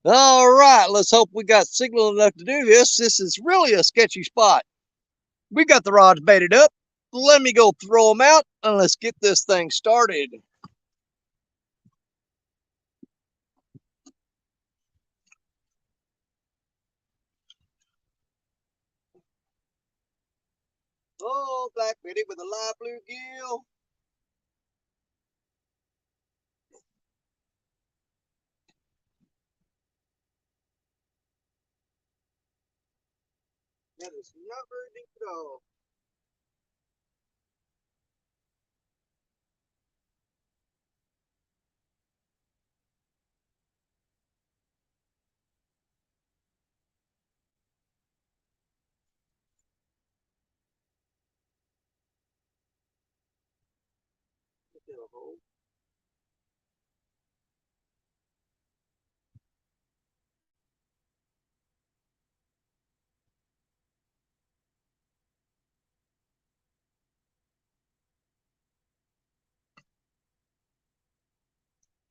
All right, let's hope we got signal enough to do this. This is really a sketchy spot. We got the rods baited up. Let me go throw them out and let's get this thing started. Oh, Black Betty with a live bluegill. That is not very deep at all.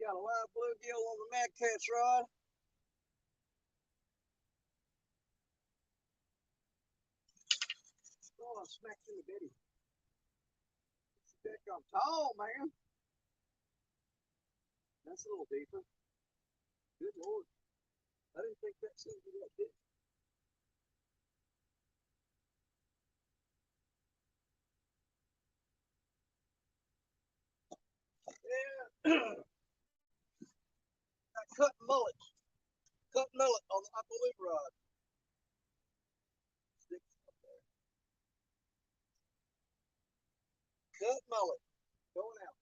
Got a live bluegill on the Mad Catch rod. Oh, I smacked in the Betty. That got tall, man. That's a little deeper. Good Lord. I didn't think that seemed to be that deep. Yeah. Cut mullet. Cut mullet on the upper loop rod. Cut mullet. Going out.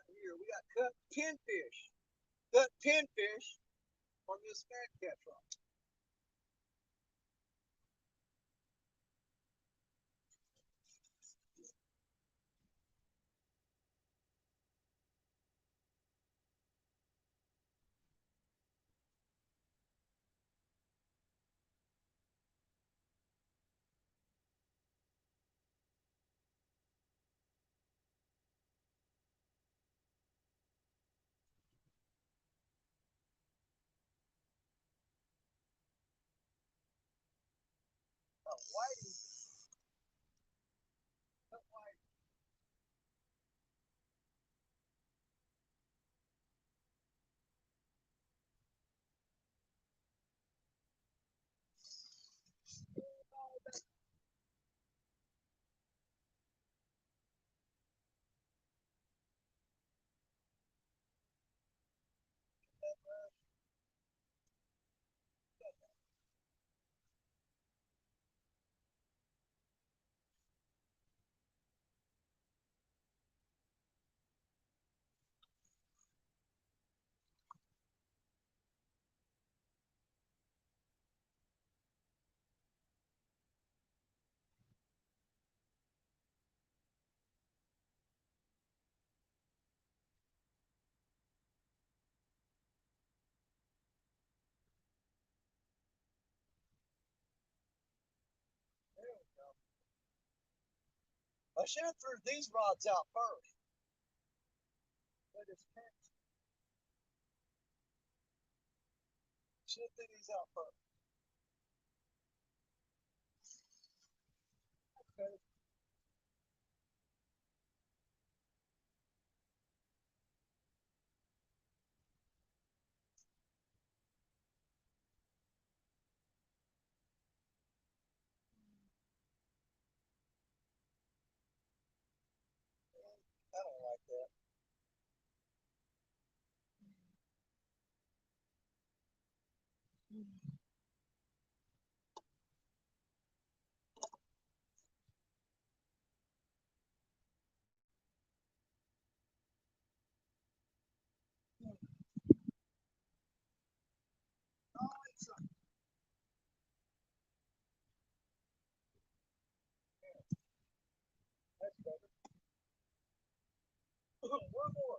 Here, we got cut pinfish. Cut pinfish on this Mad Catch rod. Whitey. Cut whitey. There we go. I should have threw these rods out first. But it's should have threw these out first. Okay. I don't like that. Oh, it's that's better. One more.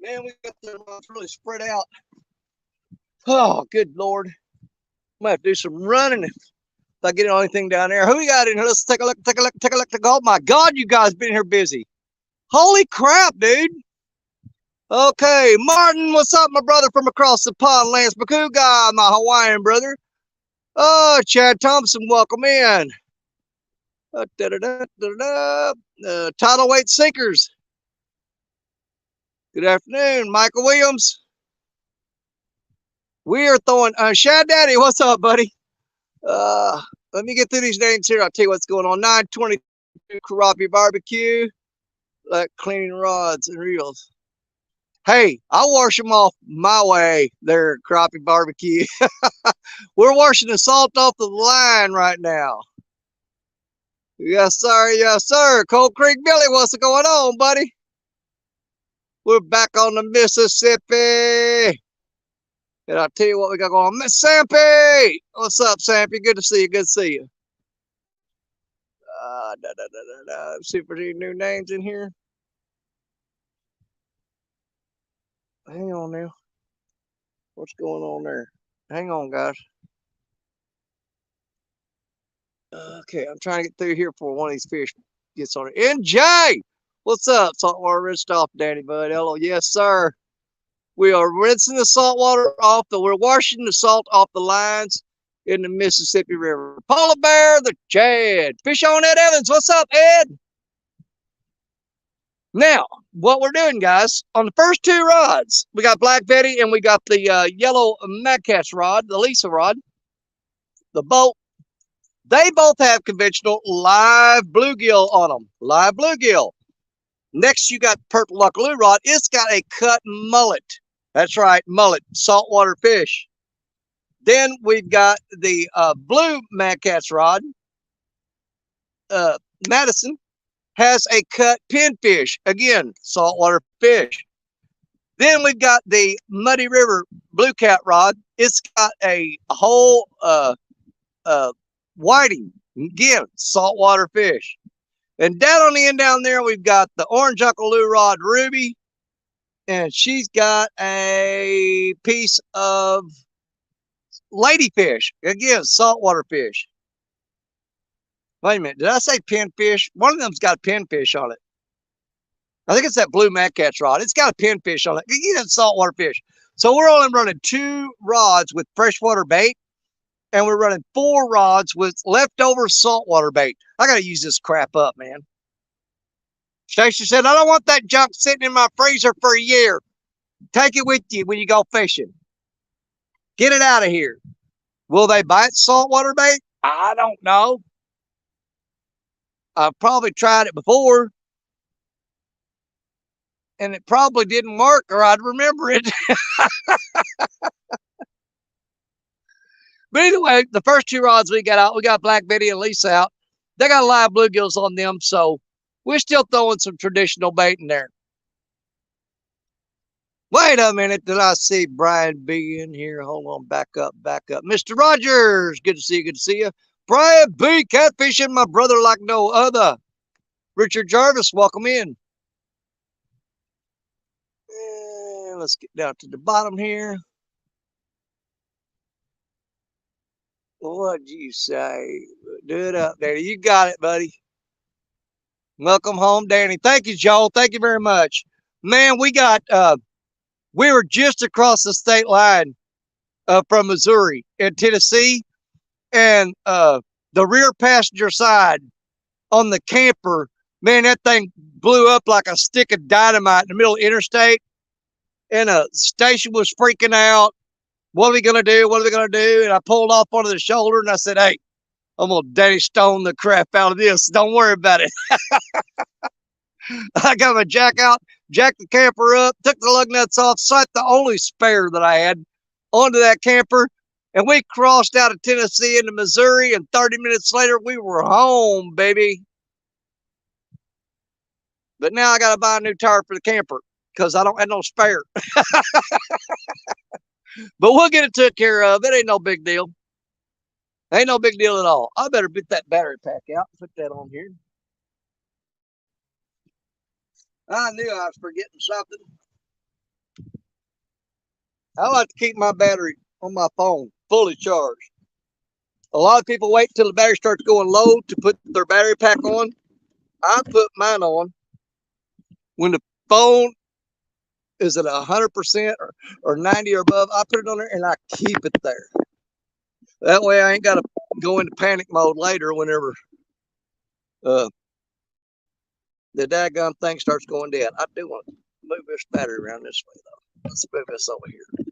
Man, we got the rods really spread out. Oh, good Lord. I'm gonna have to do some running if I get anything down there. Who we got in here? Let's take a look, take a look, take a look. Oh my God, you guys been here busy. Holy crap, dude. Okay, Martin, what's up, my brother from across the pond? Lance Makuga, my Hawaiian brother. Oh, Chad Thompson, welcome in. Tidal weight sinkers. Good afternoon, Michael Williams. We are throwing Shad Daddy. What's up, buddy? Let me get through these names here. I'll tell you what's going on. 922 Karapi Barbecue, like cleaning rods and reels. Hey, I'll wash them off my way there, Crappie Barbecue. We're washing the salt off the line right now. Yes, sir. Yes, sir. Cold Creek Billy, what's going on, buddy? We're back on the Mississippi. And I'll tell you what we got going on. Miss Sampy! What's up, Sampy? Good to see you. Good to see you. See if there's any new names in here. Hang on now. What's going on there? Hang on, guys. Okay, I'm trying to get through here before one of these fish gets on it. NJ! What's up? Saltwater rinsed off, Danny Bud. Hello, yes, sir. We are rinsing the saltwater off. We're washing the salt off the lines in the Mississippi River. Polar Bear, the Chad. Fish on Ed Evans. What's up, Ed? Now, what we're doing, guys, on the first two rods, we got Black Betty and we got the yellow Mad Catch rod, the Lisa rod, the boat. They both have conventional live bluegill on them. Live bluegill. Next, you got purple Luckaloo rod. It's got a cut mullet. That's right, mullet, saltwater fish. Then we've got the blue Mad Catch rod. Madison has a cut pinfish. Again, saltwater fish. Then we've got the Muddy River Blue Cat rod. It's got a whole whiting. Again, saltwater fish. And down on the end down there, we've got the orange Uncle Lou rod Ruby. And she's got a piece of ladyfish. Again, saltwater fish. Wait a minute. Did I say pinfish? One of them's got a pinfish on it. I think it's that blue Mad Catch rod. It's got a pinfish on it. Again, saltwater fish. So we're only running 2 rods with freshwater bait. And we're running 4 rods with leftover saltwater bait. I got to use this crap up, man. Stacy said, I don't want that junk sitting in my freezer for a year. Take it with you when you go fishing. Get it out of here. Will they bite saltwater bait? I don't know. I've probably tried it before. And it probably didn't work, or I'd remember it. But anyway, the first 2 rods we got out, we got Black Betty and Lisa out. They got live bluegills on them, so we're still throwing some traditional bait in there. Wait a minute, did I see Brian B in here? Hold on, back up, back up. Mr. Rogers, good to see you, good to see you. Brian B, catfishing my brother like no other. Richard Jarvis, welcome in. And let's get down to the bottom here. What'd you say? Do it up there. You got it, buddy. Welcome home, Danny. Thank you, Joel. Thank you very much. Man, we got, we were just across the state line from Missouri and Tennessee. And the rear passenger side on the camper, man, that thing blew up like a stick of dynamite in the middle of the interstate. And a station was freaking out. What are we going to do? What are we going to do? And I pulled off onto the shoulder and I said, hey, I'm going to Danny Stone the crap out of this. Don't worry about it. I got my jack out, jacked the camper up, took the lug nuts off, slapped the only spare that I had onto that camper. And we crossed out of Tennessee into Missouri. And 30 minutes later, we were home, baby. But now I got to buy a new tire for the camper because I don't have no spare. But we'll get it took care of. It ain't no big deal. Ain't no big deal at all. I better get that battery pack out and put that on here. I knew I was forgetting something. I like to keep my battery on my phone fully charged. A lot of people wait until the battery starts going low to put their battery pack on. I put mine on when the phone is at 100% or 90 or above. I put it on there and I keep it there. That way I ain't got to go into panic mode later whenever uh, the daggone thing starts going dead. I do want to move this battery around this way though. Let's move this over here.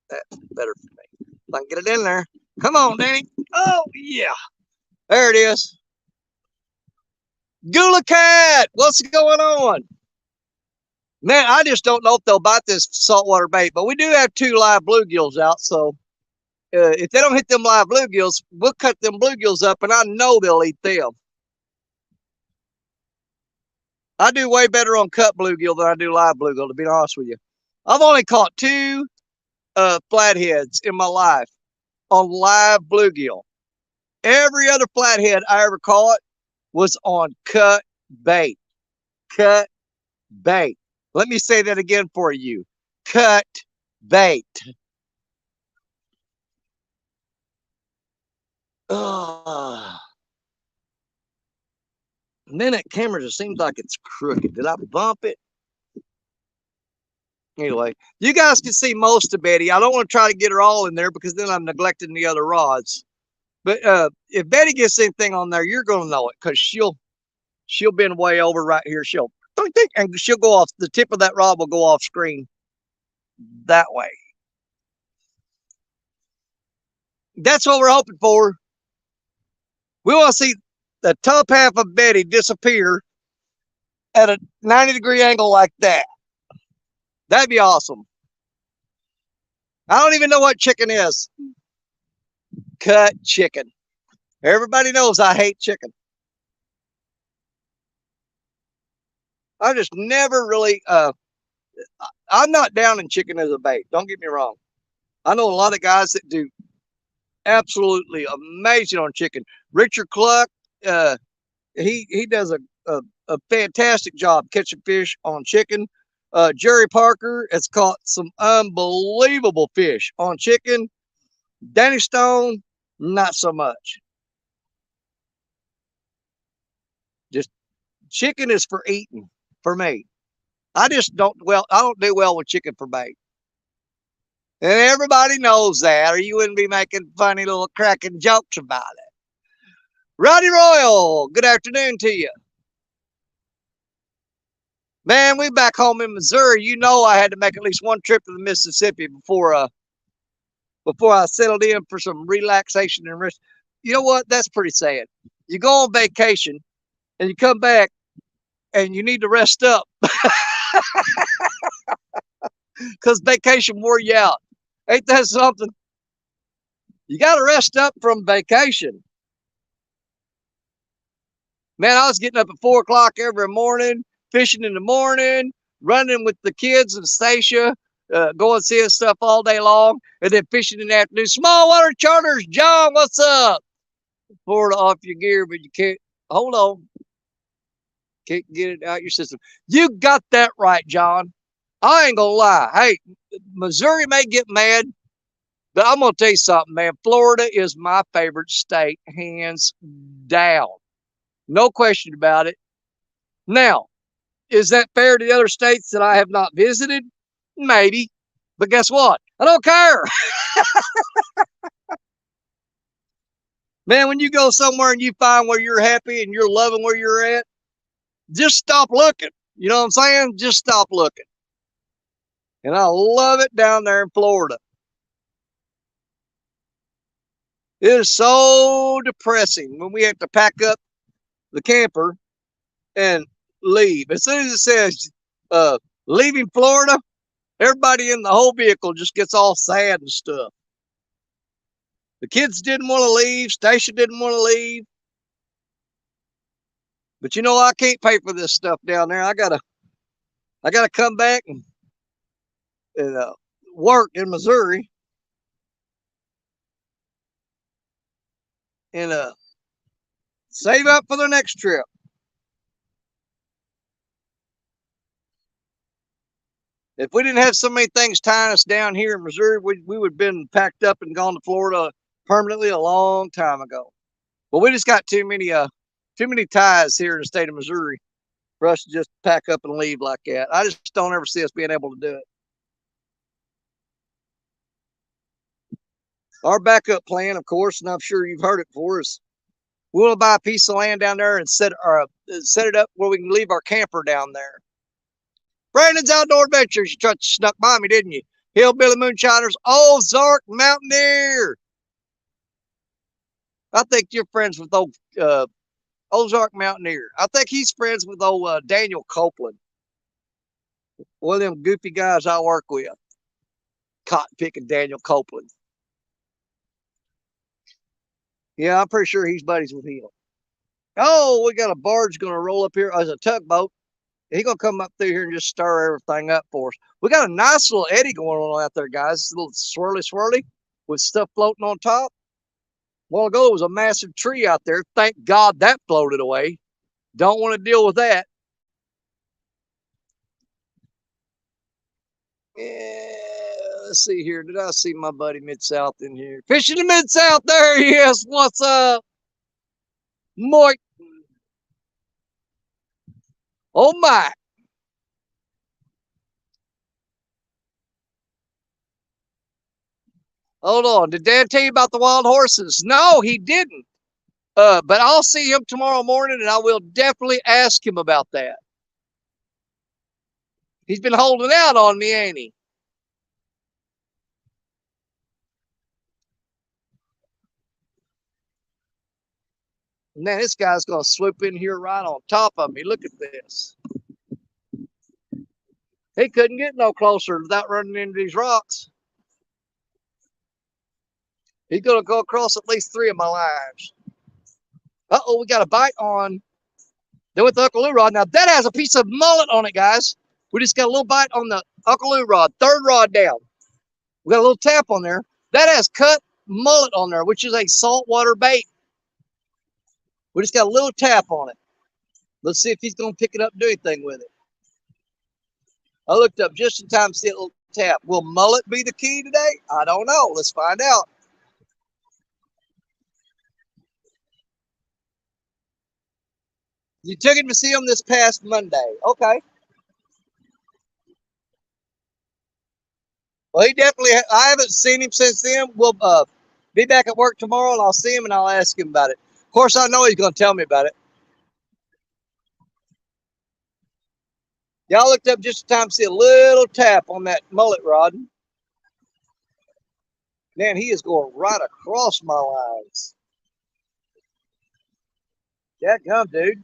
That's better for me. If I can get it in there. Come on, Danny. Oh, yeah. There it is. Gula Cat, what's going on? Man, I just don't know if they'll bite this saltwater bait, but we do have 2 live bluegills out, so if they don't hit them live bluegills, we'll cut them bluegills up, and I know they'll eat them. I do way better on cut bluegill than I do live bluegill, to be honest with you. I've only caught 2 flatheads in my life on live bluegill. Every other flathead I ever caught was on cut bait. Cut bait. Let me say that again for you. Cut bait. And then that camera just seems like it's crooked. Did I bump it? Anyway, you guys can see most of Betty. I don't want to try to get her all in there because then I'm neglecting the other rods. But if Betty gets anything on there, you're going to know it because she'll bend way over right here. And she'll go off. The tip of that rod will go off screen that way. That's what we're hoping for. We want to see the top half of Betty disappear at a 90-degree angle like that. That'd be awesome. I don't even know what chicken is. Cut chicken. Everybody knows I hate chicken. I just never really, I'm not down in chicken as a bait. Don't get me wrong. I know a lot of guys that do absolutely amazing on chicken. Richard Cluck, he does a fantastic job catching fish on chicken. Jerry Parker has caught some unbelievable fish on chicken. Danny Stone, not so much. Just chicken is for eating for me. I don't do well with chicken for bait. And everybody knows that, or you wouldn't be making funny little cracking jokes about it. Roddy Royal, good afternoon to you. Man, we back home in Missouri. You know I had to make at least one trip to the Mississippi before I settled in for some relaxation and rest. You know what? That's pretty sad. You go on vacation and you come back and you need to rest up because vacation wore you out. Ain't that something? You got to rest up from vacation. Man, I was getting up at 4 o'clock every morning, fishing in the morning, running with the kids and Stacia, going seeing stuff all day long, and then fishing in the afternoon. Small water charters, John, what's up? Pour it off your gear, but you can't. Hold on. Can't get it out your system. You got that right, John. I ain't gonna lie. Hey, Missouri may get mad, but I'm gonna tell you something, man. Florida is my favorite state, hands down. No question about it. Now, is that fair to the other states that I have not visited? Maybe. But guess what? I don't care. Man, when you go somewhere and you find where you're happy and you're loving where you're at, just stop looking. You know what I'm saying? Just stop looking. And I love it down there in Florida. It is so depressing when we have to pack up the camper and leave. As soon as it says leaving Florida, everybody in the whole vehicle just gets all sad and stuff. The kids didn't want to leave. Stacia didn't want to leave. But you know, I can't pay for this stuff down there. I gotta come back and work in Missouri and save up for the next trip. If we didn't have so many things tying us down here in Missouri, we would have been packed up and gone to Florida permanently a long time ago. But we just got too many ties here in the state of Missouri for us to just pack up and leave like that. I just don't ever see us being able to do it. Our backup plan, of course, and I'm sure you've heard it before, is we want to buy a piece of land down there and set it up where we can leave our camper down there. Brandon's Outdoor Adventures. You tried to snuck by me, didn't you? Hillbilly Moonshiners, Ozark Mountaineer. I think you're friends with old Ozark Mountaineer. I think he's friends with old Daniel Copeland. One of them goofy guys I work with. Cotton picking Daniel Copeland. Yeah, I'm pretty sure he's buddies with him. Oh, we got a barge going to roll up here as a tugboat. He's going to come up through here and just stir everything up for us. We got a nice little eddy going on out there, guys. It's a little swirly with stuff floating on top. A while ago, it was a massive tree out there. Thank God that floated away. Don't want to deal with that. Yeah, let's see here. Did I see my buddy Mid-South in here? Fishing the Mid-South there, yes. What's up? Mike. Oh, my. Hold on. Did Dan tell you about the wild horses? No, he didn't. But I'll see him tomorrow morning, and I will definitely ask him about that. He's been holding out on me, ain't he? Man, this guy's going to swoop in here right on top of me. Look at this. He couldn't get no closer without running into these rocks. He's going to go across at least 3 of my lines. Uh-oh, we got a bite on. Then with the Uncle Lou rod. Now, that has a piece of mullet on it, guys. We just got a little bite on the Uncle Lou rod. 3rd rod down. We got a little tap on there. That has cut mullet on there, which is a saltwater bait. We just got a little tap on it. Let's see if he's going to pick it up and do anything with it. I looked up just in time to see a little tap. Will mullet be the key today? I don't know. Let's find out. You took him to see him this past Monday. Okay. Well, he definitely, I haven't seen him since then. We'll be back at work tomorrow and I'll see him and I'll ask him about it. Of course, I know he's going to tell me about it. Y'all looked up just in time to see a little tap on that mullet rod. Man, he is going right across my lines. Yeah, come, dude.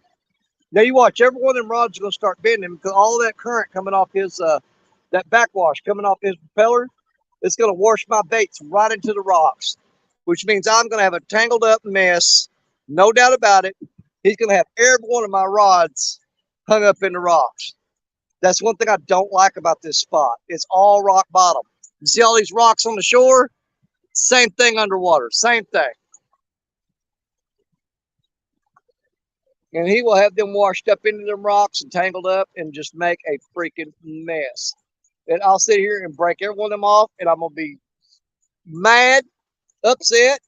Now you watch, every one of them rods are going to start bending because all of that current coming off his, that backwash coming off his propeller, it's going to wash my baits right into the rocks, which means I'm going to have a tangled up mess. No doubt about it. He's going to have every one of my rods hung up in the rocks. That's one thing I don't like about this spot. It's all rock bottom. You see all these rocks on the shore? Same thing underwater. Same thing. And he will have them washed up into them rocks and tangled up and just make a freaking mess. And I'll sit here and break every one of them off, and I'm going to be mad, upset,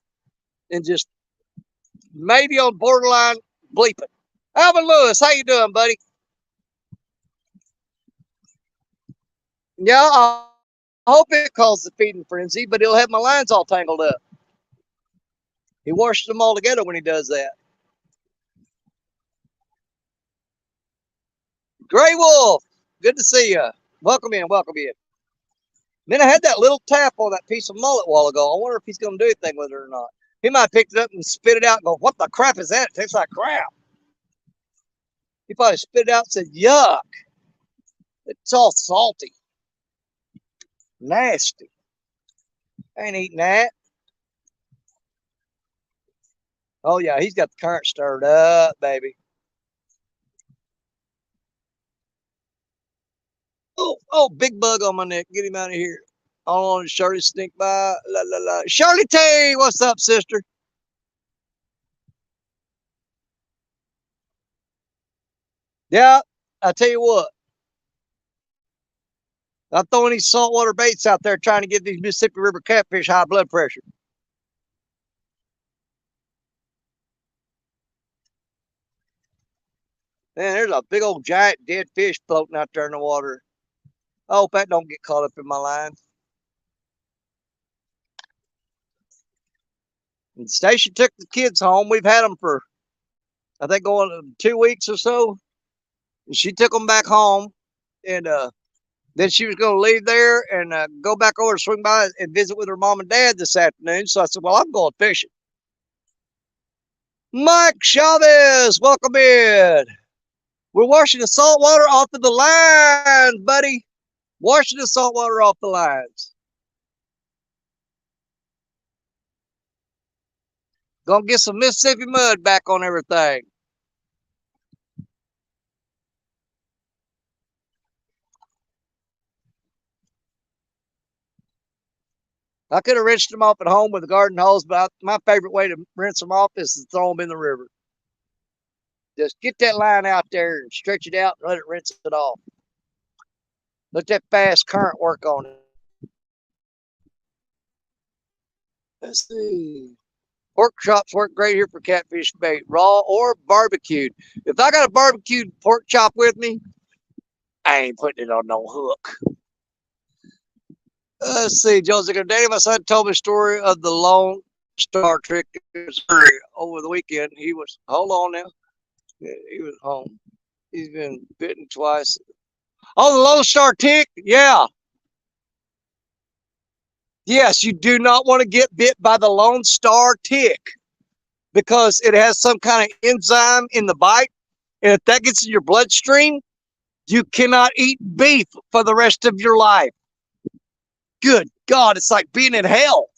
and just maybe on borderline bleeping. Alvin Lewis, how you doing, buddy? Yeah, I hope it caused the feeding frenzy, but he'll have my lines all tangled up. He washes them all together when he does that. Gray Wolf, good to see you. Welcome in, welcome in. Then I had that little tap on that piece of mullet a while ago. I wonder if he's going to do anything with it or not. He might have picked it up and spit it out and go, what the crap is that? It tastes like crap. He probably spit it out and said, yuck. It's all salty. Nasty. I ain't eating that. Oh, yeah, he's got the current stirred up, baby. Oh, big bug on my neck. Get him out of here. All on Shirley sneak by. La, la, la. Shirley T, what's up, sister? Yeah, I tell you what. I'm throwing these saltwater baits out there trying to get these Mississippi River catfish high blood pressure. Man, there's a big old giant dead fish floating out there in the water. I hope that don't get caught up in my line. And Stacia took the kids home. We've had them for, I think, going 2 weeks or so. And she took them back home. And then she was going to leave there and go back over, swing by and visit with her mom and dad this afternoon. So I said, well, I'm going fishing. Mike Chavez, welcome in. We're washing the salt water off of the lines, buddy. Washing the salt water off the lines. Gonna get some Mississippi mud back on everything. I could have rinsed them off at home with a garden hose, but my favorite way to rinse them off is to throw them in the river. Just get that line out there and stretch it out and let it rinse it off. Let that fast current work on it. Let's see. Pork chops work great here for catfish bait, raw or barbecued. If I got a barbecued pork chop with me, I ain't putting it on no hook. Let's see, Joseph. Danny, my son told me a story of the Lone Star trick over the weekend. He was, hold on now. Yeah, he was home. He's been bitten twice. Oh, the Lone Star tick? Yeah. Yes, you do not want to get bit by the Lone Star tick because it has some kind of enzyme in the bite. And if that gets in your bloodstream, you cannot eat beef for the rest of your life. Good God, it's like being in hell.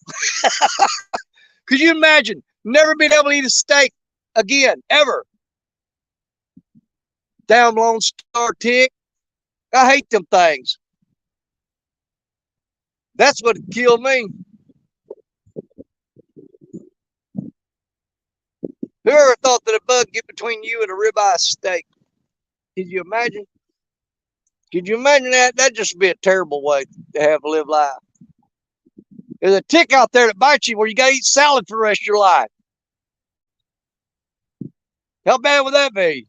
Could you imagine never being able to eat a steak again, ever? Damn Lone Star tick. I hate them things. That's what killed me. Whoever thought that a bug get between you and a ribeye steak? Could you imagine? Could you imagine that? That'd just be a terrible way to have to live life. There's a tick out there that bites you where you got to eat salad for the rest of your life. How bad would that be?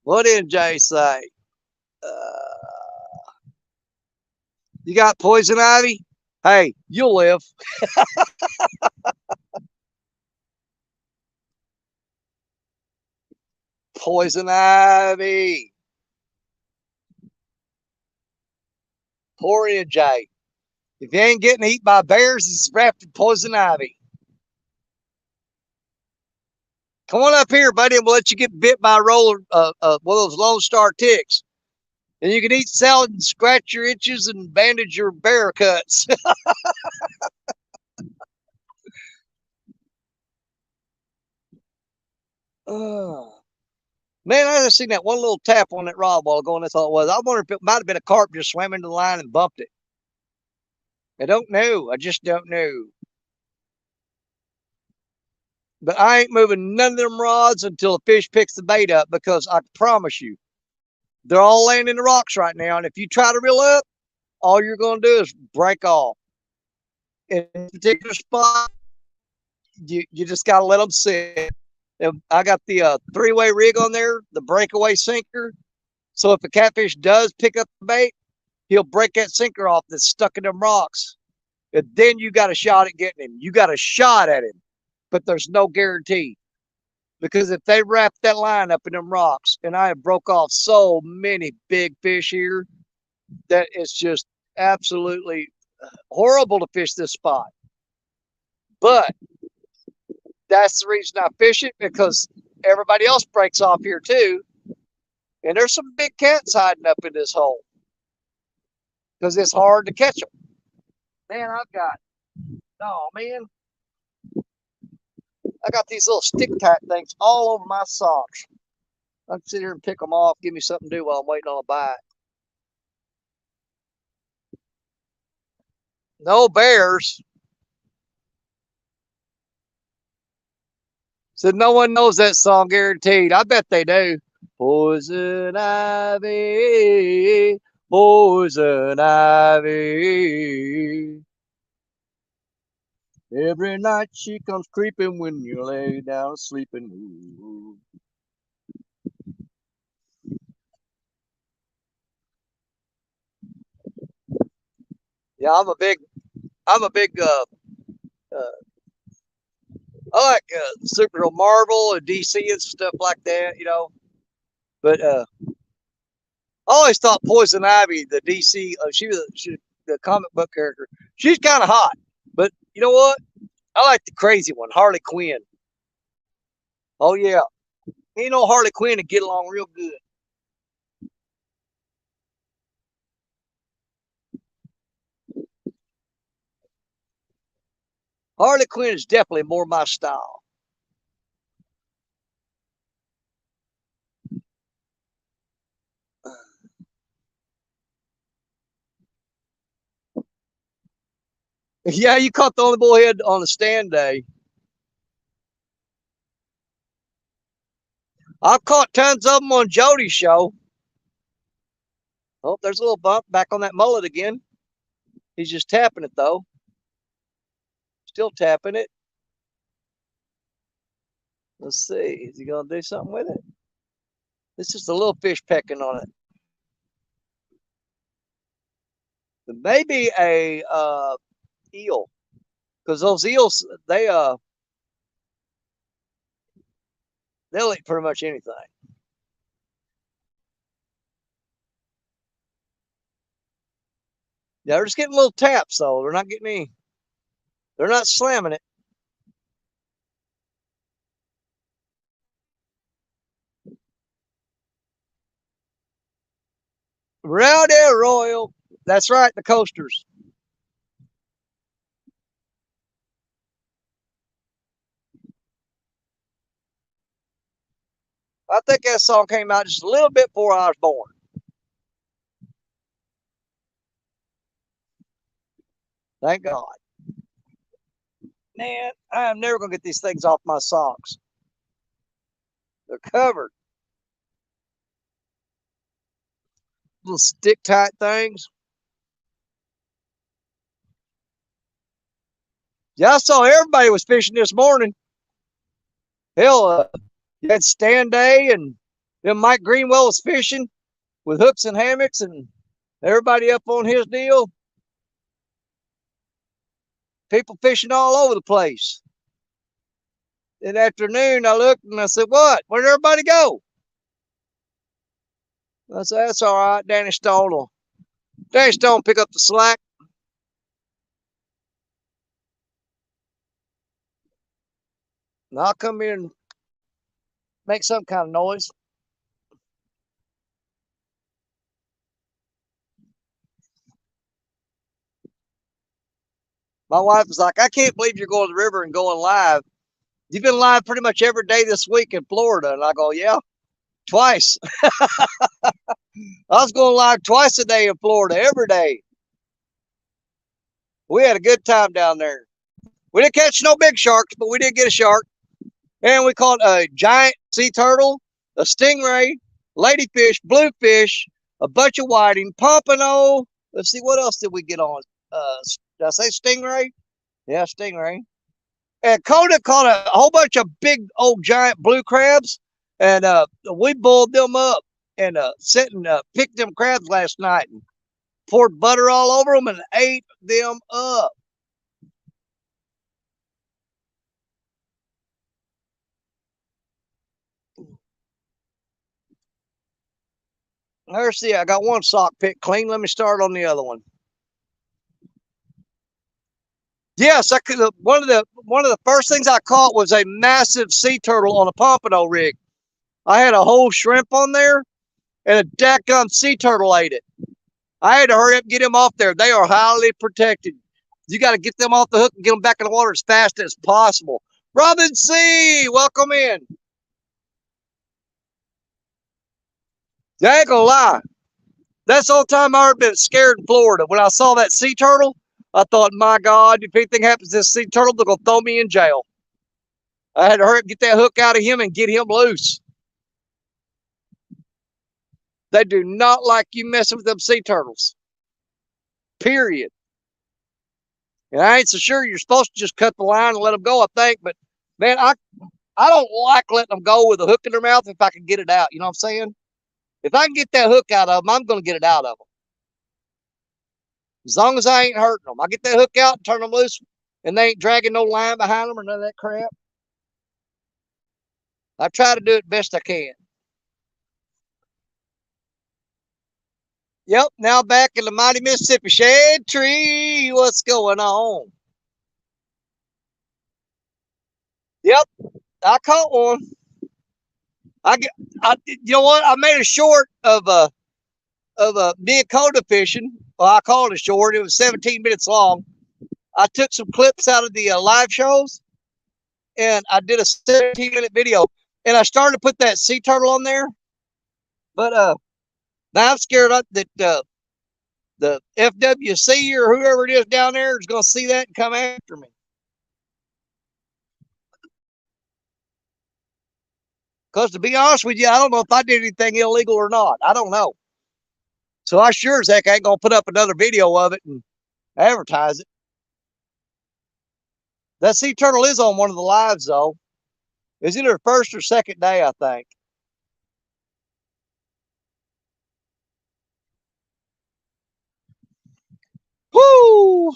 What did Jay say? You got poison ivy? Hey, you'll live. Poison ivy. Poor Jay. If he ain't getting eaten by bears, he's wrapped in poison ivy. Come on up here, buddy, and we'll let you get bit by a roller, one of those Lone Star ticks. And you can eat salad and scratch your itches and bandage your bear cuts. Man, I just seen that one little tap on that rod while ago, and that's all it was. I wonder if it might have been a carp just swam into the line and bumped it. I don't know. I just don't know. But I ain't moving none of them rods until the fish picks the bait up, because I promise you, they're all laying in the rocks right now. And if you try to reel up, all you're going to do is break off. In a particular spot, you just got to let them sit. And I got the three-way rig on there, the breakaway sinker. So if a catfish does pick up the bait, he'll break that sinker off that's stuck in them rocks. And then you got a shot at getting him. You got a shot at him, but there's no guarantee. Because if they wrap that line up in them rocks, and I have broke off so many big fish here that it's just absolutely horrible to fish this spot. But that's the reason I fish it, because everybody else breaks off here too. And there's some big cats hiding up in this hole because it's hard to catch them. Man, I got these little stick tack things all over my socks. I can sit here and pick them off, give me something to do while I'm waiting on a bite. No bears. Said no one knows that song, guaranteed. I bet they do. Poison ivy, poison ivy. Every night she comes creeping when you lay down sleeping. Ooh. Yeah, I'm a big I like superhero Marvel and DC and stuff like that, you know. But I always thought Poison Ivy, the DC, she the comic book character. She's kind of hot, but you know what? I like the crazy one, Harley Quinn. Oh yeah, you know Harley Quinn to get along real good. Harley Quinn is definitely more my style. Yeah, you caught the only bullhead on the stand day. I've caught tons of them on Jody's show. Oh, there's a little bump back on that mullet again. He's just tapping it though. Still tapping it. Let's see. Is he gonna do something with it? It's just a little fish pecking on it. Maybe a eel, because those eels they'll eat pretty much anything. Yeah, they're just getting little taps though. They're not getting any. They're not slamming it. Rowdy Royal. That's right, the coasters. I think that song came out just a little bit before I was born. Thank God. Man, I'm never gonna get these things off my socks. They're covered. Little stick tight things. Yeah, I saw everybody was fishing this morning. Hell, you had Stan Day and then Mike Greenwell was fishing with hooks and hammocks and everybody up on his deal. People fishing all over the place. In the afternoon, I looked and I said, "What? Where'd everybody go?" I said, "That's all right. Danny Stone pick up the slack." And I'll come in and make some kind of noise. My wife was like, "I can't believe you're going to the river and going live. You've been live pretty much every day this week in Florida." And I go, "Yeah, twice. I was going live twice a day in Florida, every day. We had a good time down there. We didn't catch no big sharks, but we did get a shark. And we caught a giant sea turtle, a stingray, ladyfish, bluefish, a bunch of whiting, pompano. Let's see, what else did we get on? Did I say stingray? Yeah, stingray. And Coda caught a whole bunch of big old giant blue crabs, and we boiled them up and sat and picked them crabs last night and poured butter all over them and ate them up. Let's see, I got one sock picked clean. Let me start on the other one. Yes, I could. One of the first things I caught was a massive sea turtle on a pompano rig. I had a whole shrimp on there, and a dadgum sea turtle ate it. I had to hurry up and get him off there. They are highly protected. You got to get them off the hook and get them back in the water as fast as possible. Robin C, welcome in. I ain't gonna lie. That's the whole time I ever been scared in Florida. When I saw that sea turtle, I thought, my God, if anything happens to this sea turtle, they're gonna throw me in jail. I had to hurry up, get that hook out of him and get him loose. They do not like you messing with them sea turtles. Period. And I ain't so sure you're supposed to just cut the line and let them go, I think. But man, I don't like letting them go with a hook in their mouth if I can get it out. You know what I'm saying? If I can get that hook out of them, I'm going to get it out of them. As long as I ain't hurting them. I get that hook out and turn them loose, and they ain't dragging no line behind them or none of that crap. I try to do it best I can. Yep, now back in the mighty Mississippi. Shade tree, what's going on? Yep, I caught one. You know what? I made a short of me and Coda fishing. Well, I called it a short. It was 17 minutes long. I took some clips out of the live shows, and I did a 17-minute video. And I started to put that sea turtle on there, but now I'm scared that the FWC or whoever it is down there is going to see that and come after me. Because to be honest with you, I don't know if I did anything illegal or not. I don't know. So I sure as heck ain't going to put up another video of it and advertise it. That sea turtle is on one of the lives, though. It's either first or second day, I think. Woo!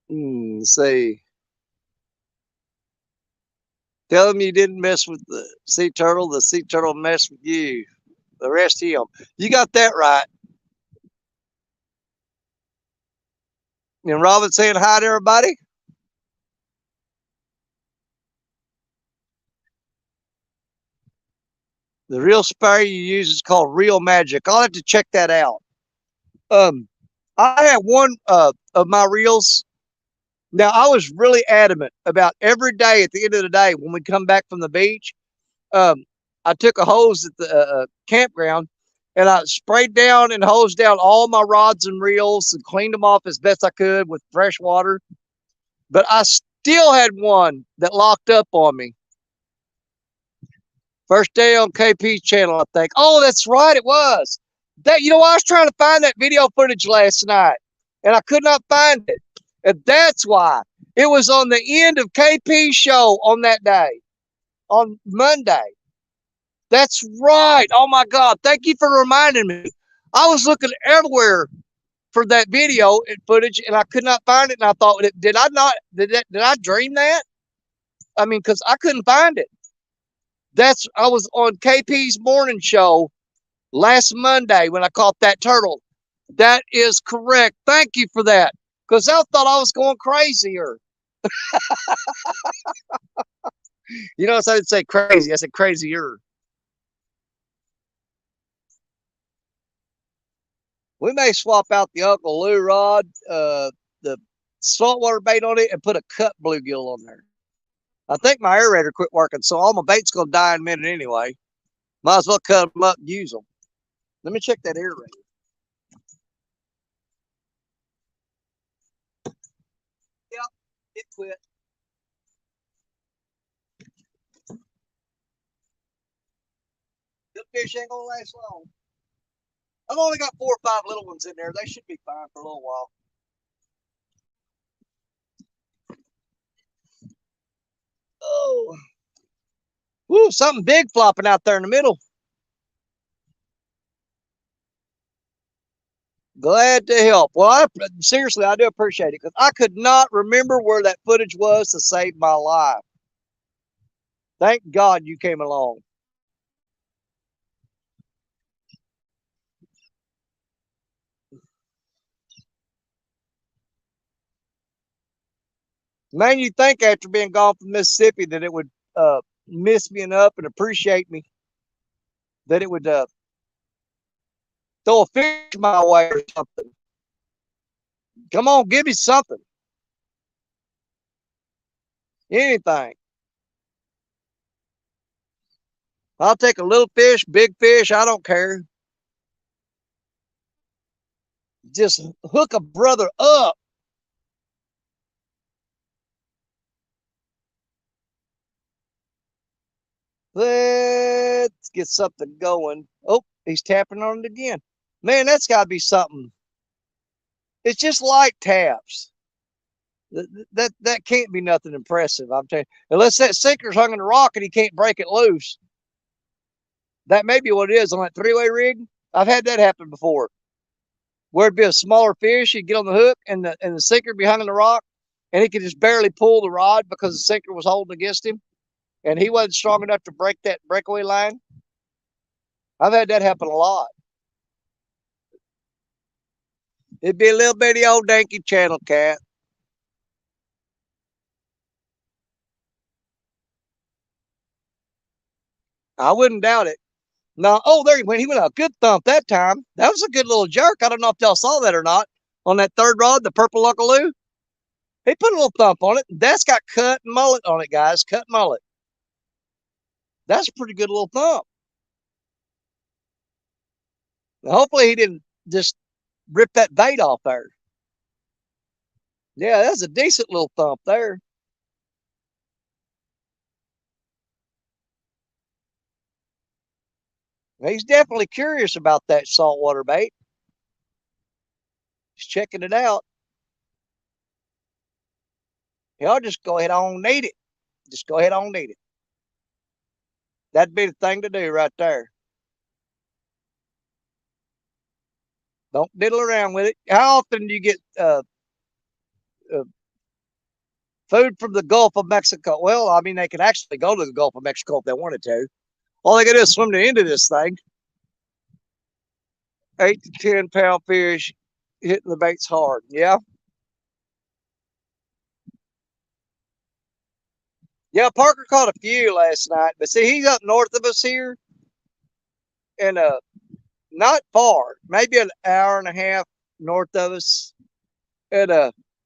Let's see. Tell him you didn't mess with the sea turtle. The sea turtle messed with you. Arrest him. You got that right. And Robin saying hi to everybody. The real spray you use is called Real Magic. I'll have to check that out. I had one of my reels. Now I was really adamant about every day at the end of the day when we come back from the beach. Um, I took a hose at the campground and I sprayed down and hosed down all my rods and reels and cleaned them off as best I could with fresh water. But I still had one that locked up on me. First day on KP's channel, I think. Oh, that's right, it was. That I was trying to find that video footage last night, and I could not find it. And that's why it was on the end of KP's show on that day, on Monday. That's right. Oh my God! Thank you for reminding me. I was looking everywhere for that video and footage, and I could not find it. And I thought, did I not? Did I dream that? I mean, because I couldn't find it. I was on KP's morning show last Monday when I caught that turtle. That is correct. Thank you for that. Because I thought I was going crazier. So I didn't say crazy. I said crazier. We may swap out the Uncle Lou rod, the saltwater bait on it, and put a cut bluegill on there. I think my aerator quit working, so all my bait's going to die in a minute anyway. Might as well cut them up and use them. Let me check that aerator. Yep, it quit. The fish ain't going to last long. I've only got 4 or 5 little ones in there. They should be fine for a little while. Oh, woo, something big flopping out there in the middle. Glad to help. Well, seriously, I do appreciate it because I could not remember where that footage was to save my life. Thank God you came along. Man, you think after being gone from Mississippi that it would miss me enough and appreciate me, that it would throw a fish my way or something. Come on, give me something. Anything. I'll take a little fish, big fish, I don't care. Just hook a brother up. Let's get something going. Oh, he's tapping on it again. Man, that's got to be something. It's just light taps. That can't be nothing impressive. I'm telling you, unless that sinker's hung in the rock and he can't break it loose. That may be what it is on that three-way rig. I've had that happen before, where it'd be a smaller fish, he'd get on the hook, and the sinker be hung in the rock, and he could just barely pull the rod because the sinker was holding against him, and he wasn't strong enough to break that breakaway line. I've had that happen a lot. It'd be a little bitty old danky channel cat. I wouldn't doubt it. No, oh, there he went. He went a good thump that time. That was a good little jerk. I don't know if y'all saw that or not. On that third rod, the purple Luckaloo, he put a little thump on it. That's got cut mullet on it, guys. Cut mullet. That's a pretty good little thump. Now, hopefully he didn't just rip that bait off there. Yeah, that's a decent little thump there. He's definitely curious about that saltwater bait. He's checking it out. He'll just go ahead on and eat it. Just go ahead on and eat it. That'd be the thing to do right there. Don't diddle around with it. How often do you get uh, food from the Gulf of Mexico? Well, I mean, they can actually go to the Gulf of Mexico if they wanted to. All they got to do is swim to the end of this thing. 8 to 10 pound fish hitting the baits hard. Yeah. Yeah, Parker caught a few last night, but see, he's up north of us here, and not far, maybe an hour and a half north of us, and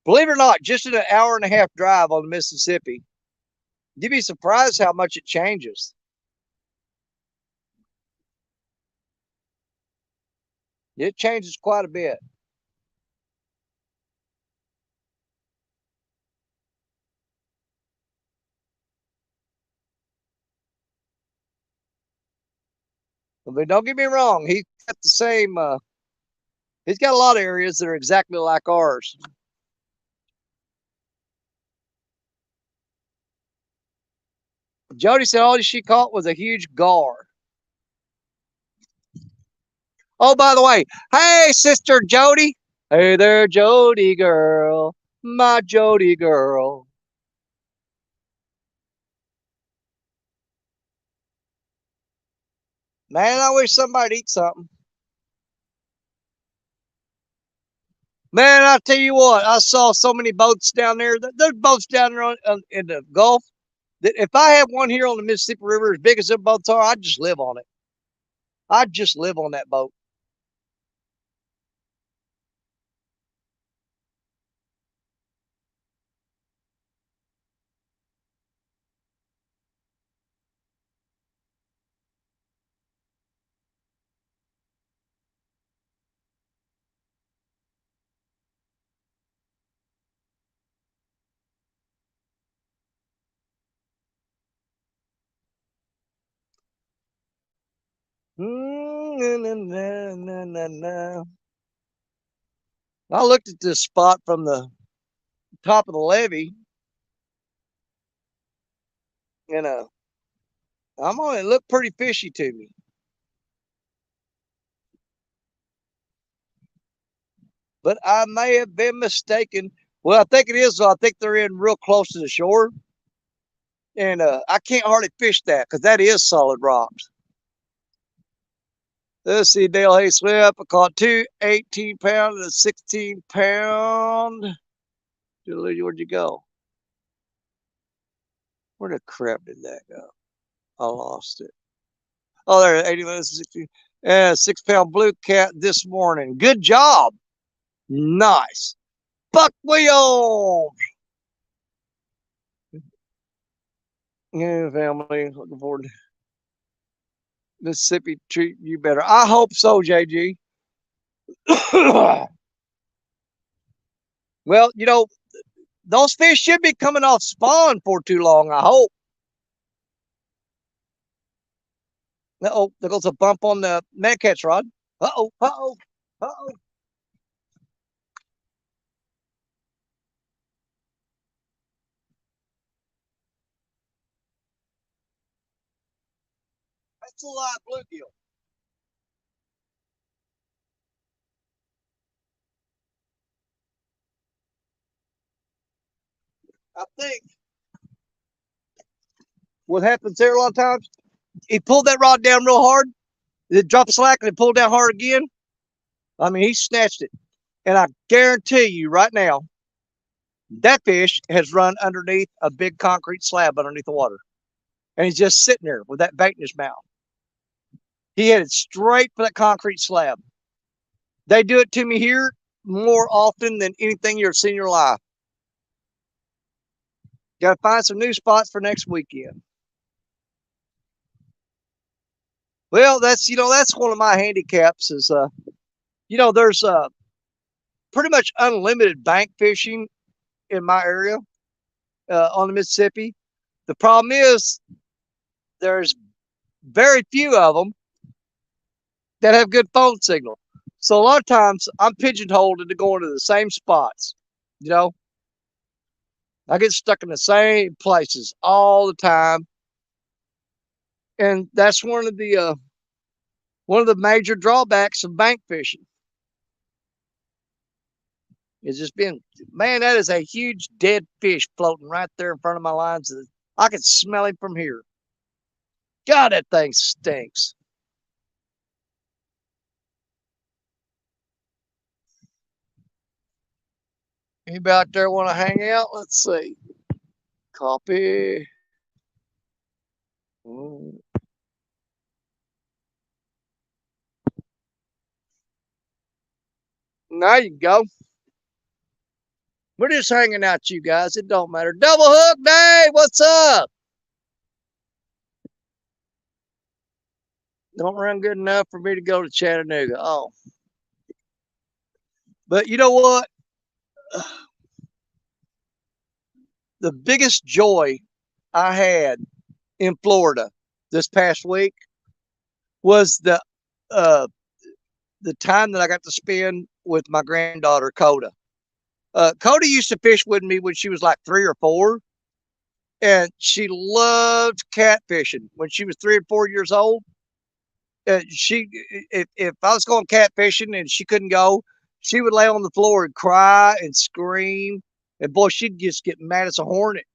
believe it or not, just an hour and a half drive on the Mississippi. You'd be surprised how much it changes. It changes quite a bit. But don't get me wrong, he's got the same. He's got a lot of areas that are exactly like ours. Jody said all she caught was a huge gar. Oh, by the way, hey, sister Jody. Hey there, Jody girl. My Jody girl. Man, I wish somebody'd eat something. Man, I tell you what, I saw so many boats down there. There's boats down there in the Gulf that if I had one here on the Mississippi River as big as them boats are, I'd just live on it. I'd just live on that boat. I looked at this spot from the top of the levee, and I'm on it. Looked pretty fishy to me, but I may have been mistaken. Well, I think it is. I think they're in real close to the shore, and I can't hardly fish that because that is solid rocks. Let's see, Dale Hay Swift. I caught two 18-pound and a 16-pound. Where'd you go? Where the crap did that go? I lost it. Oh, there, 81, 16. 6-pound blue cat this morning. Good job. Nice. Buck Williams. Yeah, family. Looking forward to Mississippi treat you better. I hope so, JG. Well, those fish should be coming off spawn for too long, I hope. Uh-oh, there goes a bump on the man catch rod. Uh-oh, uh-oh, uh-oh. That's a live bluegill. I think what happens there a lot of times, he pulled that rod down real hard, it dropped slack, and it pulled down hard again. I mean, he snatched it. And I guarantee you right now, that fish has run underneath a big concrete slab underneath the water. And he's just sitting there with that bait in his mouth. He headed straight for that concrete slab. They do it to me here more often than anything you've seen in your life. Got to find some new spots for next weekend. Well, that's one of my handicaps is there's pretty much unlimited bank fishing in my area on the Mississippi. The problem is there's very few of them that have good phone signal. So a lot of times I'm pigeonholed into going to the same spots. You know, I get stuck in the same places all the time, and that's one of the major drawbacks of bank fishing. It's just been, man, that is a huge dead fish floating right there in front of my lines. I can smell him from here. God, that thing stinks. Anybody out there want to hang out? Let's see. Copy. There you go. We're just hanging out, you guys. It don't matter. Double Hook Day. What's up? Don't run good enough for me to go to Chattanooga. Oh, but you know what? The biggest joy I had in Florida this past week was uh, the time that I got to spend with my granddaughter Coda. Coda used to fish with me when she was like 3 or 4, and she loved catfishing when she was 3 or 4 years old. She if I was going catfishing and she couldn't go, she would lay on the floor and cry and scream, and boy, she'd just get mad as a hornet.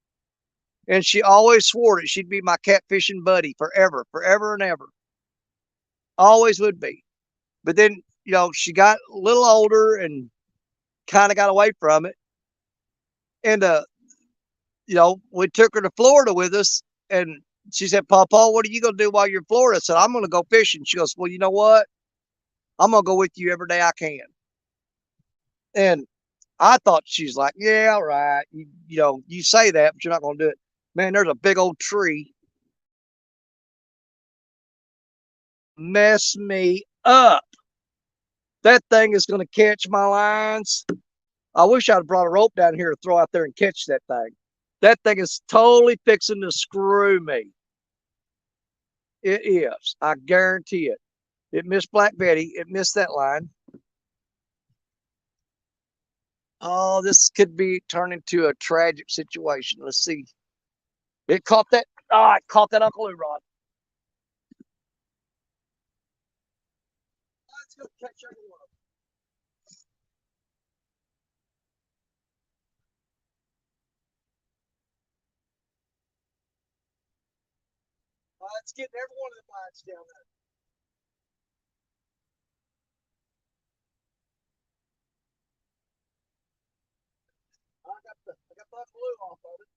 And she always swore that she'd be my catfishing buddy forever, forever and ever. Always would be. But then, she got a little older and kind of got away from it. And we took her to Florida with us, and she said, "Papa, what are you gonna do while you're in Florida?" I said, "I'm gonna go fishing." She goes, "Well, you know what? I'm gonna go with you every day I can." And I thought she's like, "Yeah, all right. You say that, but you're not gonna do it." Man, there's a big old tree. Mess me up. That thing is gonna catch my lines. I wish I'd brought a rope down here to throw out there and catch that thing. That thing is totally fixing to screw me. It is. I guarantee it. It missed Black Betty. It missed that line. Oh, this could be turning into a tragic situation. Let's see. It caught that. Ah, it caught that Uncle Lou rod. Let's go catch every one of them. Let's get every one of them lines down there. I got the Uncle Lou off of it.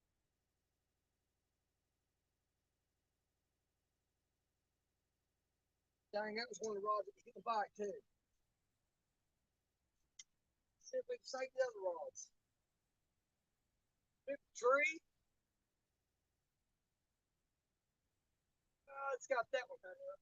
Dang, that was one of the rods that was getting the bite too. See if we can save the other rods. Big tree. It's got that one down there.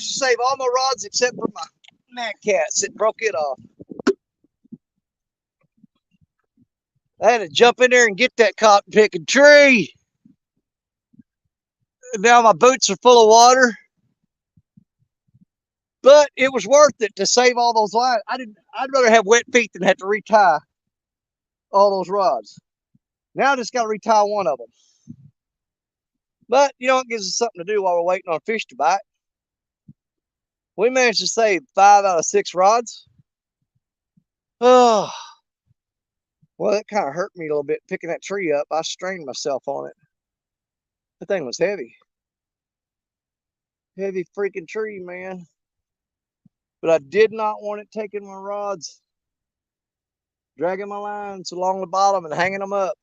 managed to save all my rods except for my mad cats. It broke it off. I had to jump in there and get that cotton picking tree. Now my boots are full of water. But it was worth it to save all those lines. I'd rather have wet feet than have to retie all those rods. Now I just got to retie one of them. But, you know, it gives us something to do while we're waiting on fish to bite. We managed to save 5 out of 6 rods. Oh, well, that kind of hurt me a little bit picking that tree up. I strained myself on it. That thing was heavy. Heavy freaking tree, man. But I did not want it taking my rods, dragging my lines along the bottom and hanging them up.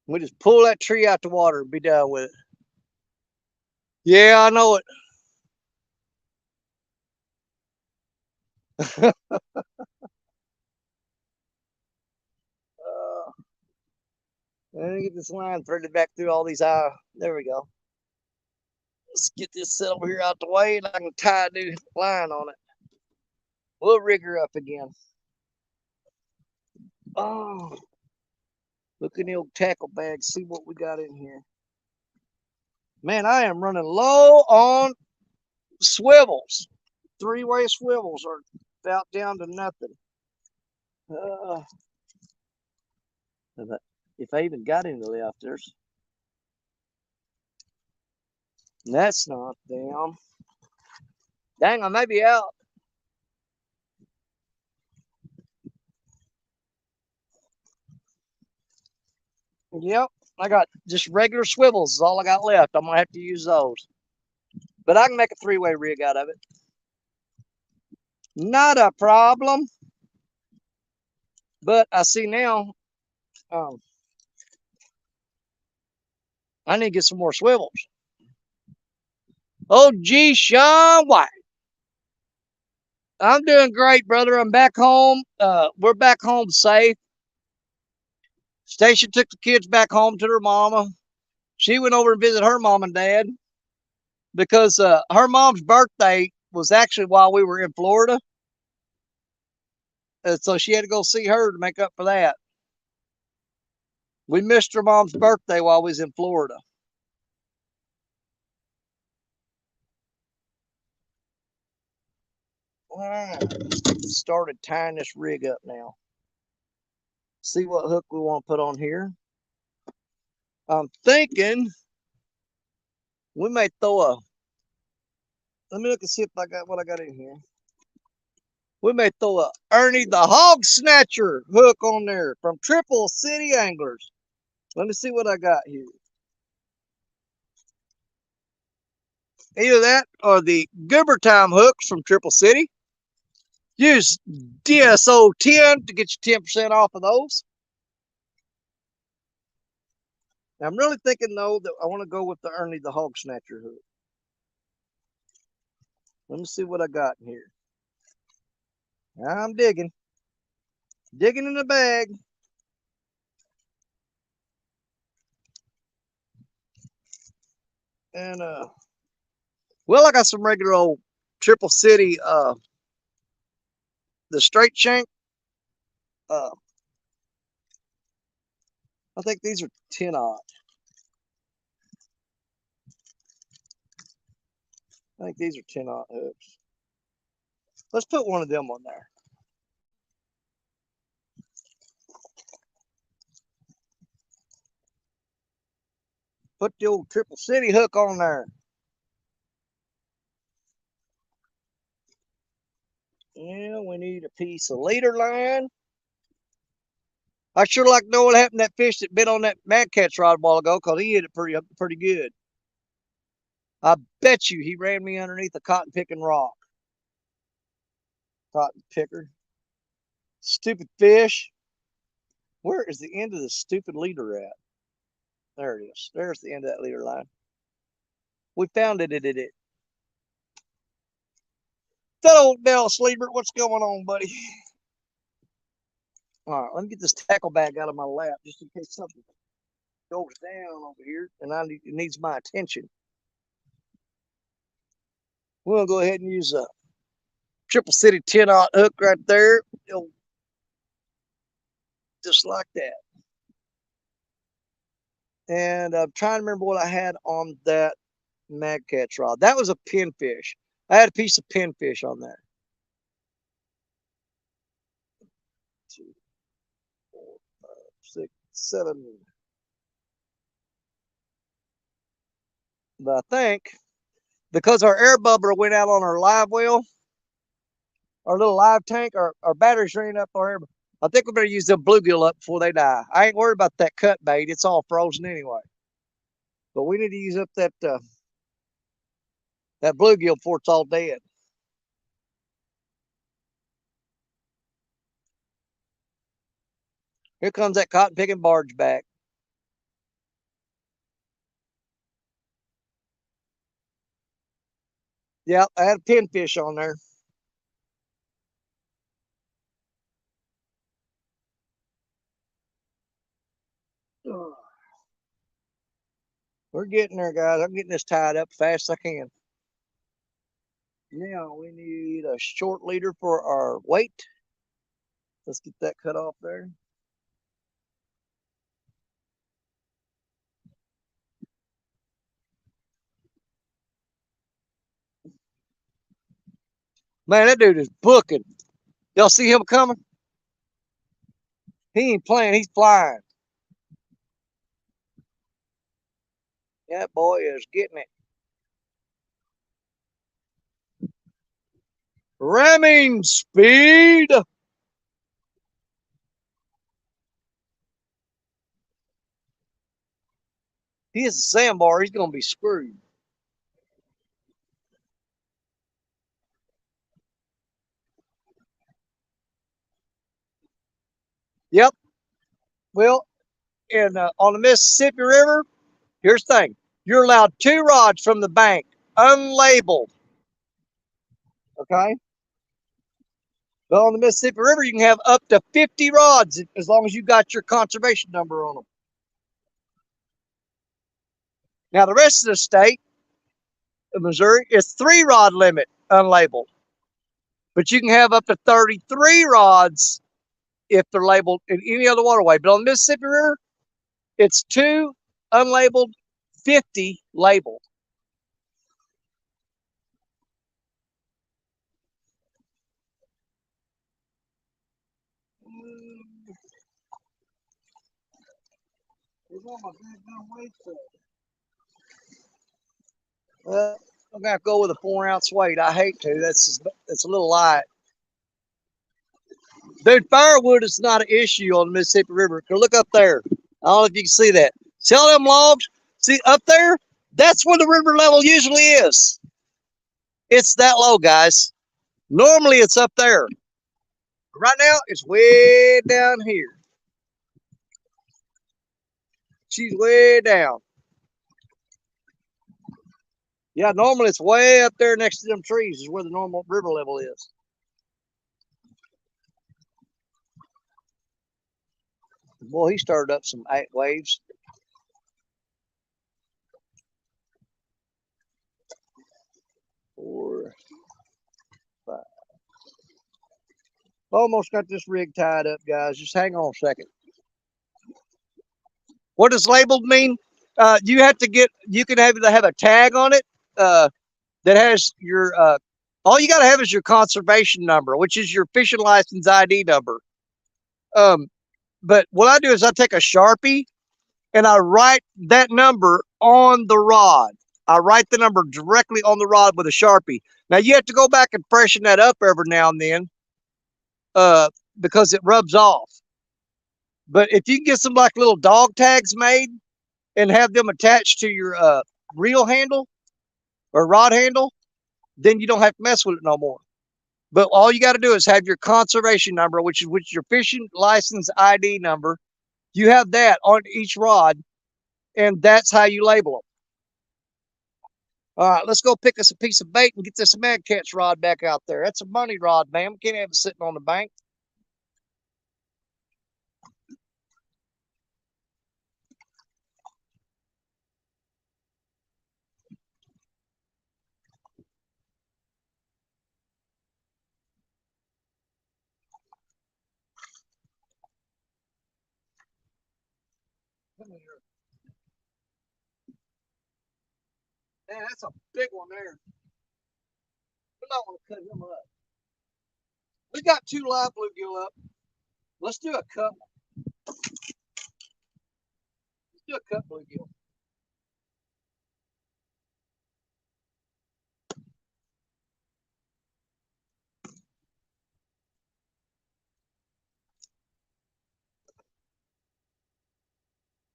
We just pull that tree out the water and be done with it. Yeah, I know it. Let me get this line threaded back through all these there we go. Let's get this set over here out the way and I can tie a new line on it. We'll rig her up again. Oh, look in the old tackle bag, see what we got in here. Man, I am running low on swivels. 3-way swivels are about down to nothing. If I even got any left, that's not down. Dang, I may be out. Yep, I got just regular swivels is all I got left. I'm going to have to use those. But I can make a 3-way rig out of it. Not a problem. But I see now, I need to get some more swivels. Oh, gee, Sean White. I'm doing great, brother. I'm back home. We're back home safe. Stacia took the kids back home to their mama. She went over and visited her mom and dad because her mom's birthday was actually while we were in Florida. So she had to go see her to make up for that. We missed her mom's birthday while we was in Florida. Started tying this rig up now. See what hook we want to put on here. I'm thinking we may throw a, let me look and see if I got what I got in here. We may throw a Ernie the Hog Snatcher hook on there from Triple City Anglers. Let me see what I got here. Either that or the Goober Time hooks from Triple City. Use DSO 10 to get you 10% off of those. Now, I'm really thinking, though, that I want to go with the Ernie the Hog Snatcher hook. Let me see what I got in here. I'm digging. Digging in the bag. And, well, I got some regular old Triple City, the straight shank. I think these are 10-aught. I think these are 10-aught hooks. Let's put one of them on there. Put the old Triple City hook on there. Yeah, we need a piece of leader line. I sure like to know what happened to that fish that bit on that mad catch rod a while ago, because he hit it pretty good. I bet you he ran me underneath a cotton picking rock. Cotton picker. Stupid fish. Where is the end of the stupid leader at? There it is. There's the end of that leader line. We found it. That old Dell Sleeper, what's going on, buddy? All right, let me get this tackle bag out of my lap just in case something goes down over here and it needs my attention. We'll go ahead and use a Triple City 10-aught hook right there. Just like that. And I'm trying to remember what I had on that mag catch rod. That was a pinfish. I had a piece of pinfish on there. 2, 4, 5, 6, 7. But I think because our air bubbler went out on our live well, our little live tank, our batteries ran up our air. I think we better use the bluegill up before they die. I ain't worried about that cut bait. It's all frozen anyway. But we need to use up that bluegill before it's all dead. Here comes that cotton picking barge back. Yep, I had a pinfish on there. We're getting there, guys. I'm getting this tied up fast as I can. Now we need a short leader for our weight. Let's get that cut off there. Man, that dude is booking. Y'all see him coming? He ain't playing, he's flying. That boy is getting it. Ramming speed. He hits a sandbar, he's going to be screwed. Yep. Well, on the Mississippi River, here's the thing. You're allowed 2 rods from the bank, unlabeled. Okay? But on the Mississippi River, you can have up to 50 rods as long as you got your conservation number on them. Now, the rest of the state of Missouri is 3 rod limit, unlabeled. But you can have up to 33 rods if they're labeled in any other waterway. But on the Mississippi River, it's 2 unlabeled, 50 labeled. Well, I'm gonna go with a 4-ounce weight. I hate to. That's a little light. Dude, firewood is not an issue on the Mississippi River. Go look up there. I don't know if you can see that. See all them logs? See up there? That's where the river level usually is. It's that low, guys. Normally it's up there. Right now, it's way down here. She's way down. Yeah, normally it's way up there next to them trees is where the normal river level is. Boy, he started up some waves. Four, 5. Almost got this rig tied up, guys. Just hang on a second. What does labeled mean? You can have a tag on it that has your, all you got to have is your conservation number, which is your fishing license ID number. But what I do is I take a Sharpie and I write that number on the rod. I write the number directly on the rod with a Sharpie. Now you have to go back and freshen that up every now and then because it rubs off. But if you can get some like little dog tags made and have them attached to your reel handle or rod handle, then you don't have to mess with it no more. But all you got to do is have your conservation number, which is your fishing license ID number. You have that on each rod, and that's how you label them. All right, let's go pick us a piece of bait and get this mag catch rod back out there. That's a money rod, man. We can't have it sitting on the bank. Man, that's a big one there. We might want to cut him up. We got 2 live bluegill up. Let's do a cut. Let's do a cut bluegill.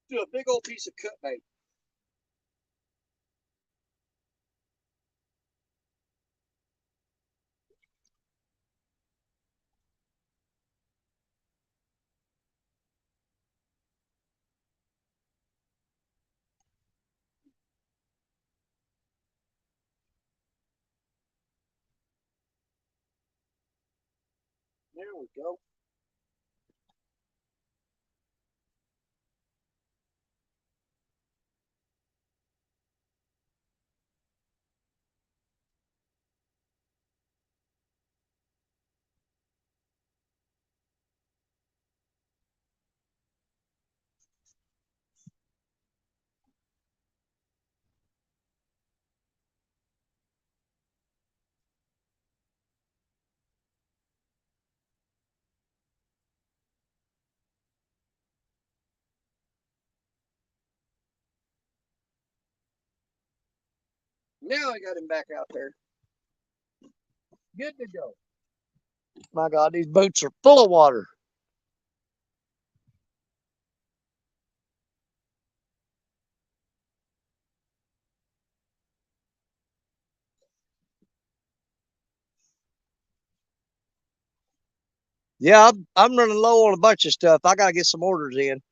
Do a big old piece of cut bait. There we go. Now I got him back out there. Good to go. My God, these boots are full of water. Yeah, I'm running low on a bunch of stuff. I got to get some orders in.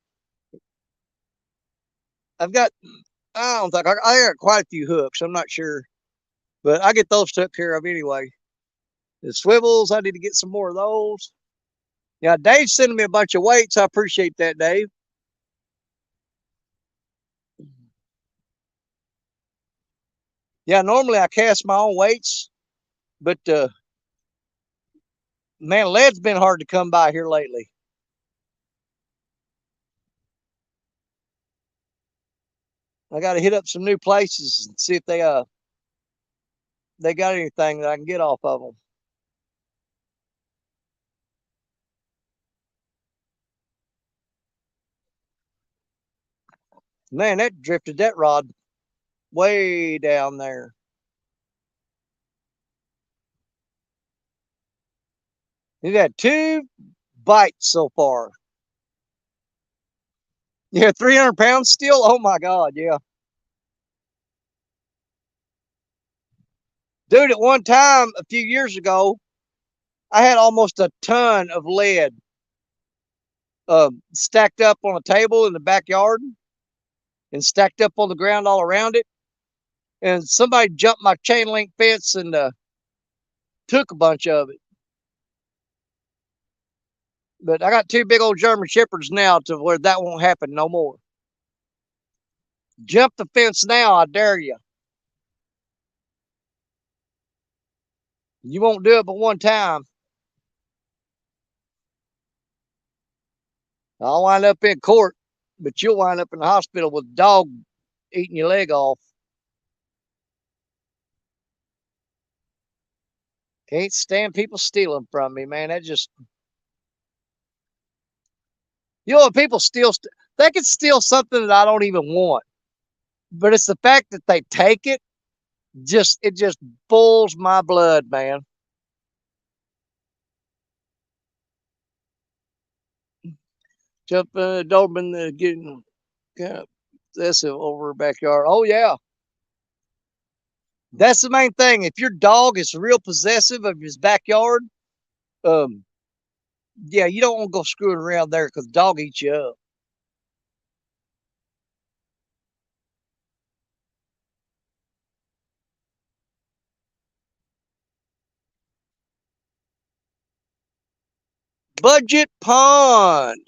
I've got, I don't think, I got quite a few hooks. I'm not sure, but I get those took care of anyway. The swivels, I need to get some more of those. Yeah, Dave's sending me a bunch of weights. I appreciate that, Dave. Yeah, normally I cast my own weights, but man, lead's been hard to come by here lately. I got to hit up some new places and see if they got anything that I can get off of them. Man, that drifted that rod way down there. He's had 2 bites so far. Yeah, 300 pounds still. Oh my God, yeah, dude. At one time, a few years ago, I had almost a ton of lead stacked up on a table in the backyard and stacked up on the ground all around it. And somebody jumped my chain link fence and took a bunch of it. But I got 2 big old German Shepherds now to where that won't happen no more. Jump the fence now, I dare you. You won't do it but one time. I'll wind up in court, but you'll wind up in the hospital with a dog eating your leg off. Can't stand people stealing from me, man. That just, you know, when people steal, they can steal something that I don't even want. But it's the fact that they take it, it just boils my blood, man. Jump in the Doberman, getting kind of this over backyard. Oh yeah, that's the main thing. If your dog is real possessive of his backyard, um, yeah, you don't want to go screwing around there because the dog eats you up. Budget pond.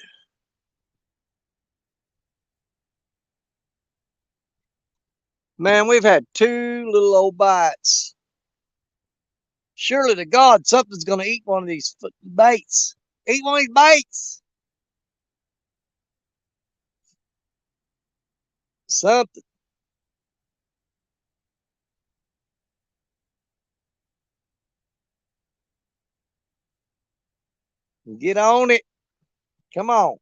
Man, we've had 2 little old bites. Surely to God, something's going to eat one of these baits. Eat one of these baits. Something. Get on it. Come on.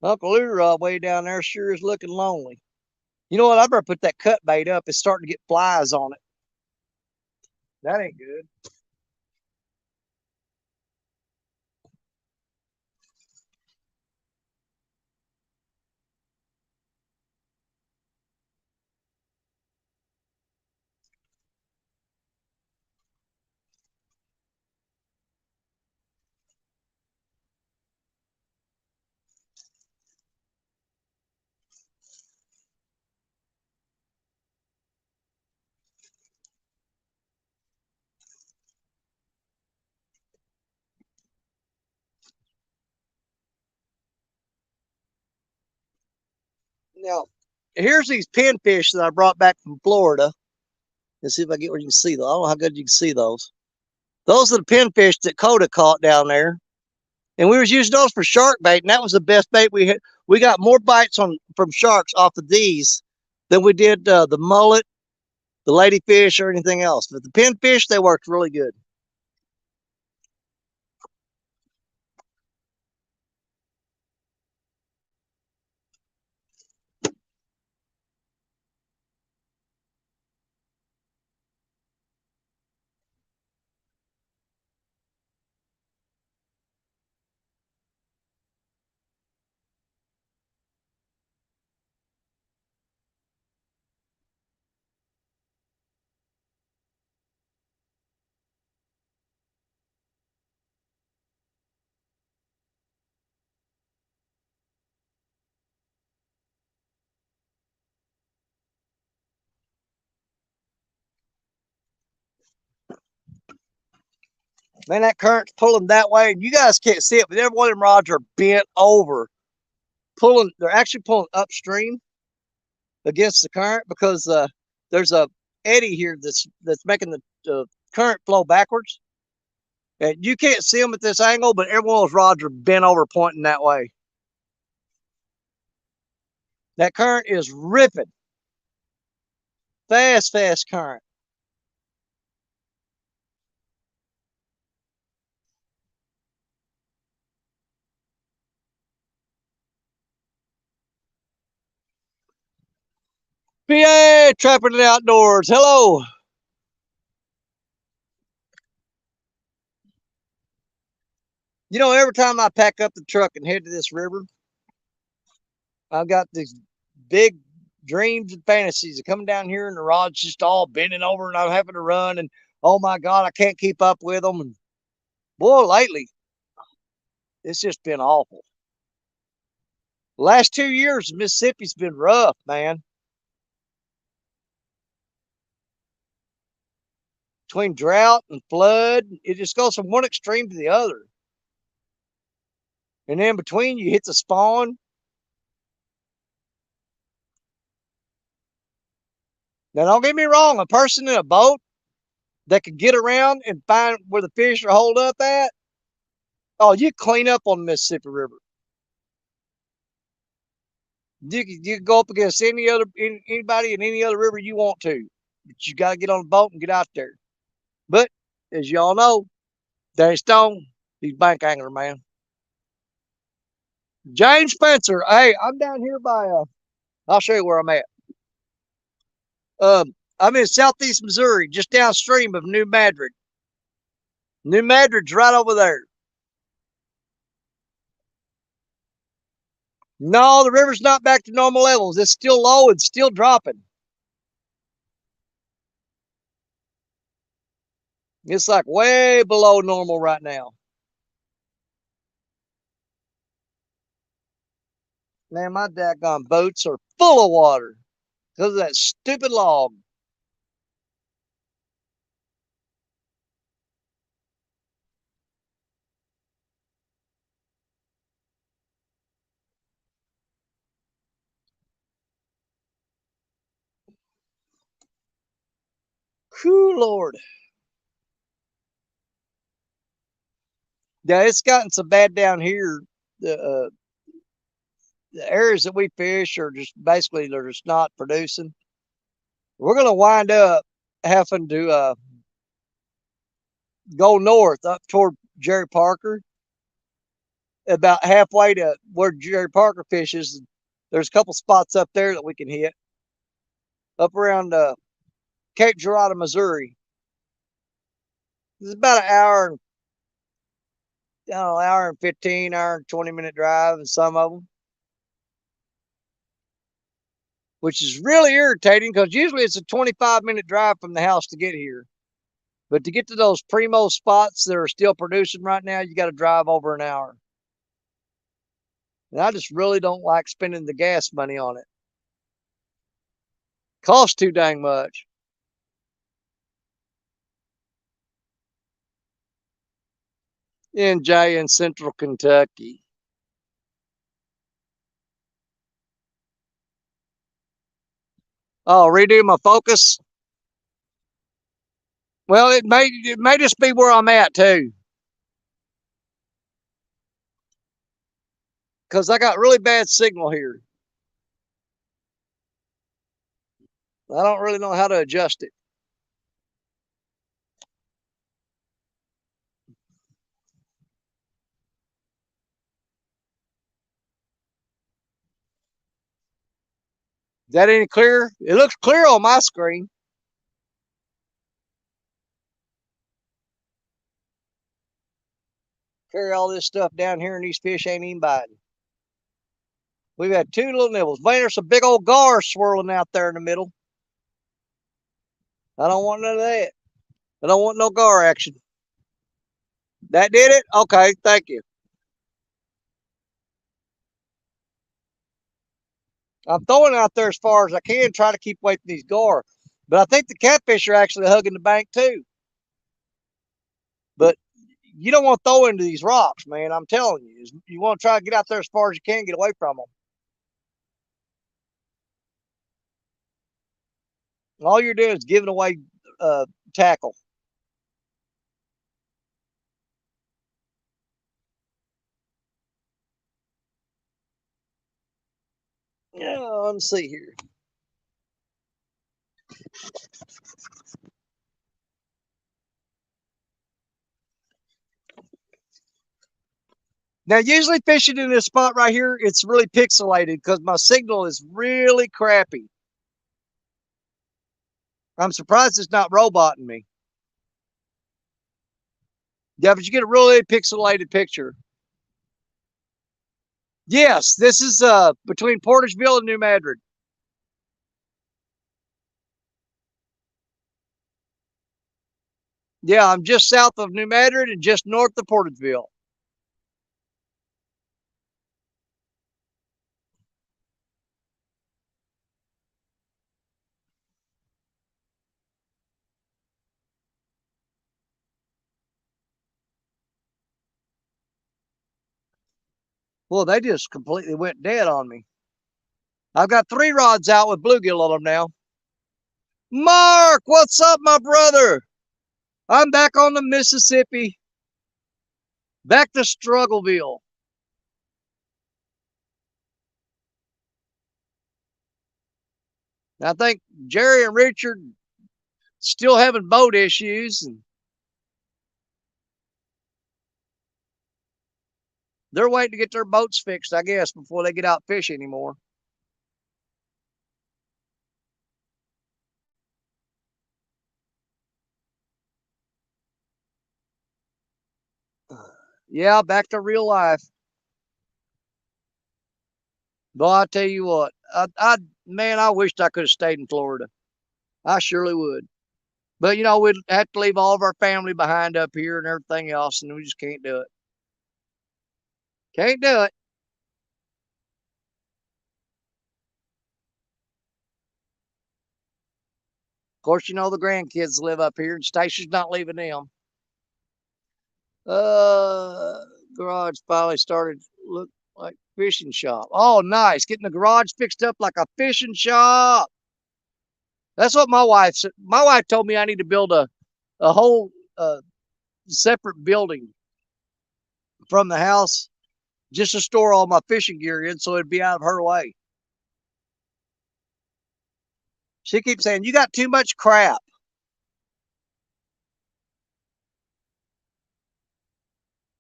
Uncle Leroy way down there sure is looking lonely. You know what? I better put that cut bait up. It's starting to get flies on it. That ain't good. Now, here's these pinfish that I brought back from Florida. Let's see if I get where you can see those. I don't know how good you can see those. Those are the pinfish that Coda caught down there. And we was using those for shark bait, and that was the best bait we had. We got more bites on from sharks off of these than we did the mullet, the ladyfish, or anything else. But the pinfish, they worked really good. Man, that current's pulling that way, and you guys can't see it, but every one of them rods are bent over, pulling. They're actually pulling upstream against the current because there's a eddy here that's making the current flow backwards. And you can't see them at this angle, but every one of those rods are bent over, pointing that way. That current is ripping. Fast, fast current. PA, trapping it outdoors. Hello. You know, every time I pack up the truck and head to this river, I've got these big dreams and fantasies of coming down here and the rod's just all bending over and I'm having to run and oh my God, I can't keep up with them. And boy, lately, it's just been awful. The last 2 years, Mississippi's been rough, man. Between drought and flood, it just goes from one extreme to the other. And then between you hit the spawn. Now, don't get me wrong, a person in a boat that could get around and find where the fish are holed up at, oh, you clean up on the Mississippi River. You can go up against anybody in any other river you want to, but you got to get on a boat and get out there. But as y'all know, Danny Stone, he's bank angler, man. James Spencer, hey, I'm down here by. I'll show you where I'm at. I'm in southeast Missouri, just downstream of New Madrid. New Madrid's right over there. No, the river's not back to normal levels. It's still low and still dropping. It's like way below normal right now. Man, my daggone boats are full of water because of that stupid log. Whew, Lord. Yeah, it's gotten so bad down here. Uh, the areas that we fish are just basically they're just not producing. We're going to wind up having to go north up toward Jerry Parker. About halfway to where Jerry Parker fishes, there's a couple spots up there that we can hit. Up around Cape Girardeau, Missouri. It's about an hour and I don't know, hour and 15, hour and 20-minute drive in some of them. Which is really irritating because usually it's a 25-minute drive from the house to get here. But to get to those primo spots that are still producing right now, you got to drive over an hour. And I just really don't like spending the gas money on it. Costs too dang much. NJ in Central Kentucky. Oh, redo my focus? Well, it may just be where I'm at too. Because I got really bad signal here. I don't really know how to adjust it. Is that any clearer? It looks clear on my screen. Carry all this stuff down here and these fish ain't even biting. We've had two little nibbles. Man, there's some big old gar swirling out there in the middle. I don't want none of that. I don't want no gar action. That did it? Okay, thank you. I'm throwing out there as far as I can, try to keep away from these gar. But I think the catfish are actually hugging the bank too. But you don't want to throw into these rocks, man. I'm telling you. You want to try to get out there as far as you can, get away from them. All you're doing is giving away tackle. Yeah, let's see here. Now, usually fishing in this spot right here, it's really pixelated because my signal is really crappy. I'm surprised it's not roboting me. Yeah, but you get a really pixelated picture. Yes, this is between Portageville and New Madrid. Yeah, I'm just south of New Madrid and just north of Portageville. Well, they just completely went dead on me. I've got 3 rods out with bluegill on them now. Mark, what's up, my brother? I'm back on the Mississippi. Back to Struggleville. I think Jerry and Richard still having boat issues, and they're waiting to get their boats fixed, I guess, before they get out fish anymore. Yeah, back to real life. But I tell you what, man, I wished I could have stayed in Florida. I surely would. But you know, we'd have to leave all of our family behind up here and everything else, and we just can't do it. Can't do it. Of course, you know the grandkids live up here, and Stacy's not leaving them. Uh, Garage finally started look like fishing shop. Oh, nice, getting the garage fixed up like a fishing shop. That's what my wife said. My wife told me I need to build a whole separate building from the house just to store all my fishing gear in so it'd be out of her way. She keeps saying, "You got too much crap."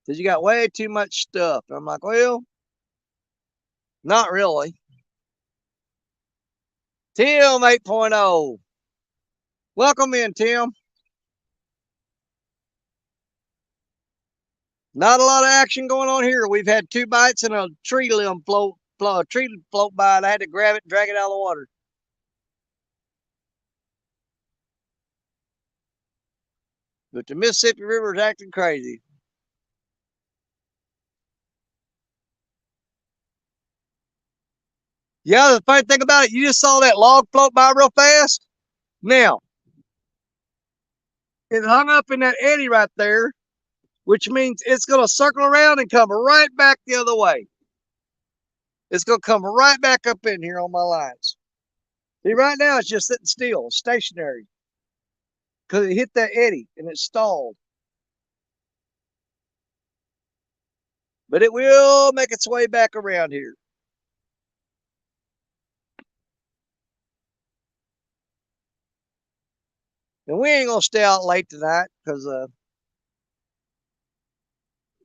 Says, "You got way too much stuff." And I'm like, "Well, not really." Tim 8.0. Welcome in, Tim. Not a lot of action going on here. We've had 2 bites and a tree limb float by, and I had to grab it and drag it out of the water. But the Mississippi River is acting crazy. Yeah, the funny thing about it, you just saw that log float by real fast. Now, it hung up in that eddy right there, which means it's going to circle around and come right back the other way. It's going to come right back up in here on my lines. See, right now it's just sitting still, stationary, because it hit that eddy and it stalled. But it will make its way back around here. And we ain't going to stay out late tonight because the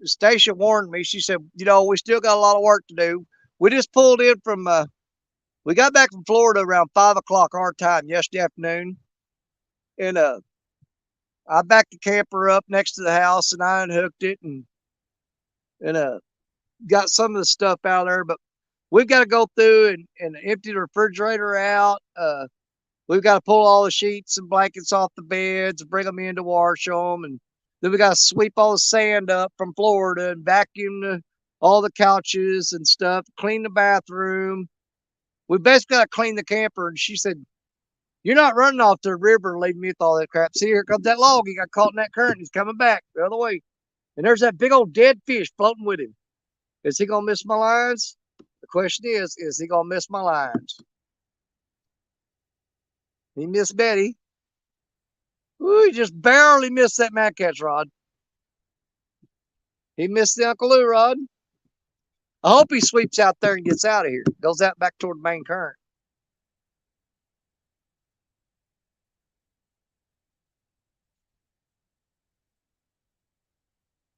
station warned me. She said, we still got a lot of work to do. We just pulled in from, we got back from Florida around 5 o'clock our time yesterday afternoon. And I backed the camper up next to the house and I unhooked it and got some of the stuff out of there. But we've got to go through and empty the refrigerator out. We've got to pull all the sheets and blankets off the beds and bring them in to wash them. And then we got to sweep all the sand up from Florida and vacuum all the couches and stuff, clean the bathroom. We basically got to clean the camper. And she said, "You're not running off to the river and leaving me with all that crap. See, here comes that log. He got caught in that current. He's coming back the other way. And there's that big old dead fish floating with him. Is he going to miss my lines? The question is he going to miss my lines?" He missed Betty. Ooh, he just barely missed that mad catch rod. He missed the Uncle Lou rod. I hope he sweeps out there and gets out of here. Goes out back toward the main current.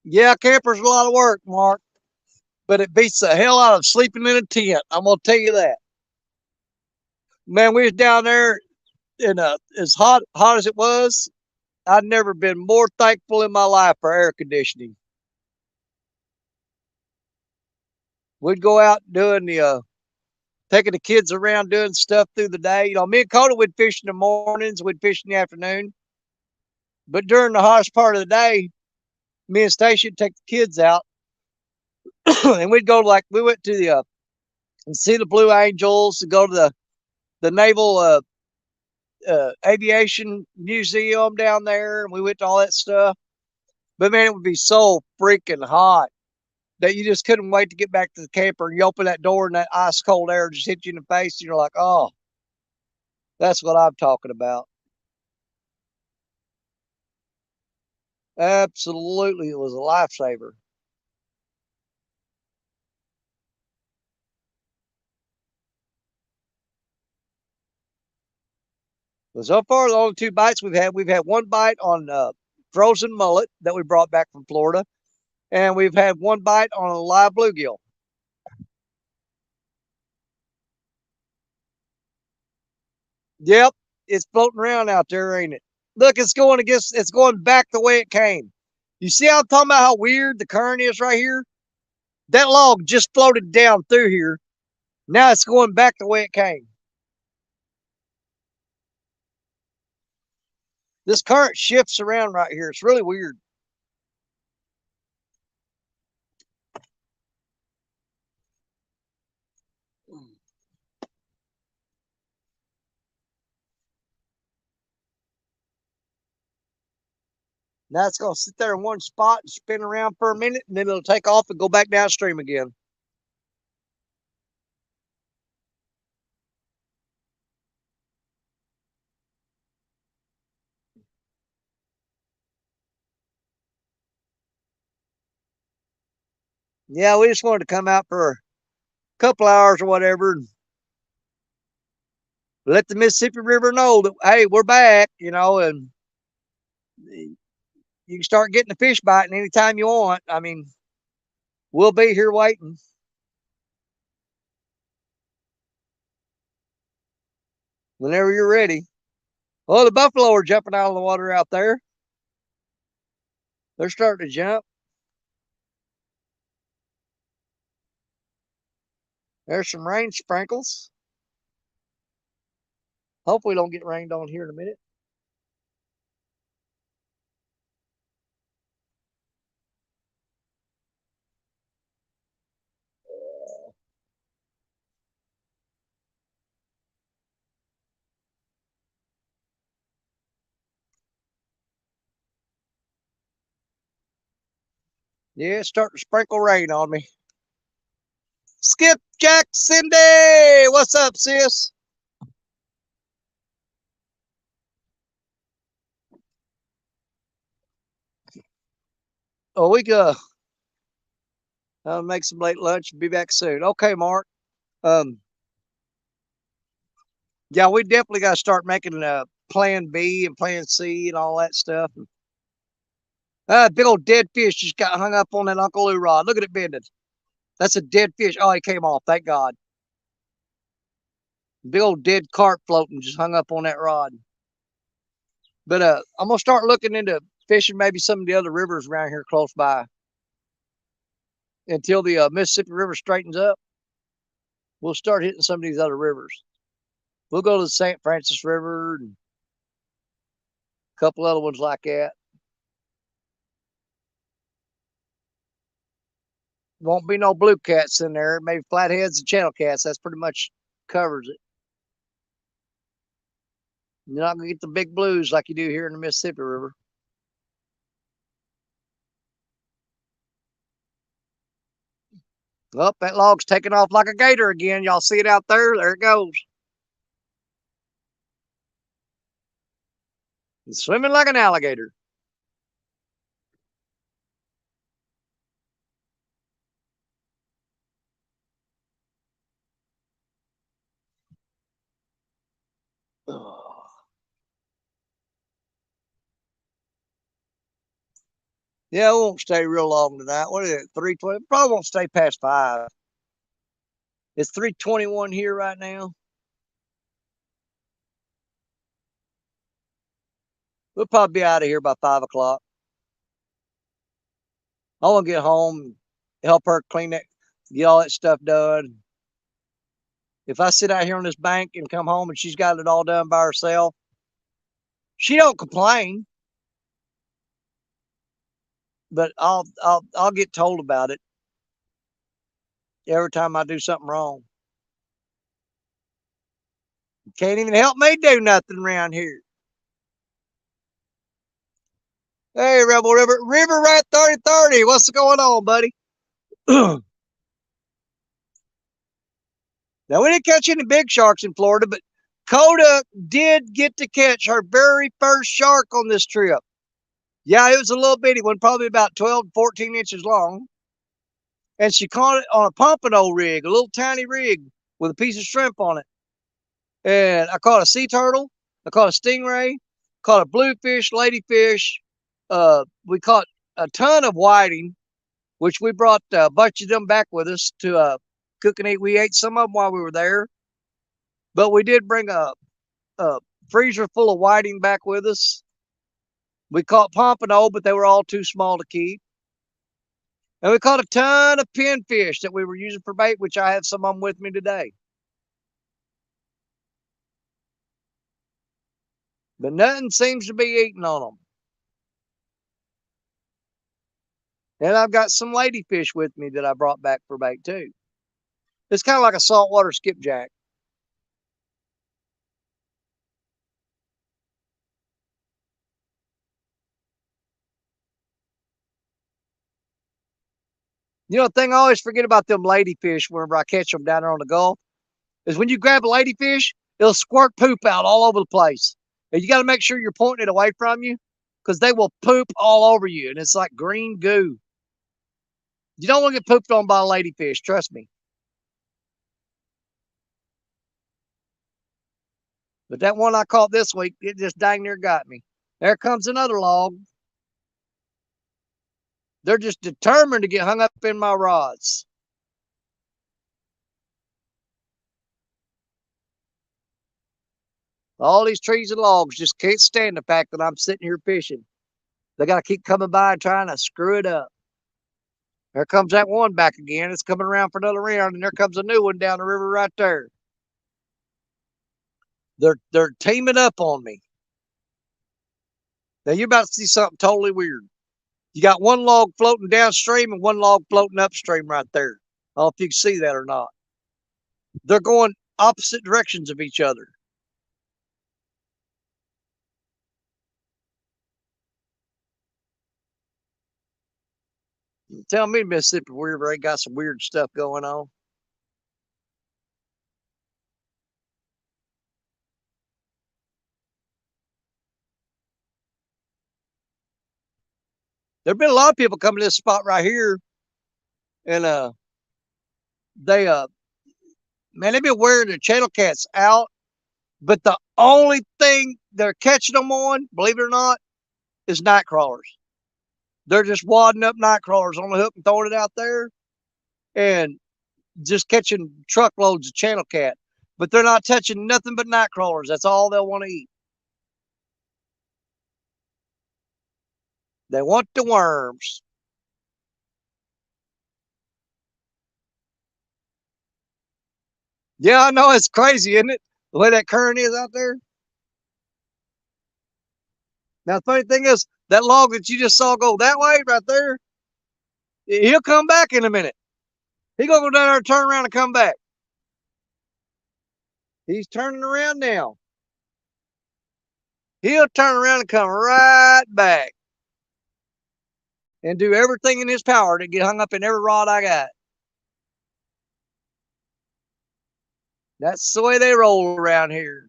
Yeah, camper's a lot of work, Mark, but it beats the hell out of sleeping in a tent. I'm gonna tell you that. Man, we was down there and as hot as it was, I'd never been more thankful in my life for air conditioning. We'd go out doing the taking the kids around doing stuff through the day. Me and Coda would fish in the mornings, we'd fish in the afternoon. But during the hottest part of the day, me and Stacy would take the kids out and we'd go we went to the and see the Blue Angels and go to the Naval Aviation Museum down there, and we went to all that stuff. But man, it would be so freaking hot that you just couldn't wait to get back to the camper and you open that door and that ice cold air just hit you in the face and you're like, "Oh, that's what I'm talking about." Absolutely, it was a lifesaver. But so far, the only 2 bites we've had 1 bite on frozen mullet that we brought back from Florida, and we've had 1 bite on a live bluegill. Yep, it's floating around out there, ain't it? Look, it's going back the way it came. You see how I'm talking about how weird the current is right here? That log just floated down through here. Now it's going back the way it came. This current shifts around right here. It's really weird. Now it's going to sit there in one spot and spin around for a minute, and then it'll take off and go back downstream again. Yeah, we just wanted to come out for a couple hours or whatever and let the Mississippi River know that, hey, we're back, and you can start getting the fish biting anytime you want. I mean, we'll be here waiting. Whenever you're ready. Oh, the buffalo are jumping out of the water out there. They're starting to jump. There's some rain sprinkles. Hopefully we don't get rained on here in a minute. Yeah, it's starting to sprinkle rain on me. Skip Jack Cindy! What's up, sis? Oh, we go. I'll make some late lunch and be back soon. Okay, Mark. Um, yeah, we definitely got to start making plan B and plan C and all that stuff. Big old dead fish just got hung up on that Uncle Lou rod. Look at it bending. That's a dead fish. Oh, he came off. Thank God. Big old dead carp floating just hung up on that rod. But I'm gonna start looking into fishing maybe some of the other rivers around here close by until the Mississippi River straightens up. We'll start hitting some of these other rivers. We'll go to the St. Francis River and a couple other ones like that. Won't be no blue cats in there. Maybe flatheads and channel cats. That's pretty much covers it. You're not gonna get the big blues like you do here in the Mississippi River. Oh, that log's taking off like a gator again. Y'all see it out there? There it goes. It's swimming like an alligator. Yeah, it won't stay real long tonight. What is it? 3:20? Probably won't stay past 5. It's 3:21 here right now. We'll probably be out of here by 5 o'clock. I want to get home, help her clean it, get all that stuff done. If I sit out here on this bank and come home and she's got it all done by herself, she don't complain, but I'll get told about it every time I do something wrong. Can't even help me do nothing around here. Hey, Rebel River Rat 3030, what's going on, buddy? Now we didn't catch any big sharks in Florida, but Coda did get to catch her very first shark on this trip. Yeah, it was a little bitty one, probably about 12 to 14 inches long. And she caught it on a pompano rig, a little tiny rig with a piece of shrimp on it. And I caught a sea turtle, I caught a stingray, caught a bluefish, ladyfish. We caught a ton of whiting, which we brought a bunch of them back with us to cook and eat. We ate some of them while we were there, but we did bring a freezer full of whiting back with us. We caught pompano, but they were all too small to keep. And we caught a ton of pinfish that we were using for bait, which I have some of them with me today. But nothing seems to be eating on them. And I've got some ladyfish with me that I brought back for bait too. It's kind of like a saltwater skipjack. You know, the thing I always forget about them ladyfish whenever I catch them down there on the Gulf is when you grab a ladyfish, it'll squirt poop out all over the place. And you got to make sure you're pointing it away from you because they will poop all over you. And it's like green goo. You don't want to get pooped on by a ladyfish, trust me. But that one I caught this week, it just dang near got me. There comes another log. They're just determined to get hung up in my rods. All these trees and logs just can't stand the fact that I'm sitting here fishing. They got to keep coming by and trying to screw it up. There comes that one back again. It's coming around for another round, and there comes a new one down the river right there. They're teaming up on me. Now you're about to see something totally weird. You got one log floating downstream and one log floating upstream right there. I don't know if you can see that or not. They're going opposite directions of each other. Tell me Mississippi River ain't got some weird stuff going on. There've been a lot of people coming to this spot right here, and they man, they've been wearing their channel cats out, but the only thing they're catching them on, believe it or not, is night crawlers. They're just wadding up night crawlers on the hook and throwing it out there, and just catching truckloads of channel cat. But they're not touching nothing but night crawlers. That's all they'll want to eat. They want the worms. Yeah, I know it's crazy, isn't it? The way that current is out there. Now, the funny thing is, that log that you just saw go that way right there, he'll come back in a minute. He gonna go down there and turn around and come back. He's turning around now. He'll turn around and come right back and do everything in his power to get hung up in every rod I got. That's the way they roll around here.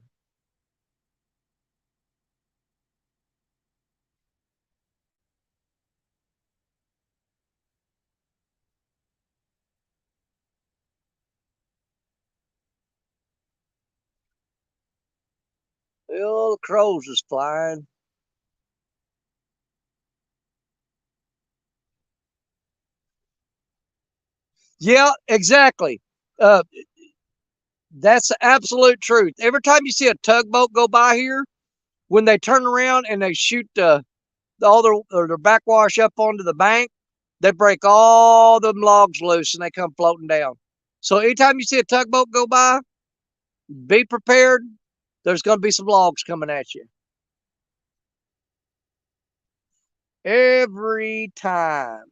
Oh, the crows is flying. Yeah, exactly. Uh, that's the absolute truth. Every time you see a tugboat go by here, when they turn around and they shoot all their backwash up onto the bank, they break all them logs loose and they come floating down. So anytime you see a tugboat go by, be prepared. There's going to be some logs coming at you. Every time.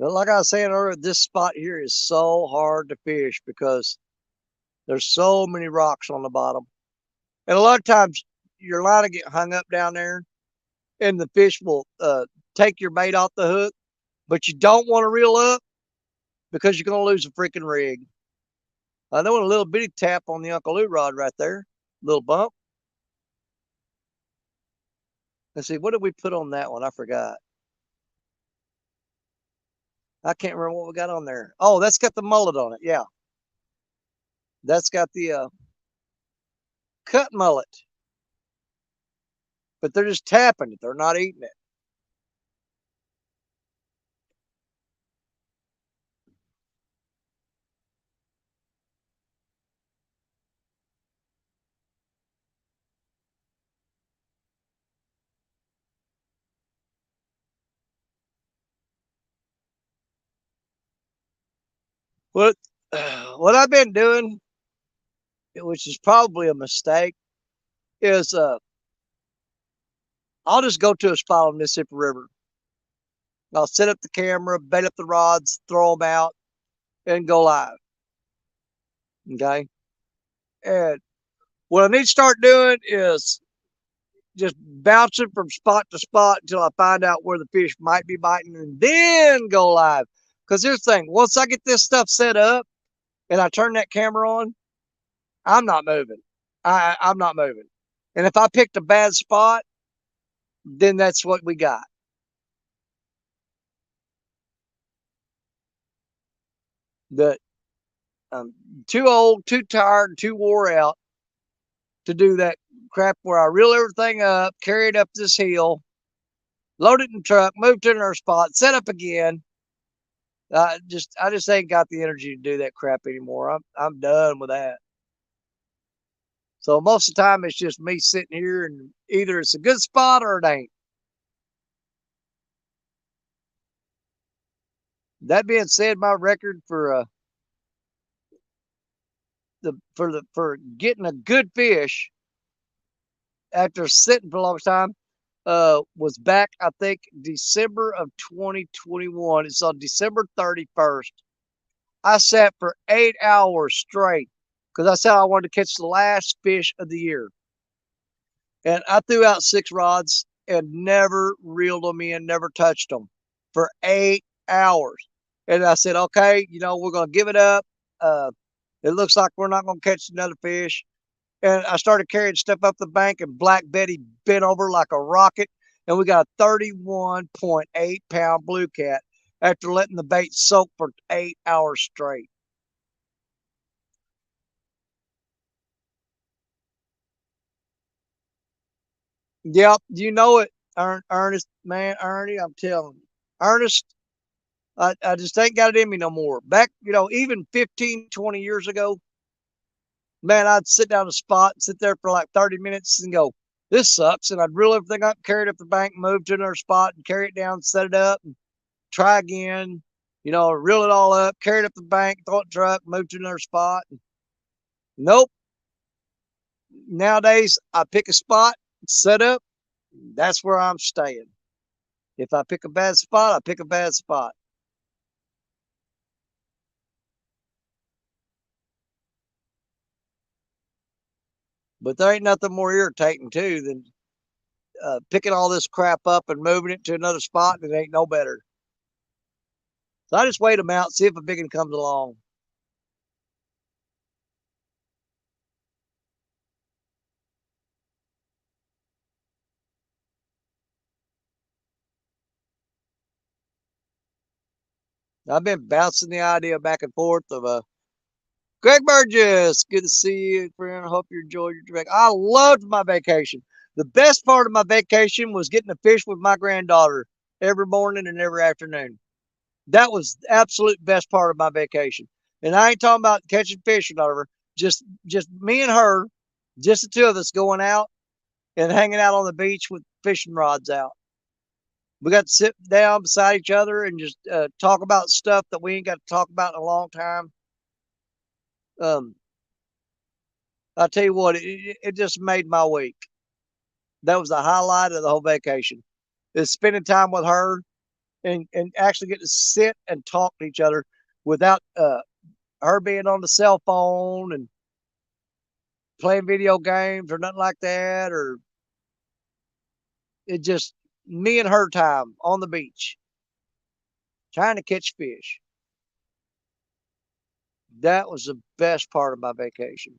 But like I was saying earlier, this spot here is so hard to fish because there's so many rocks on the bottom. And a lot of times your line will get hung up down there and the fish will take your bait off the hook, but you don't want to reel up because you're going to lose a freaking rig. I know a little bitty tap on the Uncle Lou rod right there, little bump. Let's see, what did we put on that one? I forgot. I can't remember what we got on there. Oh, that's got the mullet on it. Yeah, that's got the cut mullet, but they're just tapping it. They're not eating it. What what I've been doing, which is probably a mistake, is I'll just go to a spot on the Mississippi River. I'll set up the camera, bait up the rods, throw them out, and go live. Okay. And what I need to start doing is just bouncing from spot to spot until I find out where the fish might be biting and then go live. Because here's the thing, once I get this stuff set up and I turn that camera on, I'm not moving. I'm not moving. And if I picked a bad spot, then that's what we got. The too old, too tired, too wore out to do that crap where I reel everything up, carry it up this hill, load it in the truck, move to another spot, set up again. I just ain't got the energy to do that crap anymore. I'm done with that. So most of the time it's just me sitting here and either it's a good spot or it ain't. That being said, my record for for getting a good fish after sitting for a long time was back, I think, December of 2021. It's on December 31st. I sat for 8 hours straight because I said I wanted to catch the last fish of the year. And I threw out 6 rods and never reeled them in, never touched them for 8 hours. And I said, okay, we're going to give it up. It looks like we're not going to catch another fish. And I started carrying stuff up the bank, and Black Betty bent over like a rocket. And we got a 31.8 pound blue cat after letting the bait soak for 8 hours straight. Yep, you know it, Ernest, man, Ernie, I'm telling you. Ernest, I just ain't got it in me no more. Back, even 15, 20 years ago, man, I'd sit down a spot and sit there for like 30 minutes and go, this sucks. And I'd reel everything up, carry it up the bank, move to another spot and carry it down, set it up, and try again. Reel it all up, carry it up the bank, throw it in the truck, move to another spot. Nope. Nowadays, I pick a spot, set up, that's where I'm staying. If I pick a bad spot, I pick a bad spot. But there ain't nothing more irritating too than picking all this crap up and moving it to another spot, and it ain't no better. So I just wait them out, see if a big one comes along. I've been bouncing the idea back and forth of Greg Burgess. Good to see you, friend. I hope you enjoyed your trip. I loved my vacation. The best part of my vacation was getting to fish with my granddaughter every morning and every afternoon. That was the absolute best part of my vacation. And I ain't talking about catching fish or whatever. Just me and her, just the two of us going out and hanging out on the beach with fishing rods out. We got to sit down beside each other and just talk about stuff that we ain't got to talk about in a long time. Um, I tell you what, it just made my week. That was the highlight of the whole vacation. Is spending time with her and actually get to sit and talk to each other without her being on the cell phone and playing video games or nothing like that, or it just me and her time on the beach trying to catch fish. That was the best part of my vacation.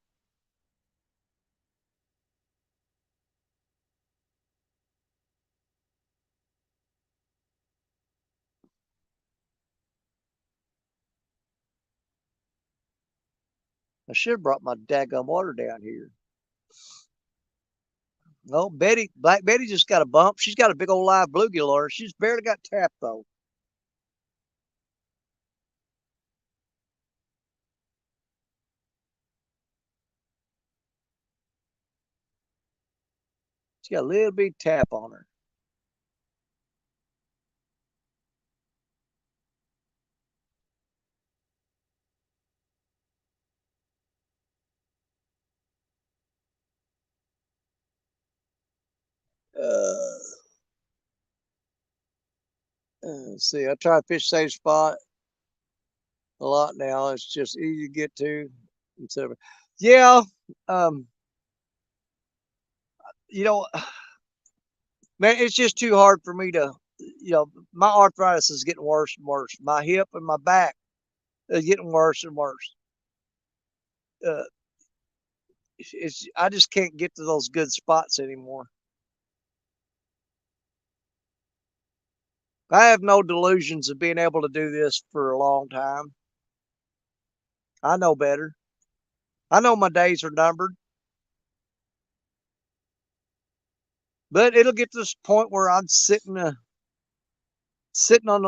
I should have brought my daggum water down here. No, Black Betty just got a bump. She's got a big old live bluegill on her. She's barely got tapped though. She's got a little bit tap on her. Uh, let's see, I try to fish safe spot a lot now. It's just easy to get to. Instead of, yeah, um, you know, Man, it's just too hard for me to, my arthritis is getting worse and worse. My hip and my back is getting worse and worse. Uh, I just can't get to those good spots anymore. I have no delusions of being able to do this for a long time. I know better. I know my days are numbered, but it'll get to this point where I'm sitting on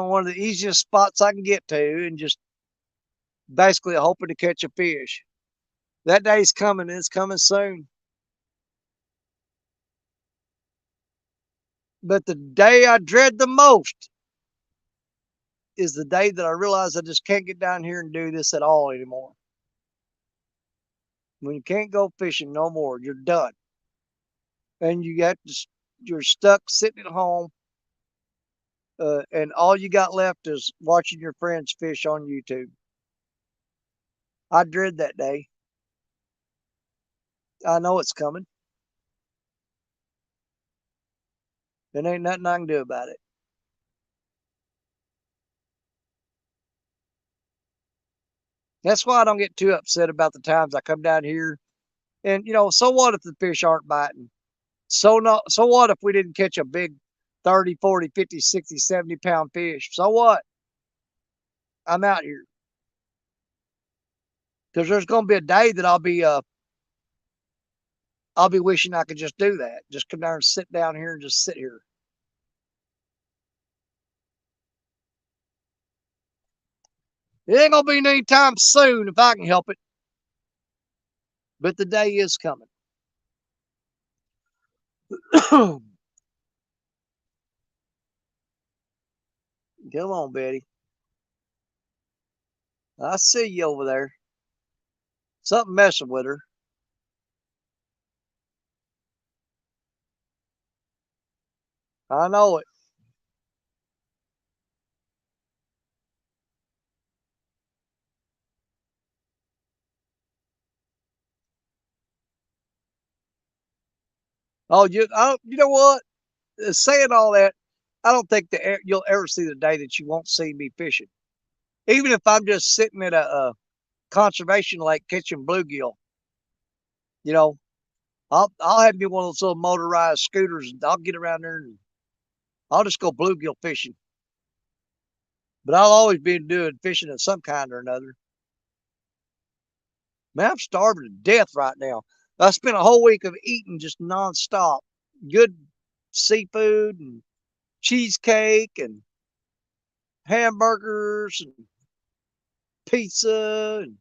one of the easiest spots I can get to, and just basically hoping to catch a fish. That day's coming. It's coming soon. But the day I dread the most is the day that I realize I just can't get down here and do this at all anymore. When you can't go fishing no more, you're done. And you're stuck sitting at home, and all you got left is watching your friends fish on YouTube. I dread that day. I know it's coming. There ain't nothing I can do about it. That's why I don't get too upset about the times I come down here. And so what if the fish aren't biting? So what if we didn't catch a big 30, 40, 50, 60, 70 pound fish? So what? I'm out here. Because there's going to be a day that I'll be wishing I could just do that. Just come down and sit down here and just sit here. It ain't going to be anytime soon if I can help it. But the day is coming. Come on, Betty. I see you over there. Something messing with her. I know it. Oh, you know what? Saying all that, I don't think that you'll ever see the day that you won't see me fishing. Even if I'm just sitting at a conservation lake catching bluegill, you know, I'll have me one of those little motorized scooters, and I'll get around there and I'll just go bluegill fishing. But I'll always be doing fishing of some kind or another. Man, I'm starving to death right now. I spent a whole week of eating just nonstop. Good seafood and cheesecake and hamburgers and pizza. And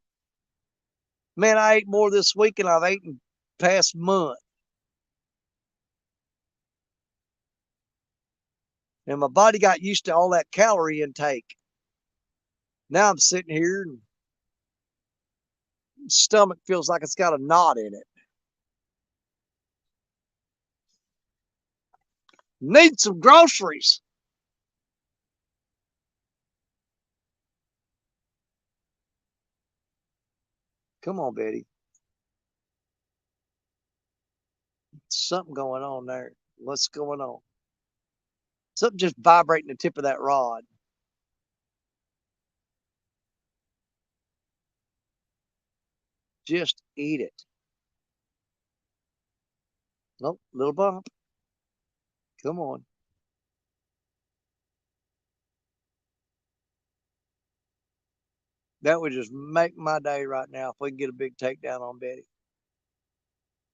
man, I ate more this week than I've eaten past month. And my body got used to all that calorie intake. Now I'm sitting here and stomach feels like it's got a knot in it. Need some groceries. Come on, Betty. Something going on there. What's going on? Something just vibrating the tip of that rod. Just eat it. Nope, little bump. Come on. That would just make my day right now if we can get a big takedown on Betty.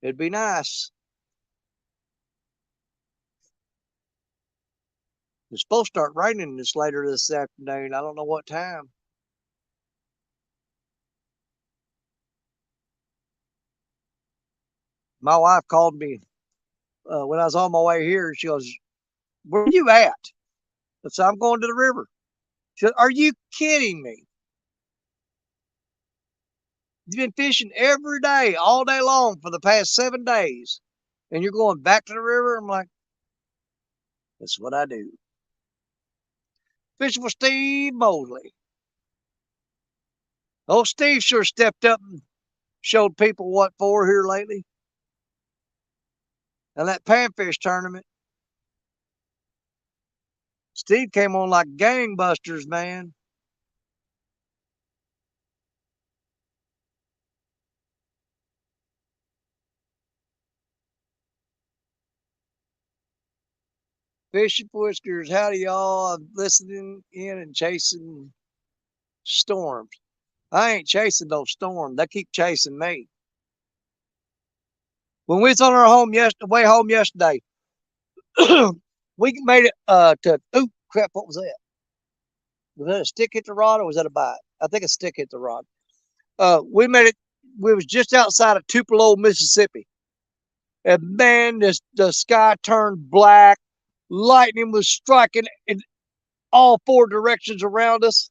It'd be nice. It's supposed to start raining this later this afternoon. I don't know what time. My wife called me when I was on my way here. She goes, "Where are you at?" I said, "I'm going to the river." She said, "Are you kidding me? You've been fishing every day, all day long for the past 7 days, and you're going back to the river?" I'm like, "That's what I do." Fishing with Steve Mosley. Oh, Steve sure stepped up and showed people what for here lately. And that panfish tournament, Steve came on like gangbusters, man. Fishing for Whiskers, howdy y'all. I'm listening in and chasing storms. I ain't chasing no storm. They keep chasing me. When we was on our way home yesterday, we made it to crap, what was that? Was that a stick hit the rod or was that a bite? I think a stick hit the rod. We made it. We was just outside of Tupelo, Mississippi, and man, the sky turned black. Lightning was striking in all four directions around us,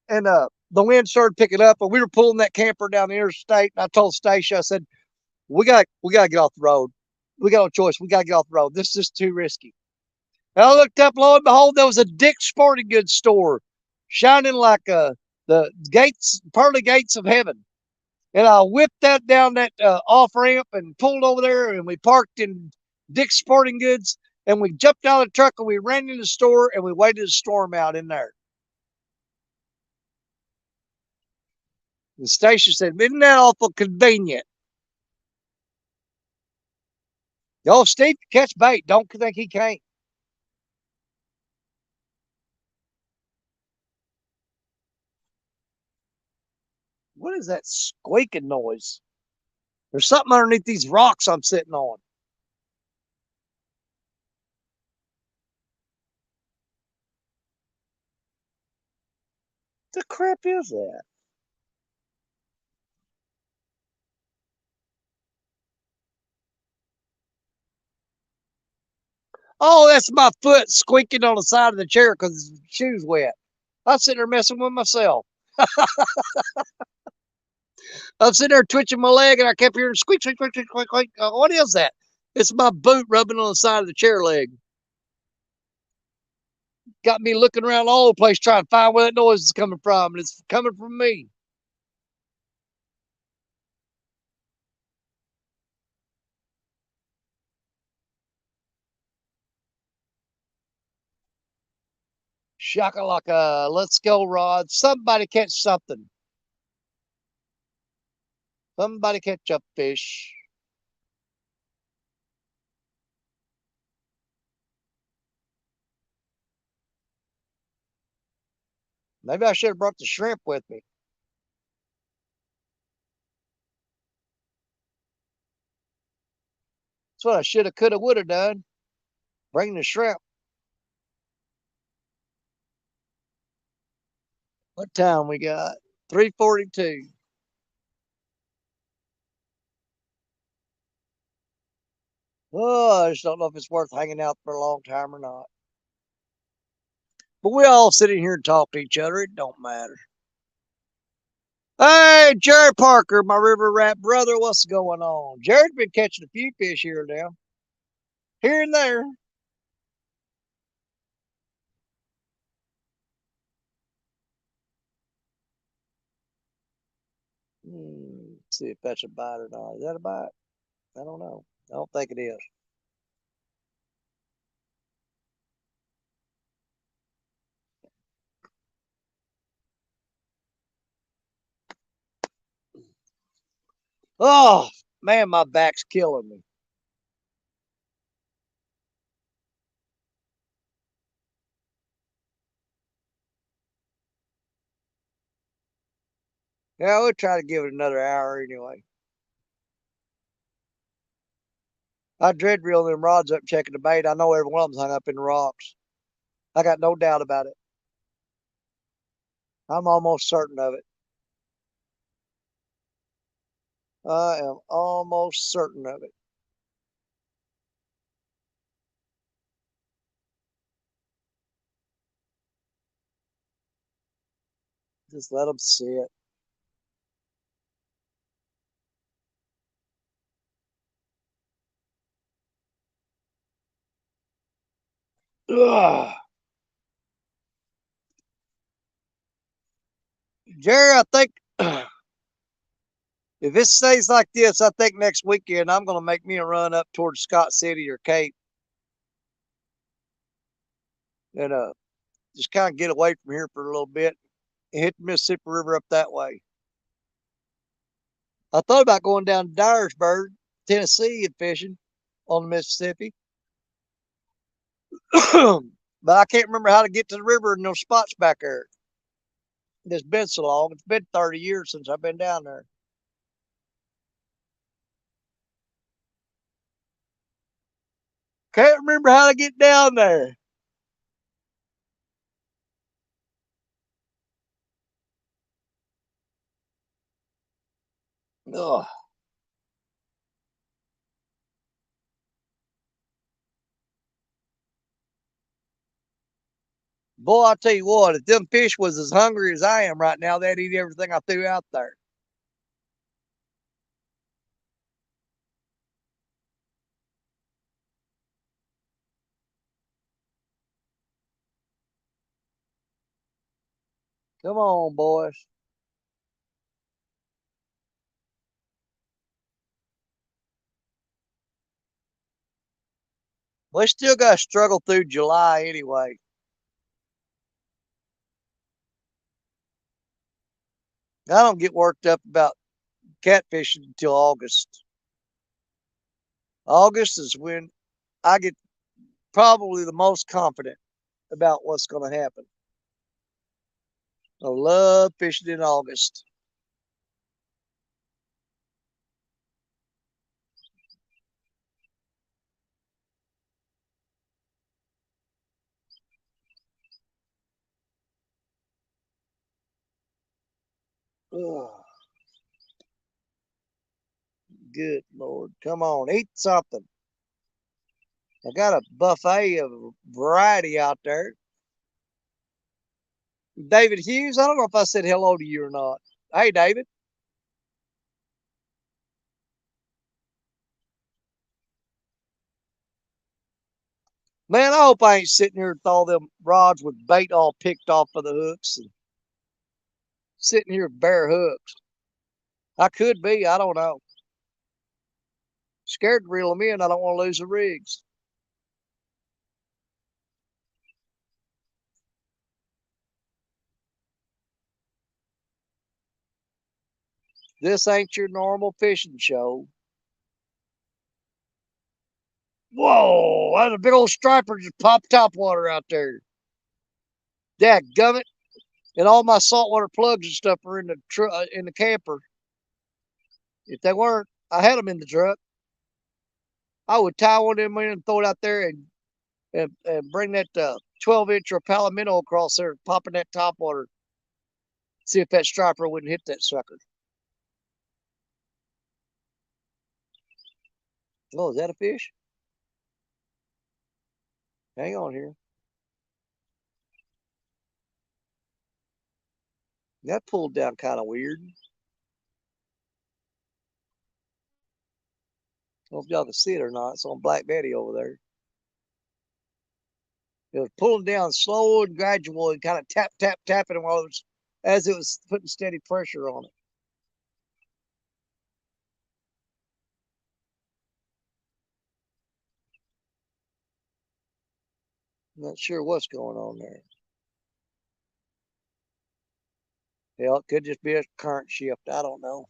and the wind started picking up. And we were pulling that camper down the interstate. And I told Stacia, I said, "We got to get off the road. We got no choice. We got to get off the road. This is just too risky." And I looked up, lo and behold, there was a Dick's Sporting Goods store, shining like the gates, pearly gates of heaven. And I whipped that down that off ramp and pulled over there, and we parked in Dick's Sporting Goods, and we jumped out of the truck and we ran in the store and we waited the storm out in there. The station said, "Isn't that awful convenient?" Yo, Steve can catch bait. Don't think he can't. What is that squeaking noise? There's something underneath these rocks I'm sitting on. What the crap is that? Oh, that's my foot squeaking on the side of the chair because his shoe's wet. I'm sitting there messing with myself. I'm sitting there twitching my leg and I kept hearing squeak, squeak, squeak, squeak, squeak, squeak. What is that? It's my boot rubbing on the side of the chair leg. Got me looking around all the place trying to find where that noise is coming from, and it's coming from me. Shakalaka, let's go, Rod. Somebody catch something. Somebody catch a fish. Maybe I should have brought the shrimp with me. That's what I should have, could have, would have done. Bring the shrimp. What time we got? 3:42. Oh, I just don't know if it's worth hanging out for a long time or not. But we all sitting here and talk to each other. It don't matter. Hey, Jared Parker, my river rat brother, what's going on? Jared's been catching a few fish here and there, here and there. Let's see if that's a bite or not. Is that a bite? I don't know. I don't think it is. Oh, man, my back's killing me. Yeah, we'll try to give it another hour anyway. I dread reeling them rods up checking the bait. I know every one of them's hung up in the rocks. I got no doubt about it. I'm almost certain of it. I am almost certain of it. Just let them sit. Ugh. Jerry, I think if it stays like this, I think next weekend I'm going to make me a run up towards Scott City or Cape. and just kind of get away from here for a little bit and hit the Mississippi River up that way. I thought about going down to Dyersburg, Tennessee, and fishing on the Mississippi, but I can't remember how to get to the river in those spots back there. It's been so long. It's been 30 years since I've been down there. Can't remember how to get down there. Ugh. Boy, I tell you what, if them fish was as hungry as I am right now, they'd eat everything I threw out there. Come on, boys. We still got to struggle through July anyway. I don't get worked up about catfishing until August. August is when I get probably the most confident about what's going to happen. I love fishing in August. Ugh, good Lord. Come on, eat something. I got a buffet of variety out there. David Hughes, I don't know if I said hello to you or not. Hey, David. Man, I hope I ain't sitting here with all them rods with bait all picked off of the hooks and sitting here with bare hooks. I could be, I don't know. Scared to reel them in. I don't want to lose the rigs. This ain't your normal fishing show. Whoa, that's a big old striper just popped top water out there. Dadgummit. And all my saltwater plugs and stuff are in the camper. If they weren't, I had them in the truck. I would tie one of them in and throw it out there and bring that 12-inch or palomino across there, popping that top water. See if that striper wouldn't hit that sucker. Oh, is that a fish? Hang on here. That pulled down kind of weird. I don't know if y'all can see it or not. It's on Black Betty over there. It was pulling down slow and gradual and kind of tapping while it was, as it was putting steady pressure on it. Not sure what's going on there. Hell, it could just be a current shift. I don't know.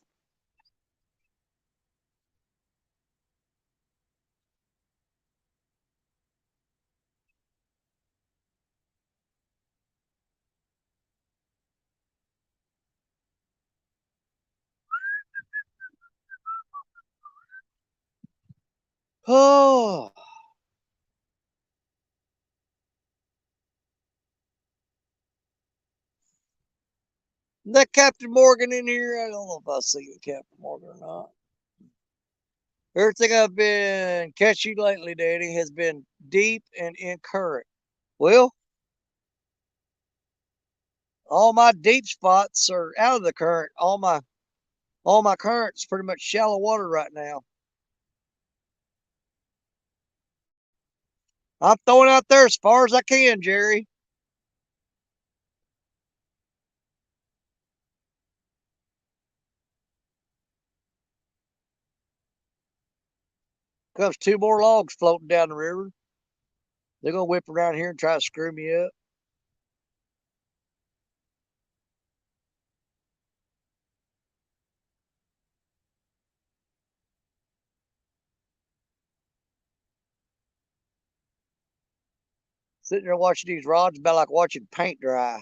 Oh, that Captain Morgan in here? I don't know if I see the Captain Morgan or not. Everything I've been catching lately, Danny, has been deep and in current. Well, all my deep spots are out of the current. All my current's pretty much shallow water right now. I'm throwing out there as far as I can, Jerry. Comes two more logs floating down the river. They're gonna whip around here and try to screw me up. Sitting there watching these rods about like watching paint dry.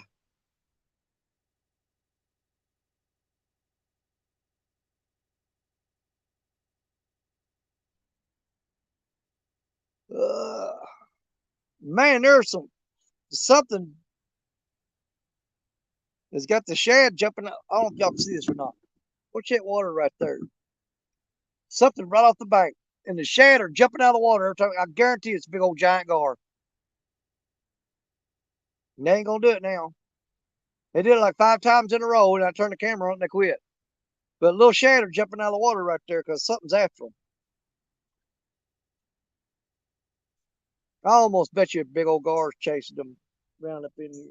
Man, there's something that's got the shad jumping out. I don't know if y'all can see this or not. Watch that water right there. Something right off the bank. And the shad are jumping out of the water every time. I guarantee it's a big old giant gar. And they ain't gonna do it now. They did it like 5 times in a row, and I turned the camera on and they quit. But a little shad are jumping out of the water right there because something's after them. I almost bet you a big old gar's chasing them around up in here.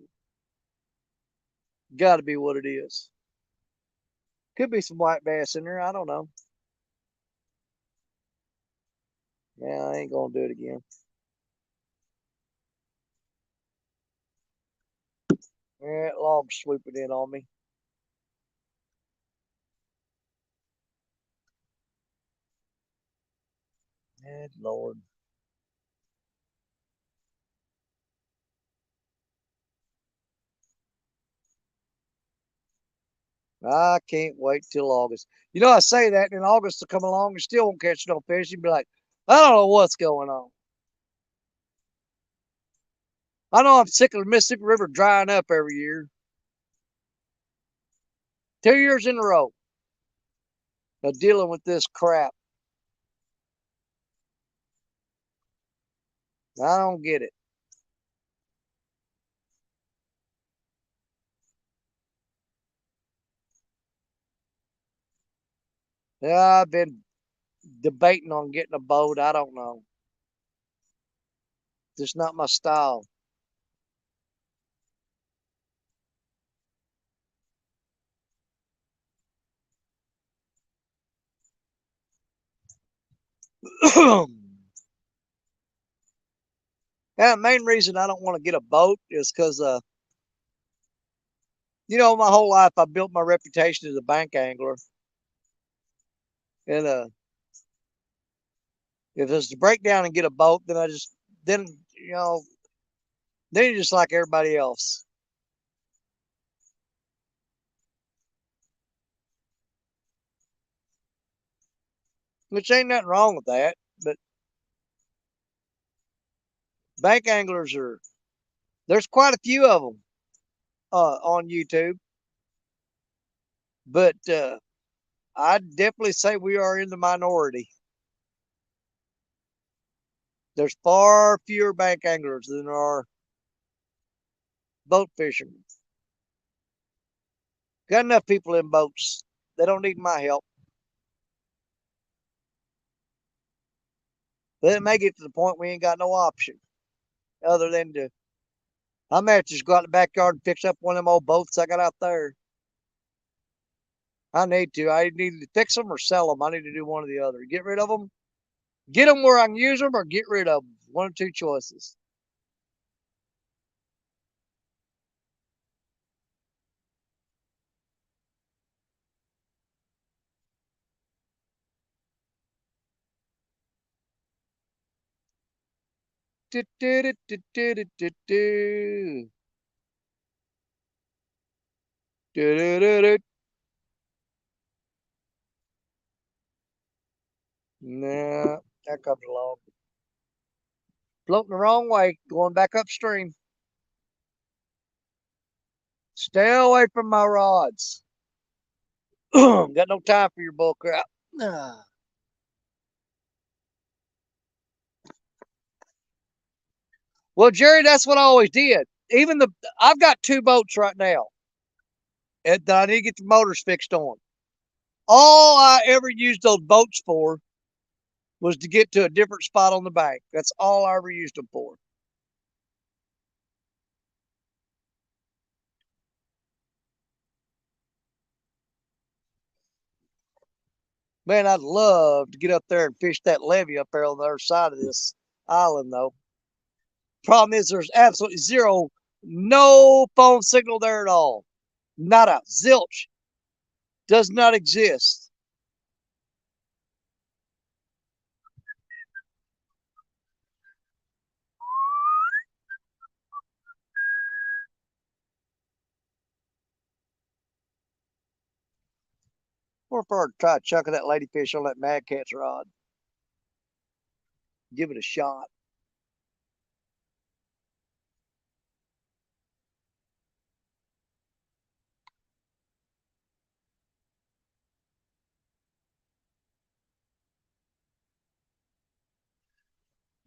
Gotta be what it is. Could be some white bass in there. I don't know. Yeah, I ain't gonna do it again. Yeah, that log's swooping in on me. Good Lord. I can't wait till August. You know, I say that, and August will come along and still won't catch no fish. You'd be like, I don't know what's going on. I know I'm sick of the Mississippi River drying up every year. 2 years in a row of dealing with this crap. I don't get it. Yeah, I've been debating on getting a boat. I don't know. Just not my style. And the main reason I don't want to get a boat is because, you know, my whole life I built my reputation as a bank angler. And if it's to break down and get a boat, then then, you know, then you're just like everybody else. Which ain't nothing wrong with that. But bank anglers there's quite a few of them on YouTube. But I'd definitely say we are in the minority. There's far fewer bank anglers than there are boat fishermen. Got enough people in boats. They don't need my help. But it may get to the point we ain't got no option other than to. I may just go out in the backyard and fix up one of them old boats I got out there. I need to. I need to fix them or sell them. I need to do one or the other. Get rid of them. Get them where I can use them or get rid of them. One or two choices. Do, do, do, do, do, do, do. Do, do, do, do. Nah, that comes along. Floating the wrong way, going back upstream. Stay away from my rods. Got no time for your bull crap. Well, Jerry, that's what I always did. Even I've got 2 boats right now that I need to get the motors fixed on. All I ever used those boats for was to get to a different spot on the bank. That's all I ever used them for. Man, I'd love to get up there and fish that levee up there on the other side of this island, though. Problem is, there's absolutely zero, no phone signal there at all. Nada, zilch, does not exist. Or for to try chucking that ladyfish on that mad cat's rod. Give it a shot.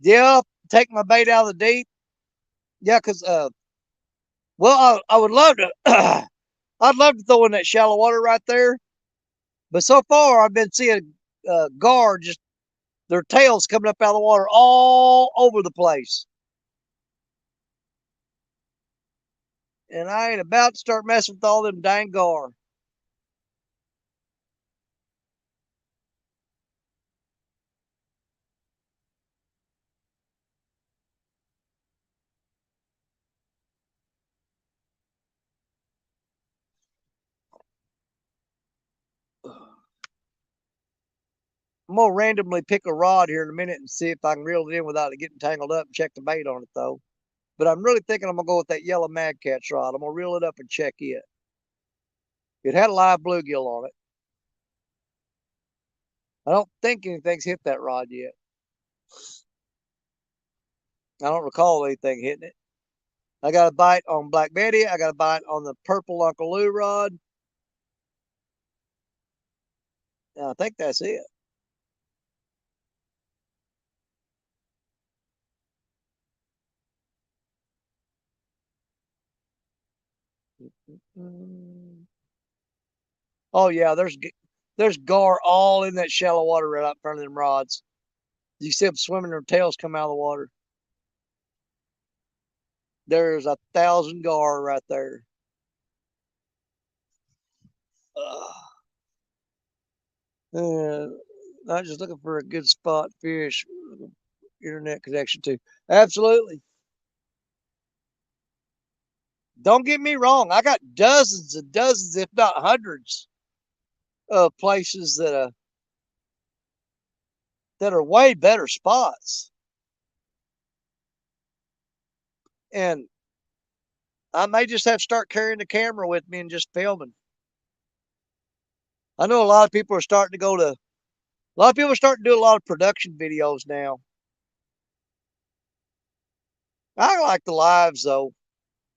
Yeah, take my bait out of the deep. Yeah, because well, I would love to. I'd love to throw in that shallow water right there, but so far I've been seeing gar just their tails coming up out of the water all over the place, and I ain't about to start messing with all them dang gar. I'm gonna randomly pick a rod here in a minute and see if I can reel it in without it getting tangled up and check the bait on it though. But I'm really thinking I'm gonna go with that yellow mad cat's rod. I'm gonna reel it up and check it. It had a live bluegill on it. I don't think anything's hit that rod yet. I don't recall anything hitting it. I got a bite on Black Betty. I got a bite on the purple Uncle Lou rod. And I think that's it. Oh yeah, there's gar all in that shallow water right out in front of them rods. You see them swimming, their tails come out of the water. There's 1,000 gar right there. Uh, I'm just looking for a good spot fish, internet connection too. Absolutely. Don't get me wrong. I got dozens and dozens, if not hundreds, of places that are way better spots. And I may just have to start carrying the camera with me and just filming. I know a lot of people are starting to go to, a lot of people are starting to do a lot of production videos now. I like the lives though.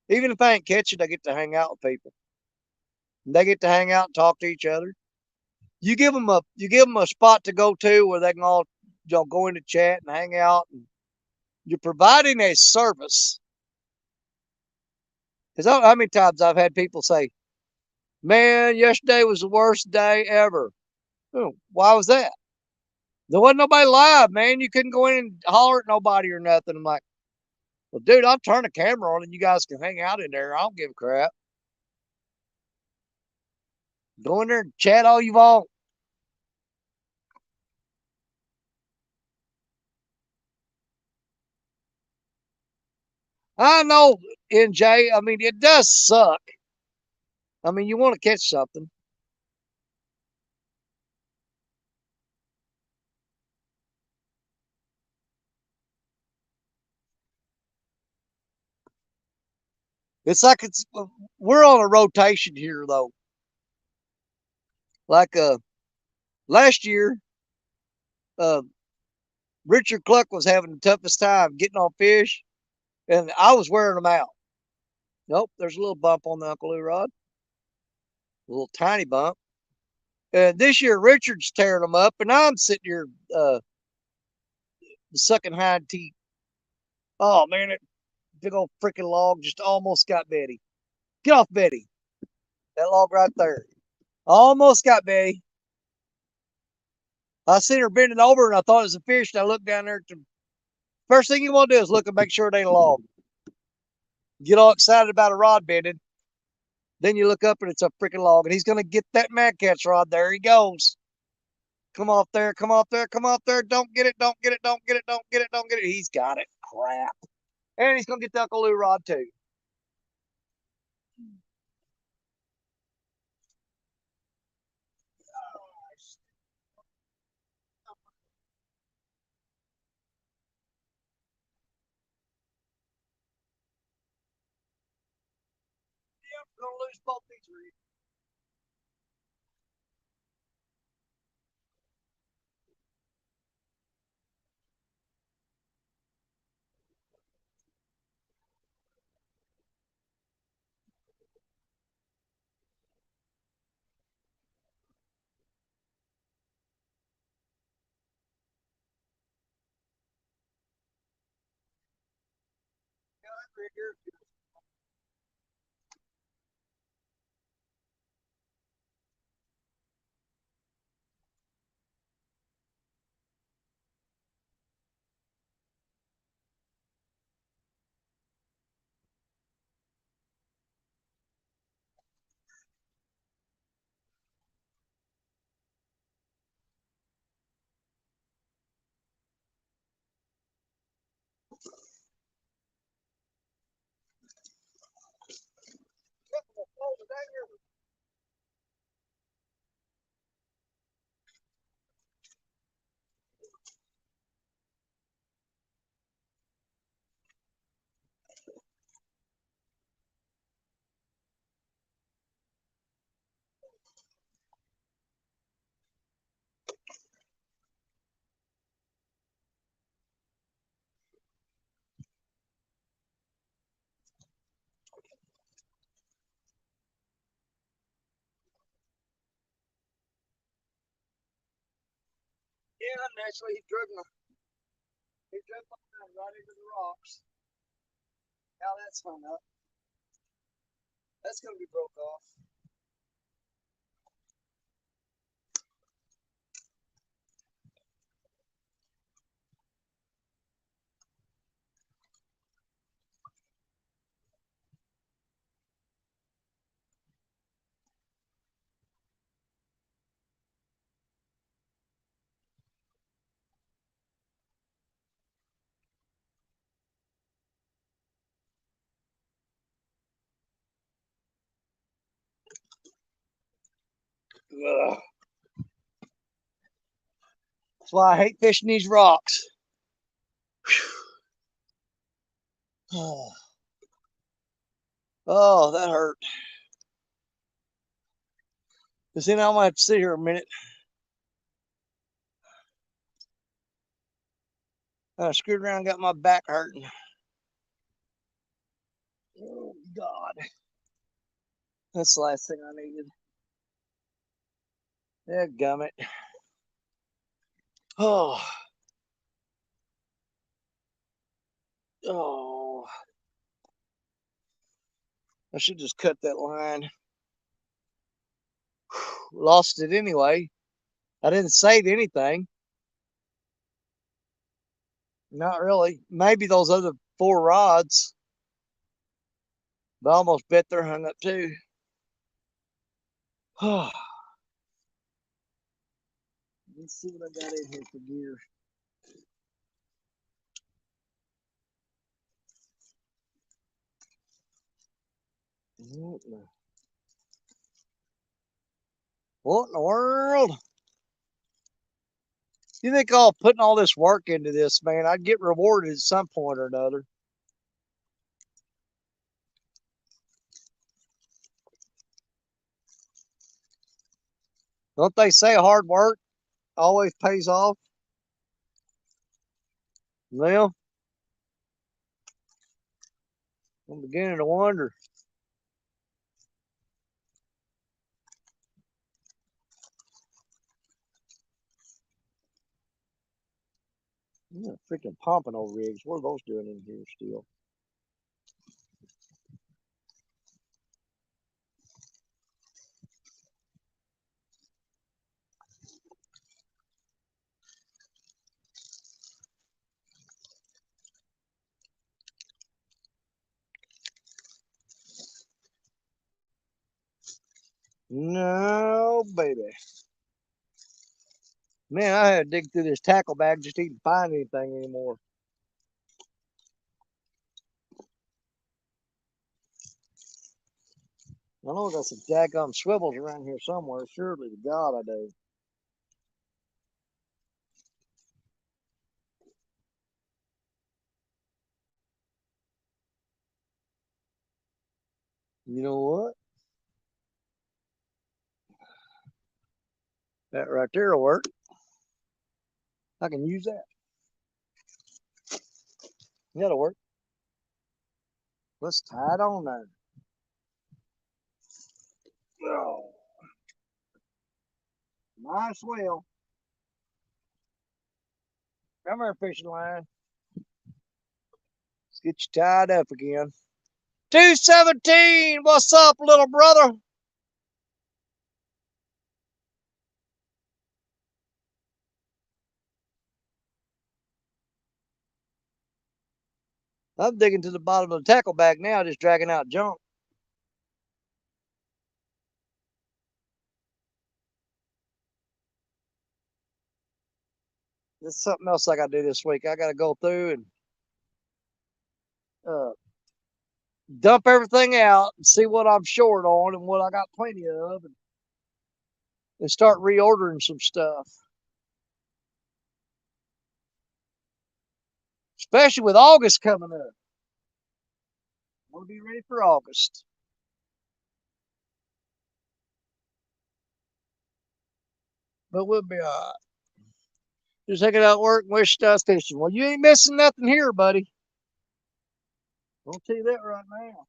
Even if I ain't catching, I get to hang out with people. They get to hang out and talk to each other. You give them a spot to go to where they can all go into chat and hang out. And you're providing a service. Because how many times I've had people say, "Man, yesterday was the worst day ever." Oh, why was that? There wasn't nobody live, man. You couldn't go in and holler at nobody or nothing. I'm like, well, dude, I'll turn the camera on and you guys can hang out in there. I don't give a crap. Go in there and chat all you want. I know, NJ. I mean, it does suck. I mean, you want to catch something. It's like we're on a rotation here though. Like last year, uh Richard Cluck was having the toughest time getting on fish, and I was wearing them out. Nope, there's a little bump on the Uncle Lou rod, a little tiny bump. And this year, Richard's tearing them up, and I'm sitting here sucking hind teeth. Oh man, it big old freaking log just almost got Betty. Get off Betty. That log right there. Almost got Betty. I seen her bending over and I thought it was a fish. And I looked down there. First thing you want to do is look and make sure it ain't a log. Get all excited about a rod bending. Then you look up and it's a freaking log. And he's going to get that mad cat's rod. There he goes. Come off there. Come off there. Come off there. Don't get it. Don't get it. Don't get it. Don't get it. Don't get it. He's got it. Crap. And he's going to get the Uncle Lou rod too. Yep, going to lose both these reeds. Right here. Yeah, naturally he drug my line right into the rocks. Now that's hung up. That's going to be broke off. Ugh. That's why I hate fishing these rocks. Oh, oh, that hurt. Because then I'm going to have to sit here a minute. I screwed around and got my back hurting. Oh, God. That's the last thing I needed. Yeah, gummit. Oh, oh. I should just cut that line. Lost it anyway. I didn't save anything. Not really. Maybe those other 4 rods. But I almost bet they're hung up too. Let's see what I got in here for gear. What in the world? You think all putting all this work into this, man, I'd get rewarded at some point or another. Don't they say hard work always pays off? Well, I'm beginning to wonder. Yeah, freaking pompano rigs. What are those doing in here still? No, baby. Man, I had to dig through this tackle bag just to even find anything anymore. I know I got some daggum swivels around here somewhere. Surely to God I do. You know what? That right there will work. I can use that. That'll work. Let's tie it on there. Oh, nice well. Come here, fishing line. Let's get you tied up again. 217. What's up, little brother? I'm digging to the bottom of the tackle bag now, just dragging out junk. There's something else I got to do this week. I got to go through and uh, dump everything out and see what I'm short on and what I got plenty of, and start reordering some stuff. Especially with August coming up. We'll be ready for August. But we'll be all right. Just hanging out work and wishing us fishing. Well, you ain't missing nothing here, buddy. I'll tell you that right now.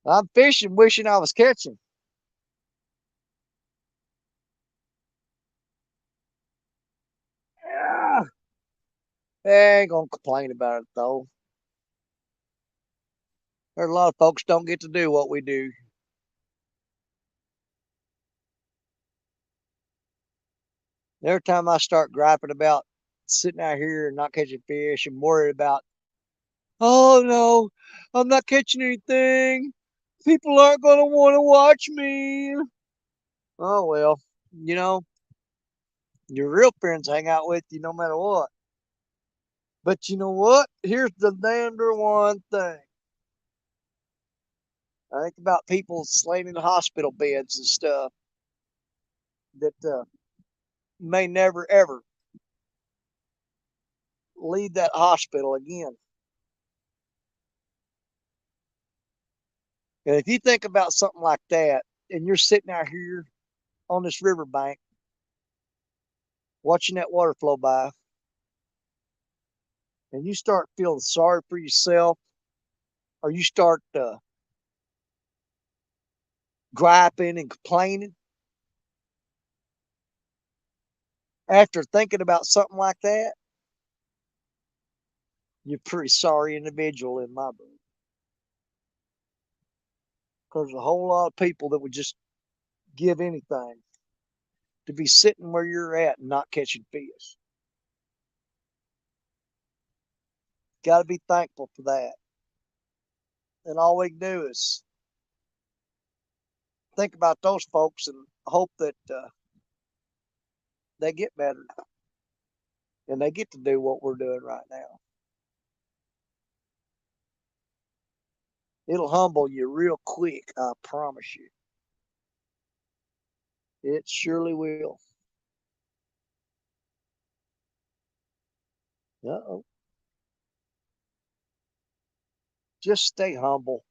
I'm fishing, wishing I was catching. Yeah. I ain't gonna complain about it though. There's a lot of folks don't get to do what we do. Every time I start griping about sitting out here and not catching fish, I'm worried about, oh no, I'm not catching anything. People aren't gonna want to watch me. Oh well, you know, your real friends hang out with you no matter what. But you know what? Here's the damneder one thing. I think about people slain in the hospital beds and stuff that may never ever leave that hospital again. And if you think about something like that, and you're sitting out here on this riverbank watching that water flow by, and you start feeling sorry for yourself, or you start griping and complaining after thinking about something like that, you're a pretty sorry individual in my book. Because there's a whole lot of people that would just give anything to be sitting where you're at and not catching fish. Got to be thankful for that. And all we can do is think about those folks and hope that they get better and they get to do what we're doing right now. It'll humble you real quick, I promise you. It surely will. Uh-oh. Just stay humble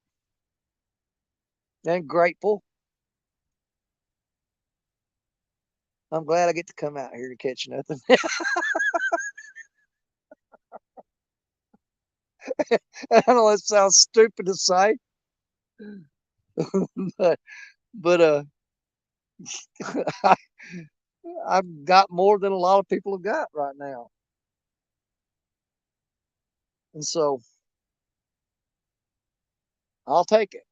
and grateful. I'm glad I get to come out here to catch nothing. I know it sounds stupid to say, but but I, I've got more than a lot of people have got right now, and so I'll take it.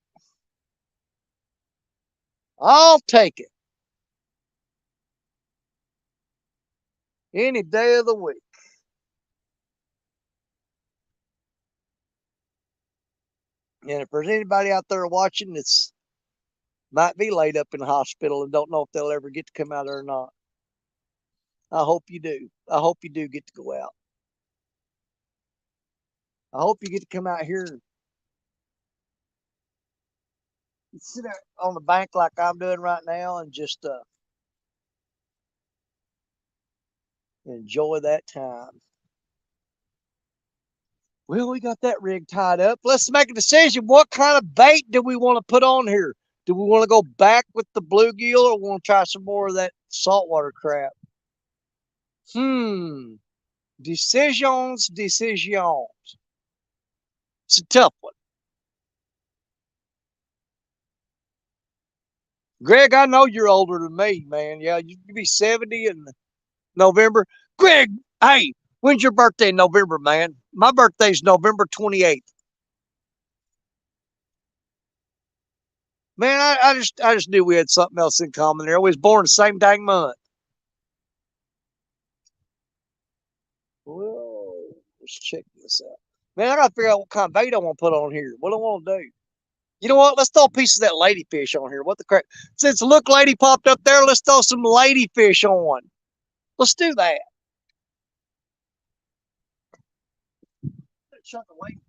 I'll take it any day of the week. And if there's anybody out there watching that's might be laid up in the hospital and don't know if they'll ever get to come out or not, I hope you do. I hope you do get to go out. I hope you get to come out here sit there on the bank like I'm doing right now and just enjoy that time. Well, we got that rig tied up. Let's make a decision. What kind of bait do we want to put on here? Do we want to go back with the bluegill or want to try some more of that saltwater crap? Decisions. It's a tough one. Greg, I know you're older than me, man. Yeah, you'd be 70 in November. Greg, hey, when's your birthday in November, man? My birthday's November 28th. Man, I just knew we had something else in common there. We was born the same dang month. Well, let's check this out. Man, I gotta figure out what kind of bait I want to put on here. What do I want to do? You know what? Let's throw a piece of that ladyfish on here. What the crap? Since Look Lady popped up there, let's throw some ladyfish on. Let's do that. A chunk of ladyfish.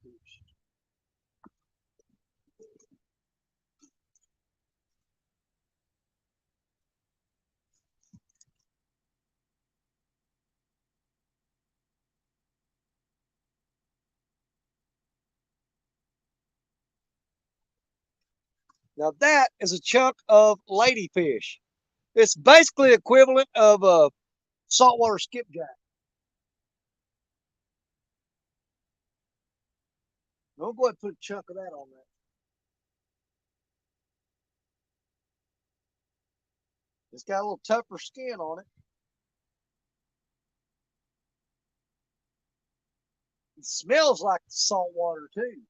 Now that is a chunk of ladyfish. It's basically equivalent of a saltwater skipjack. We'll go ahead and put a chunk of that on there. It's got a little tougher skin on it. It smells like salt water too.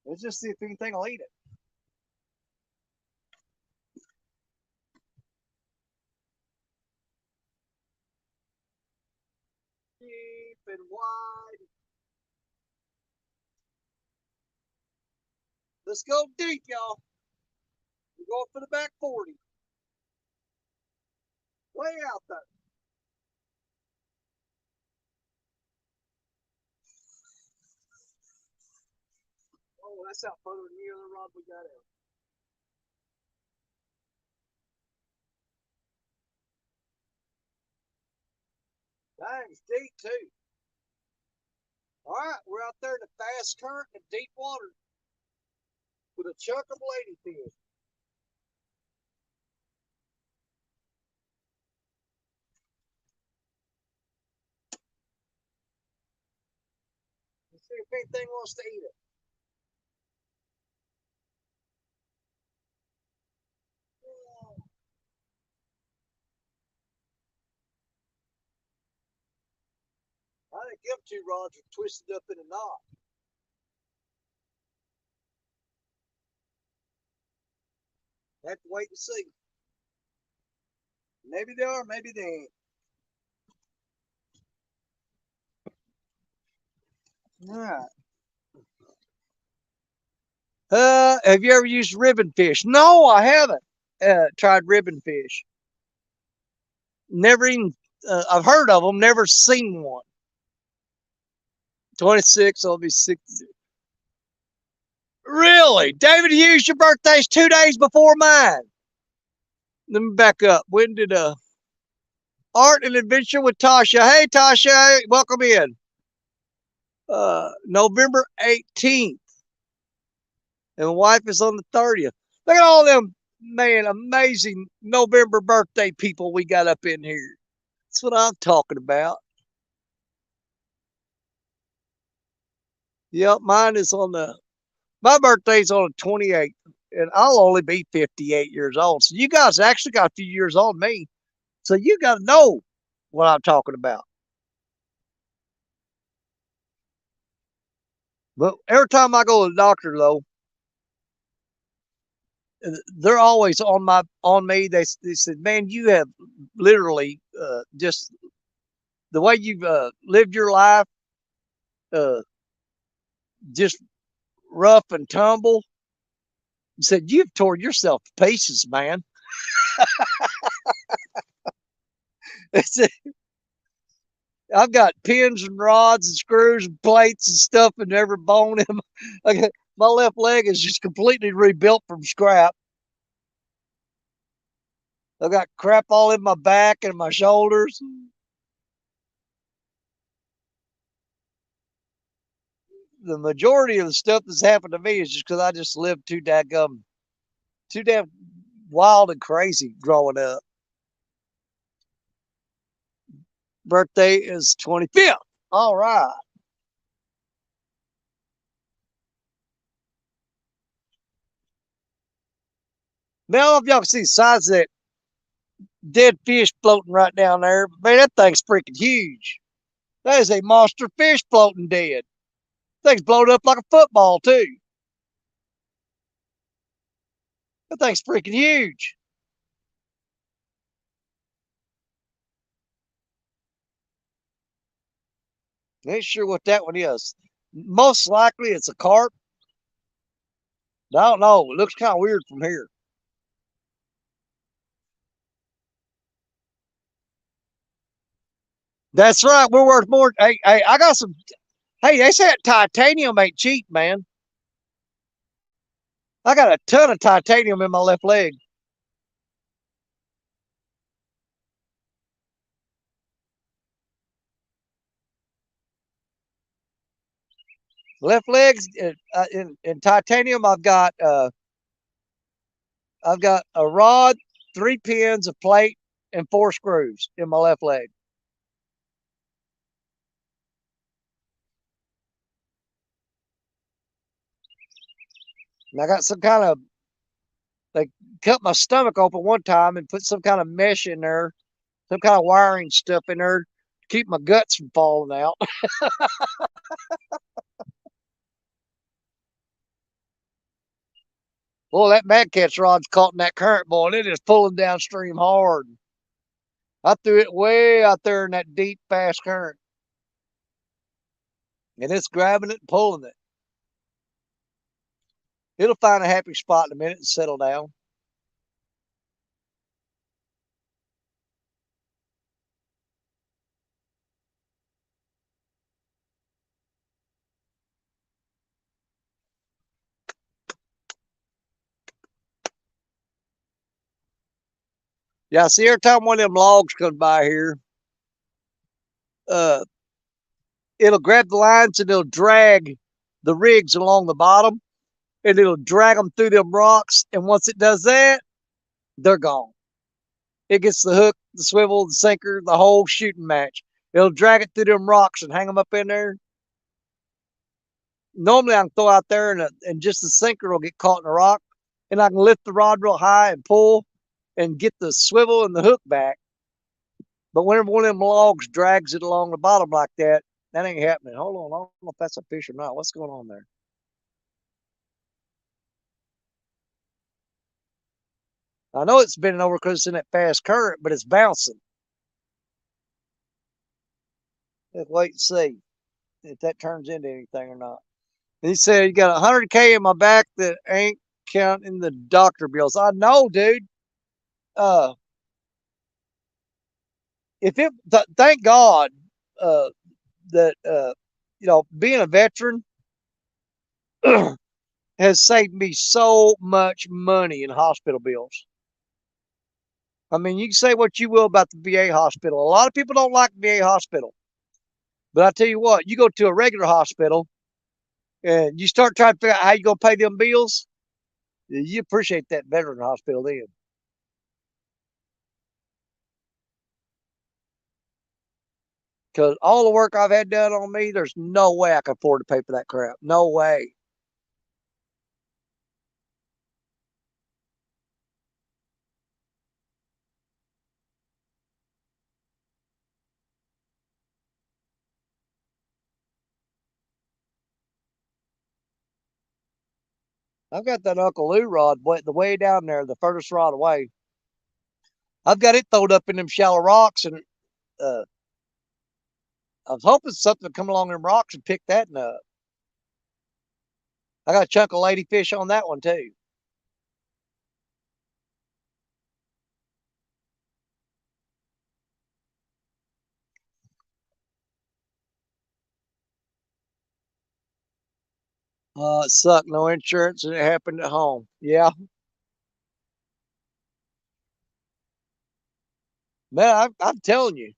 Let's just see if anything will eat it. Deep and wide. Let's go deep, y'all. We're going for the back 40. Way out there. Oh, that's out further than the other rod we got out. Dang, it's deep too. All right, we're out there in the fast current and deep water with a chunk of ladyfish. Let's see if anything wants to eat it. I think them two rods are twisted up in a knot. Have to wait and see. Maybe they are, maybe they ain't. All right. Have you ever used ribbon fish? No, I haven't. Tried ribbon fish. Never even. I've heard of them. Never seen one. 26. I'll be 60. Really, David Hughes, your birthday's 2 days before mine. Let me back up. When did Art and Adventure with Tasha? Hey, Tasha, welcome in. November 18th, and my wife is on the 30th. Look at all them, man, amazing November birthday people we got up in here. That's what I'm talking about. Yep, mine is on my birthday's on the 28th, and I'll only be 58 years old. So you guys actually got a few years on me. So you got to know what I'm talking about. But every time I go to the doctor, though, they're always on me. They said, "Man, you have literally just the way you've lived your life, uh, just rough and tumble." He said, "You've torn yourself to pieces, man." It's I've got pins and rods and screws and plates and stuff in every bone in my left leg is just completely rebuilt from scrap. I've got crap all in my back and my shoulders. The majority of the stuff that's happened to me is just because I just lived too damn wild and crazy growing up. Birthday is 25th. All right. Now, if y'all can see the size of that dead fish floating right down there, man, that thing's freaking huge. That is a monster fish floating dead. Thing's blown up like a football, too. That thing's freaking huge. I ain't sure what that one is. Most likely it's a carp. I don't know. It looks kind of weird from here. That's right. We're worth more. Hey, I got some. Hey, they said titanium ain't cheap, man. I got a ton of titanium in my left leg. Left legs in titanium. I've got a rod, 3 pins, a plate, and 4 screws in my left leg. And I got some kind of they cut my stomach open one time and put some kind of mesh in there, some kind of wiring stuff in there to keep my guts from falling out. Well, that mad catch rod's caught in that current, boy, and it is pulling downstream hard. I threw it way out there in that deep, fast current, and it's grabbing it and pulling it. It'll find a happy spot in a minute and settle down. Yeah, see, every time one of them logs comes by here, uh, it'll grab the lines and it'll drag the rigs along the bottom and it'll drag them through them rocks. And once it does that, they're gone. It gets the hook, the swivel, the sinker, the whole shooting match. It'll drag it through them rocks and hang them up in there. Normally, I can throw out there and just the sinker will get caught in a rock, and I can lift the rod real high and pull and get the swivel and the hook back. But whenever one of them logs drags it along the bottom like that ain't happening. Hold on, I don't know if that's a fish or not. What's going on there? I know it's bending over because it's in that fast current, but it's bouncing. Let's wait and see if that turns into anything or not. He said, you got 100K in my back that ain't counting the doctor bills. I know, dude. Uh, if it, thank God, uh, that, being a veteran has saved me so much money in hospital bills. I mean, you can say what you will about the VA hospital. A lot of people don't like the VA hospital. But I tell you what, you go to a regular hospital and you start trying to figure out how you're going to pay them bills, you appreciate that veteran hospital then. Because all the work I've had done on me, there's no way I can afford to pay for that crap. No way. I've got that Uncle Lou rod the way down there, the furthest rod away. I've got it thrown up in them shallow rocks, and uh, I was hoping something would come along them rocks and pick that up. I got a chunk of ladyfish on that one too. It sucked. No insurance, and it happened at home. Yeah, man, I'm telling you,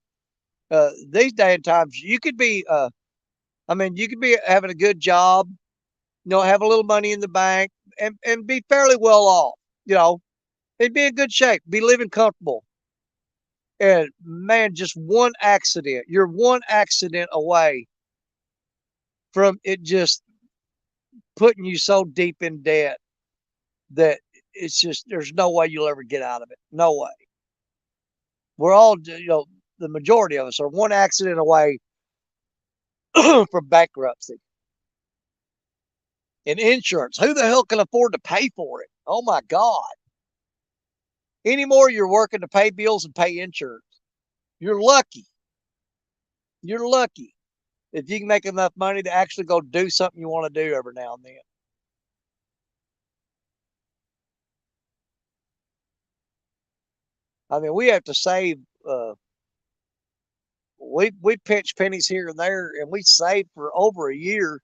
these day and times, you could be, I mean, you could be having a good job, have a little money in the bank, and be fairly well off, you know, and be in good shape, be living comfortable. And man, just one accident, you're one accident away from it just putting you so deep in debt that it's just there's no way you'll ever get out of it. No way. We're all, the majority of us are one accident away from bankruptcy. And insurance, who the hell can afford to pay for it? Oh my God. Anymore, you're working to pay bills and pay insurance. You're lucky. You're lucky if you can make enough money to actually go do something you want to do every now and then. I mean, we have to save. We pinch pennies here and there, and we save for over a year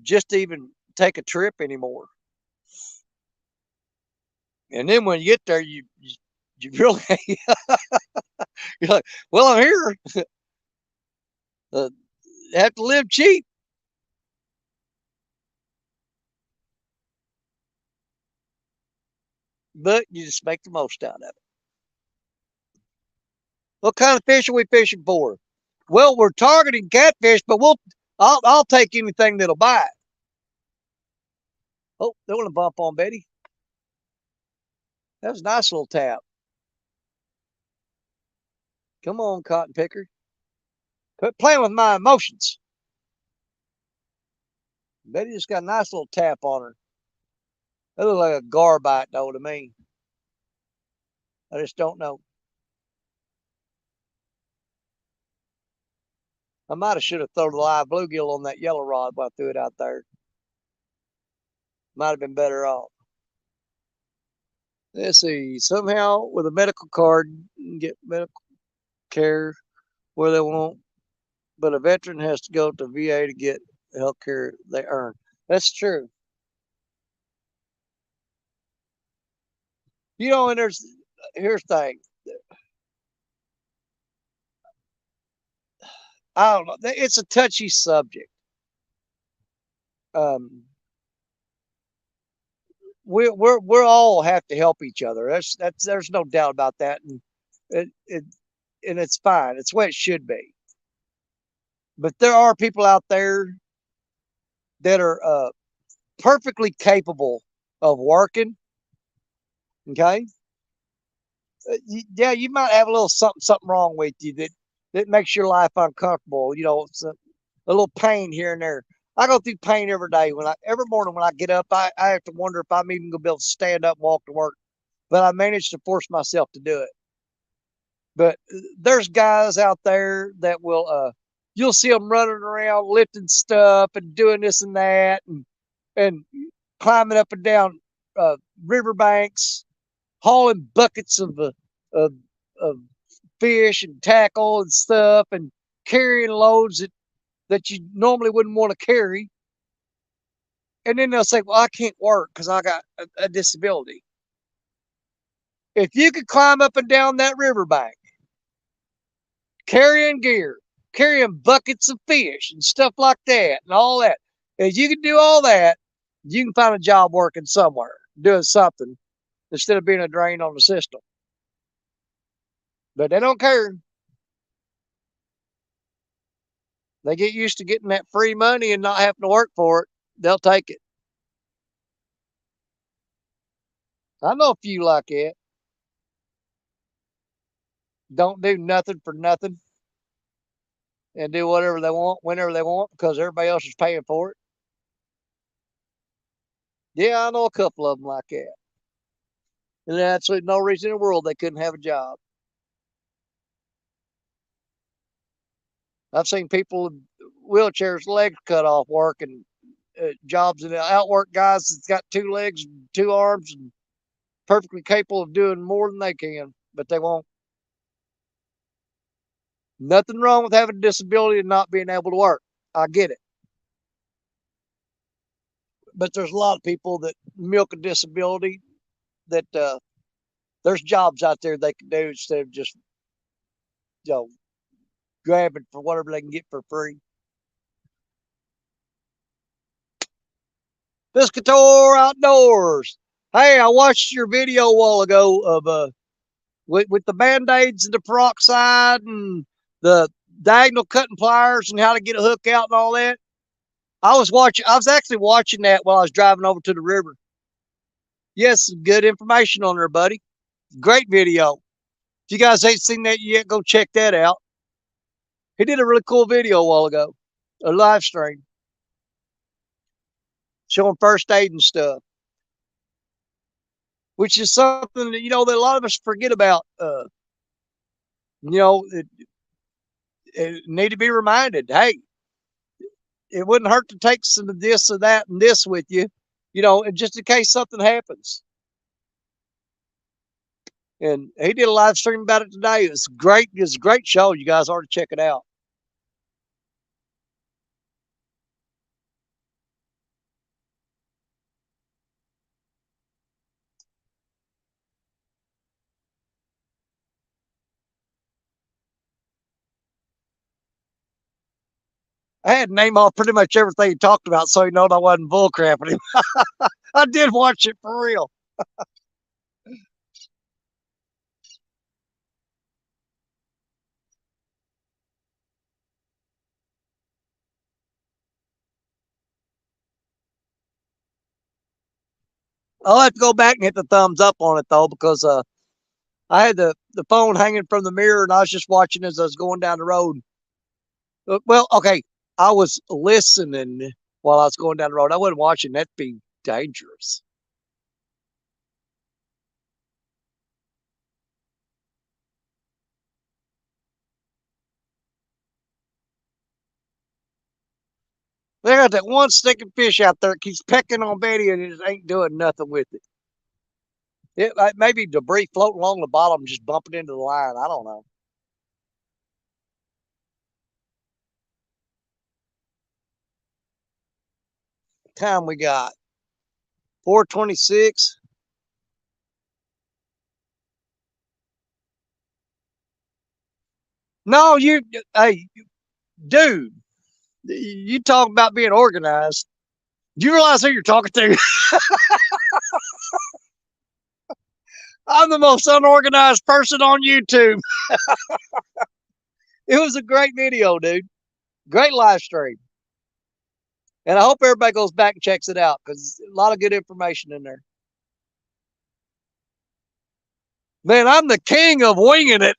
just to even take a trip anymore. And then when you get there, you really you're like, well, I'm here. Uh, have to live cheap, but you just make the most out of it. What kind of fish are we fishing for? Well, we're targeting catfish, but I'll take anything that'll bite. Oh, they want to bump on Betty. That was a nice little tap. Come on, cotton picker. Quit playing with my emotions. Betty just got a nice little tap on her. That looks like a gar bite, though, to me. I just don't know. I might have should have thrown a live bluegill on that yellow rod while I threw it out there. Might have been better off. Let's see. Somehow, with a medical card, you can get medical care where they want, but a veteran has to go to VA to get the health care they earn. That's true. And here's the thing. I don't know. It's a touchy subject. Um, we're all have to help each other. That's there's no doubt about that, and it and it's fine. It's the way it should be. But there are people out there that are perfectly capable of working. Okay, yeah, you might have a little something wrong with you that makes your life uncomfortable. A little pain here and there. I go through pain every day. Every morning when I get up, I have to wonder if I'm even gonna be able to stand up and walk to work. But I managed to force myself to do it. But there's guys out there that will you'll see them running around lifting stuff and doing this and that and climbing up and down uh, riverbanks, hauling buckets of, of fish and tackle and stuff and carrying loads that you normally wouldn't want to carry. And then they'll say, well, I can't work because I got a disability. If you could climb up and down that riverbank, carrying gear, carrying buckets of fish and stuff like that and all that, if you can do all that, you can find a job working somewhere, doing something instead of being a drain on the system. But they don't care. They get used to getting that free money and not having to work for it. They'll take it. I know a few like that. Don't do nothing for nothing and do whatever they want whenever they want because everybody else is paying for it. Yeah, I know a couple of them like that. And there's absolutely no reason in the world they couldn't have a job. I've seen people in wheelchairs, legs cut off working jobs and outwork guys that's got two legs and two arms and perfectly capable of doing more than they can, but they won't. Nothing wrong with having a disability and not being able to work. I get it. but there's a lot of people that milk a disability that there's jobs out there they can do instead of just you know grabbing for whatever they can get for free. Piscator Outdoors. Hey, I watched your video a while ago of with the band-aids and the peroxide and the diagonal cutting pliers and how to get a hook out and all that. I was actually watching that while I was driving over to the river. Yes, some good information on there, buddy. Great video. If you guys ain't seen that yet, go check that out. He did a really cool video a while ago, a live stream showing first aid and stuff, which is something that that a lot of us forget about. You know, it need to be reminded. Hey, it wouldn't hurt to take some of this or that and this with you, just in case something happens. And he did a live stream about it today. It was great. It was a great show. You guys ought to check it out. I had to name off pretty much everything he talked about so he knowed I wasn't bullcrapping him. I did watch it for real. I'll have to go back and hit the thumbs up on it though, because I had the phone hanging from the mirror and I was just watching as I was going down the road. Well, okay, I was listening while I was going down the road. I wasn't watching. That'd be dangerous. They got that one stinking fish out there that keeps pecking on Betty and it just ain't doing nothing with it. It maybe debris floating along the bottom, just bumping into the line. I don't know. Time we got 4:26. No, hey, dude, you talk about being organized. Do you realize who you're talking to? I'm the most unorganized person on YouTube. It was a great video, dude. Great live stream. And I hope everybody goes back and checks it out because a lot of good information in there. Man, I'm the king of winging it.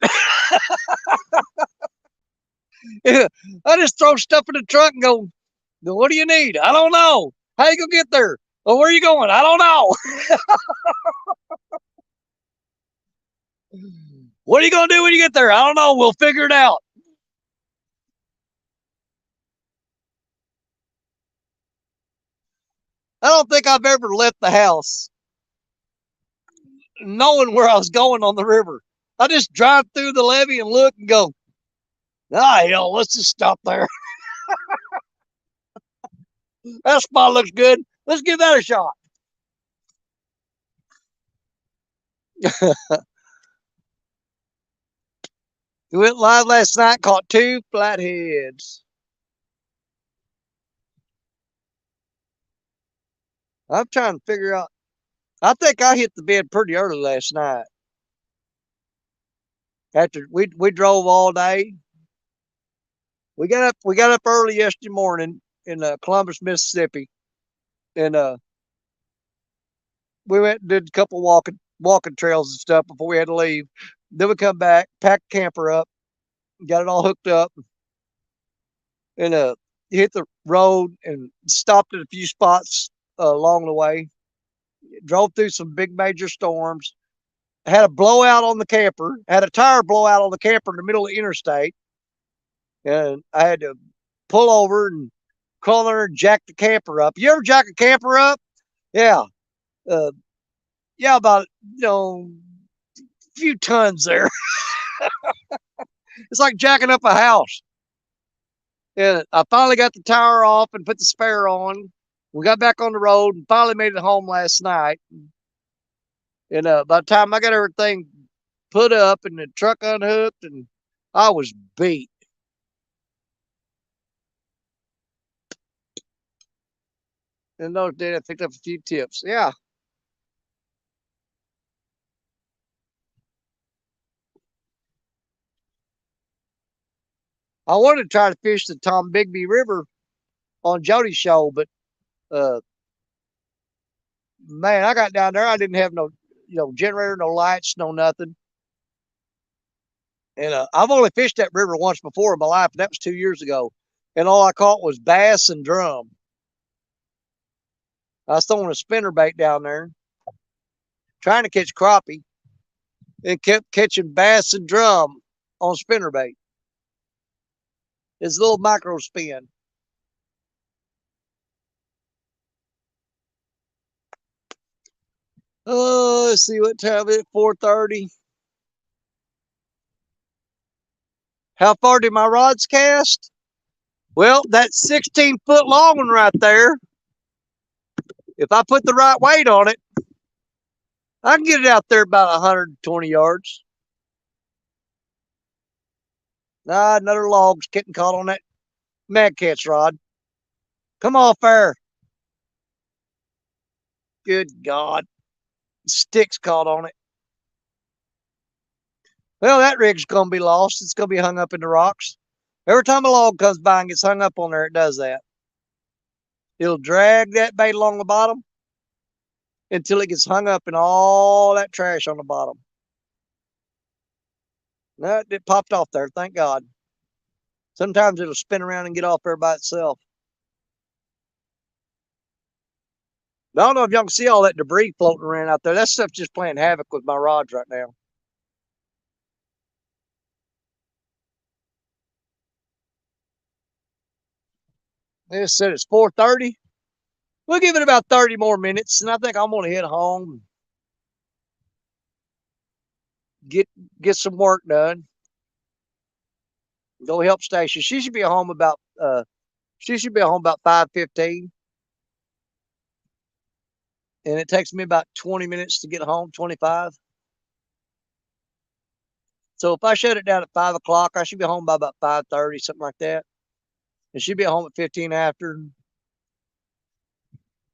I just throw stuff in the truck and go, what do you need? I don't know. How you gonna get there? Well, where are you going? I don't know. What are you gonna do when you get there? I don't know. We'll figure it out. I don't think I've ever left the house knowing where I was going on the river. I just drive through the levee and look and go, hell, let's just stop there. That spot looks good. Let's give that a shot. We went live last night, caught 2 flatheads. I'm trying to figure out. I think I hit the bed pretty early last night. After we drove all day. We got up early yesterday morning in Columbus, Mississippi, and we went and did a couple walking trails and stuff before we had to leave. Then we come back, packed the camper up, got it all hooked up, and hit the road and stopped at a few spots along the way. Drove through some big major storms. Had a blowout on the camper. Had a tire blowout on the camper in the middle of the interstate, and I had to pull over and crawl there and jack the camper up. You ever jack a camper up? Yeah. Yeah, about a few tons there. It's like jacking up a house. And I finally got the tire off and put the spare on. We got back on the road and finally made it home last night. And by the time I got everything put up and the truck unhooked, and I was beat. And those days I picked up a few tips. Yeah. I wanted to try to fish the Tom Bigby River on Jody's show, but uh, man, I got down there. I didn't have no, generator, no lights, no nothing. And I've only fished that river once before in my life, and that was 2 years ago. And all I caught was bass and drum. I was throwing a spinner bait down there, trying to catch crappie, and kept catching bass and drum on spinner bait. It's a little micro spin. Oh, let's see what time it is. 4:30. How far did my rods cast? Well, that 16-foot long one right there, if I put the right weight on it, I can get it out there about 120 yards. Another log's getting caught on that mad catch rod. Come off there. Good God. Stick's caught on it. Well, that rig's going to be lost. It's going to be hung up in the rocks. Every time a log comes by and gets hung up on there, it does that. It'll drag that bait along the bottom until it gets hung up in all that trash on the bottom. No, it popped off there, thank God. Sometimes it'll spin around and get off there by itself. I don't know if y'all can see all that debris floating around out there. That stuff's just playing havoc with my rods right now. They just said it's 4:30. We'll give it about 30 more minutes, and I think I'm going to head home, get some work done, go help Stacia. She should be home about 5:15, and it takes me about 20 minutes to get home, 25. So if I shut it down at 5 o'clock, I should be home by about 5:30, something like that. And she'll be home at 15 after.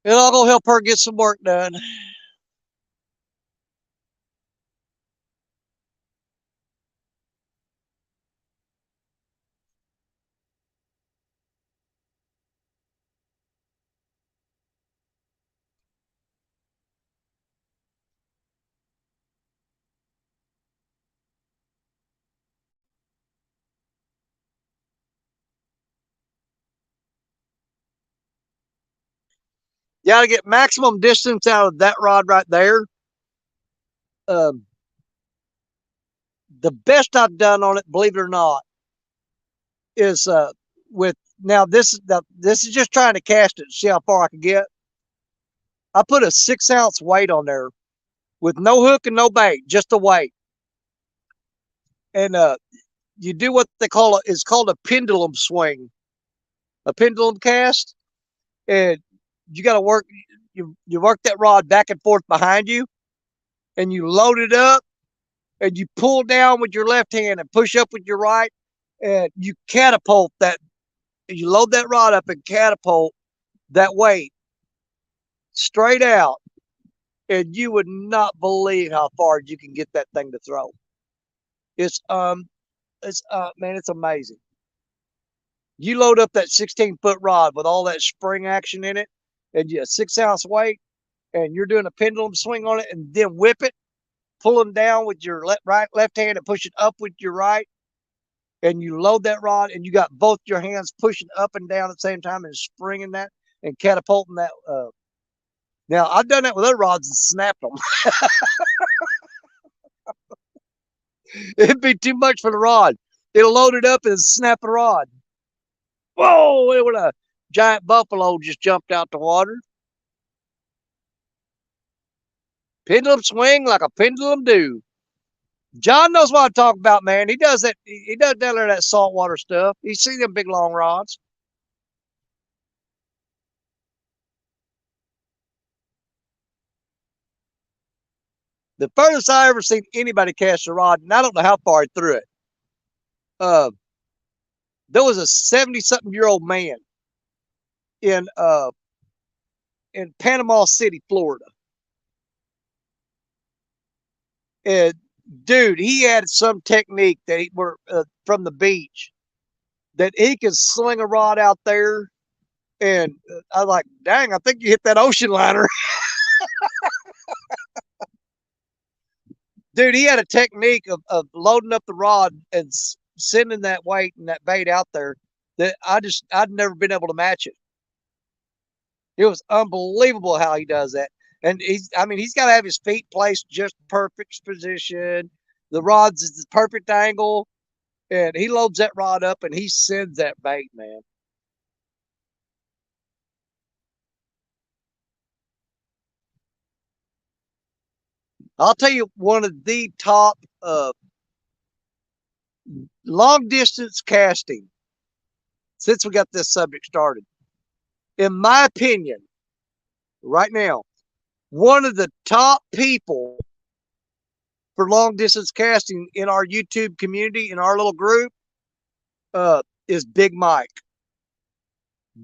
And I'll go help her get some work done. You got to get maximum distance out of that rod right there. Um, the best I've done on it, believe it or not, is with now this is just trying to cast it, see how far I can get. I put a 6-ounce weight on there with no hook and no bait, just a weight. And you do what they call it's called a pendulum swing, a pendulum cast, and you got to work. You work that rod back and forth behind you, and you load it up, and you pull down with your left hand and push up with your right, and you catapult that. You load that rod up and catapult that weight straight out, and you would not believe how far you can get that thing to throw. It's man, it's amazing. You load up that 16-foot rod with all that spring action in it, and you a 6-ounce weight, and you're doing a pendulum swing on it, and then whip it, pulling down with your left hand and push it up with your right, and you load that rod, and you got both your hands pushing up and down at the same time and springing that and catapulting that. Now I've done that with other rods and snapped them. It'd be too much for the rod. It'll load it up and snap the rod. Whoa! It would a giant buffalo just jumped out the water. Pendulum swing like a pendulum do. John knows what I'm talking about, man. He does that. He does down there that saltwater stuff. You see them big long rods. The furthest I ever seen anybody cast a rod, and I don't know how far he threw it. Uh, there was a 70-something-year-old man in Panama City, Florida, and dude, he had some technique that he were from the beach that he could sling a rod out there. And I was like, dang, I think you hit that ocean liner. Dude, he had a technique of loading up the rod and sending that weight and that bait out there that I'd never been able to match it. It was unbelievable how he does that. And I mean, he's got to have his feet placed just perfect position. The rod's at the perfect angle. And he loads that rod up and he sends that bait, man. I'll tell you one of the top long distance casting since we got this subject started. In my opinion, right now, one of the top people for long distance casting in our YouTube community, in our little group, is Big Mike.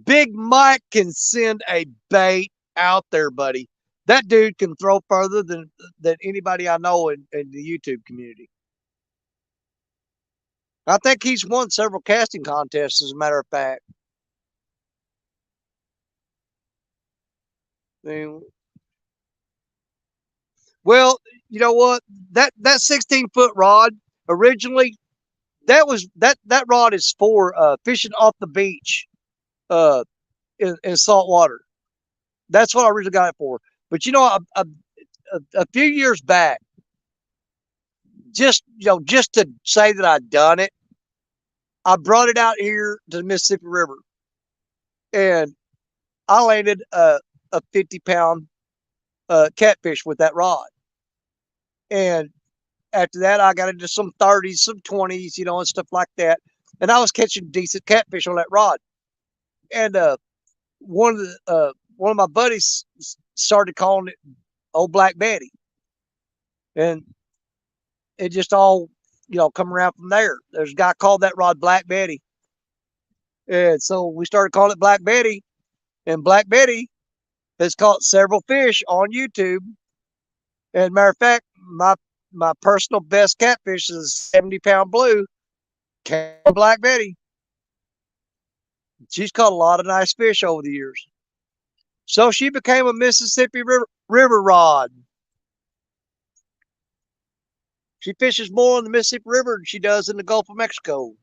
Big Mike can send a bait out there, buddy. That dude can throw further than anybody I know in the YouTube community. I think he's won several casting contests, as a matter of fact. I mean, well, you know what? That 16-foot rod originally that rod is for fishing off the beach in salt water. That's what I originally got it for. But you know, a few years back, just to say that I'd done it, I brought it out here to the Mississippi River, and I landed a 50-pound catfish with that rod. And after that, I got into some 30s, some 20s, and stuff like that. And I was catching decent catfish on that rod. And one of my buddies started calling it Old Black Betty, and it just all come around from there. There's a guy called that rod Black Betty, and so we started calling it Black Betty. And Black Betty has caught several fish on YouTube. And matter of fact, my personal best catfish is a 70-pound blue Black Betty. She's caught a lot of nice fish over the years. So she became a Mississippi River rod. She fishes more in the Mississippi River than she does in the Gulf of Mexico.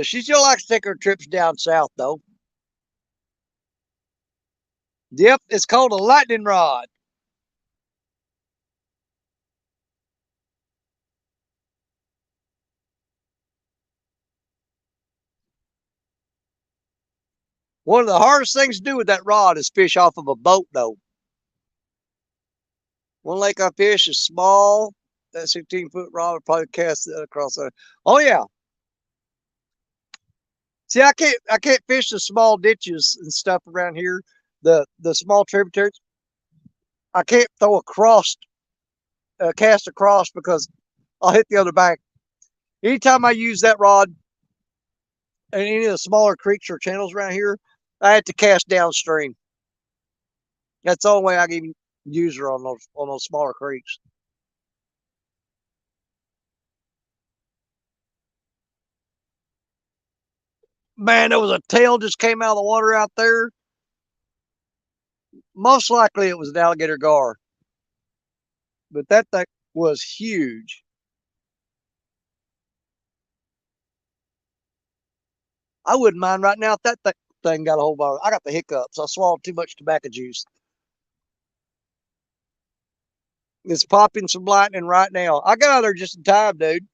She still likes to take her trips down south, though. Yep, it's called a lightning rod. One of the hardest things to do with that rod is fish off of a boat, though. One lake I fish is small. That 16-foot rod will probably cast that across there. Oh yeah. See, I can't fish the small ditches and stuff around here. The small tributaries. I can't throw across, cast across because I'll hit the other bank. Anytime I use that rod in any of the smaller creeks or channels around here, I had to cast downstream. That's the only way I can even use her on those smaller creeks. Man, there was a tail just came out of the water out there. Most likely it was an alligator gar, but that thing was huge. I wouldn't mind right now if that thing got a hold of it. I got the hiccups. I swallowed too much tobacco juice. It's popping some lightning right now. I got out there just in time, dude.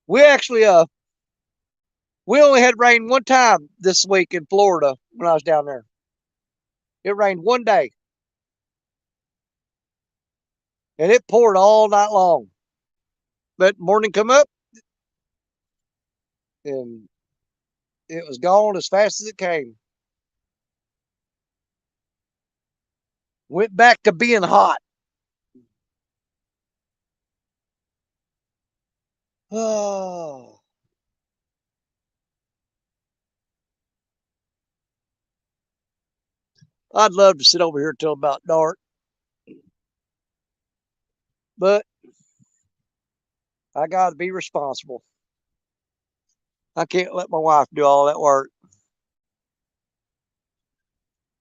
We actually we only had rain one time this week in Florida when I was down there. It rained one day, and it poured all night long. But morning come up, and it was gone as fast as it came. Went back to being hot. Oh, I'd love to sit over here till about dark, but I got to be responsible. I can't let my wife do all that work.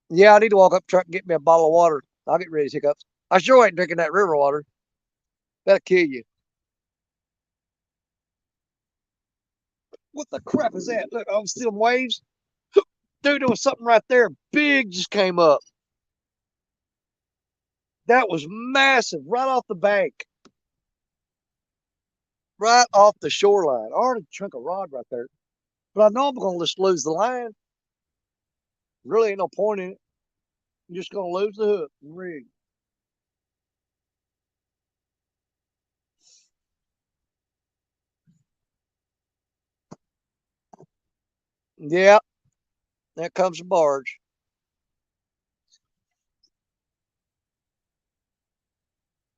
Yeah, I need to walk up truck and get me a bottle of water. I'll get rid of these hiccups. I sure ain't drinking that river water. That'll kill you. What the crap is that? Look, I'm still waves. Dude, there was something right there. Big just came up. That was massive, right off the bank, right off the shoreline. I already chunk a rod right there. But I know I'm going to just lose the line. Really ain't no point in it. I'm just going to lose the hook and rig. Yeah, there comes the barge.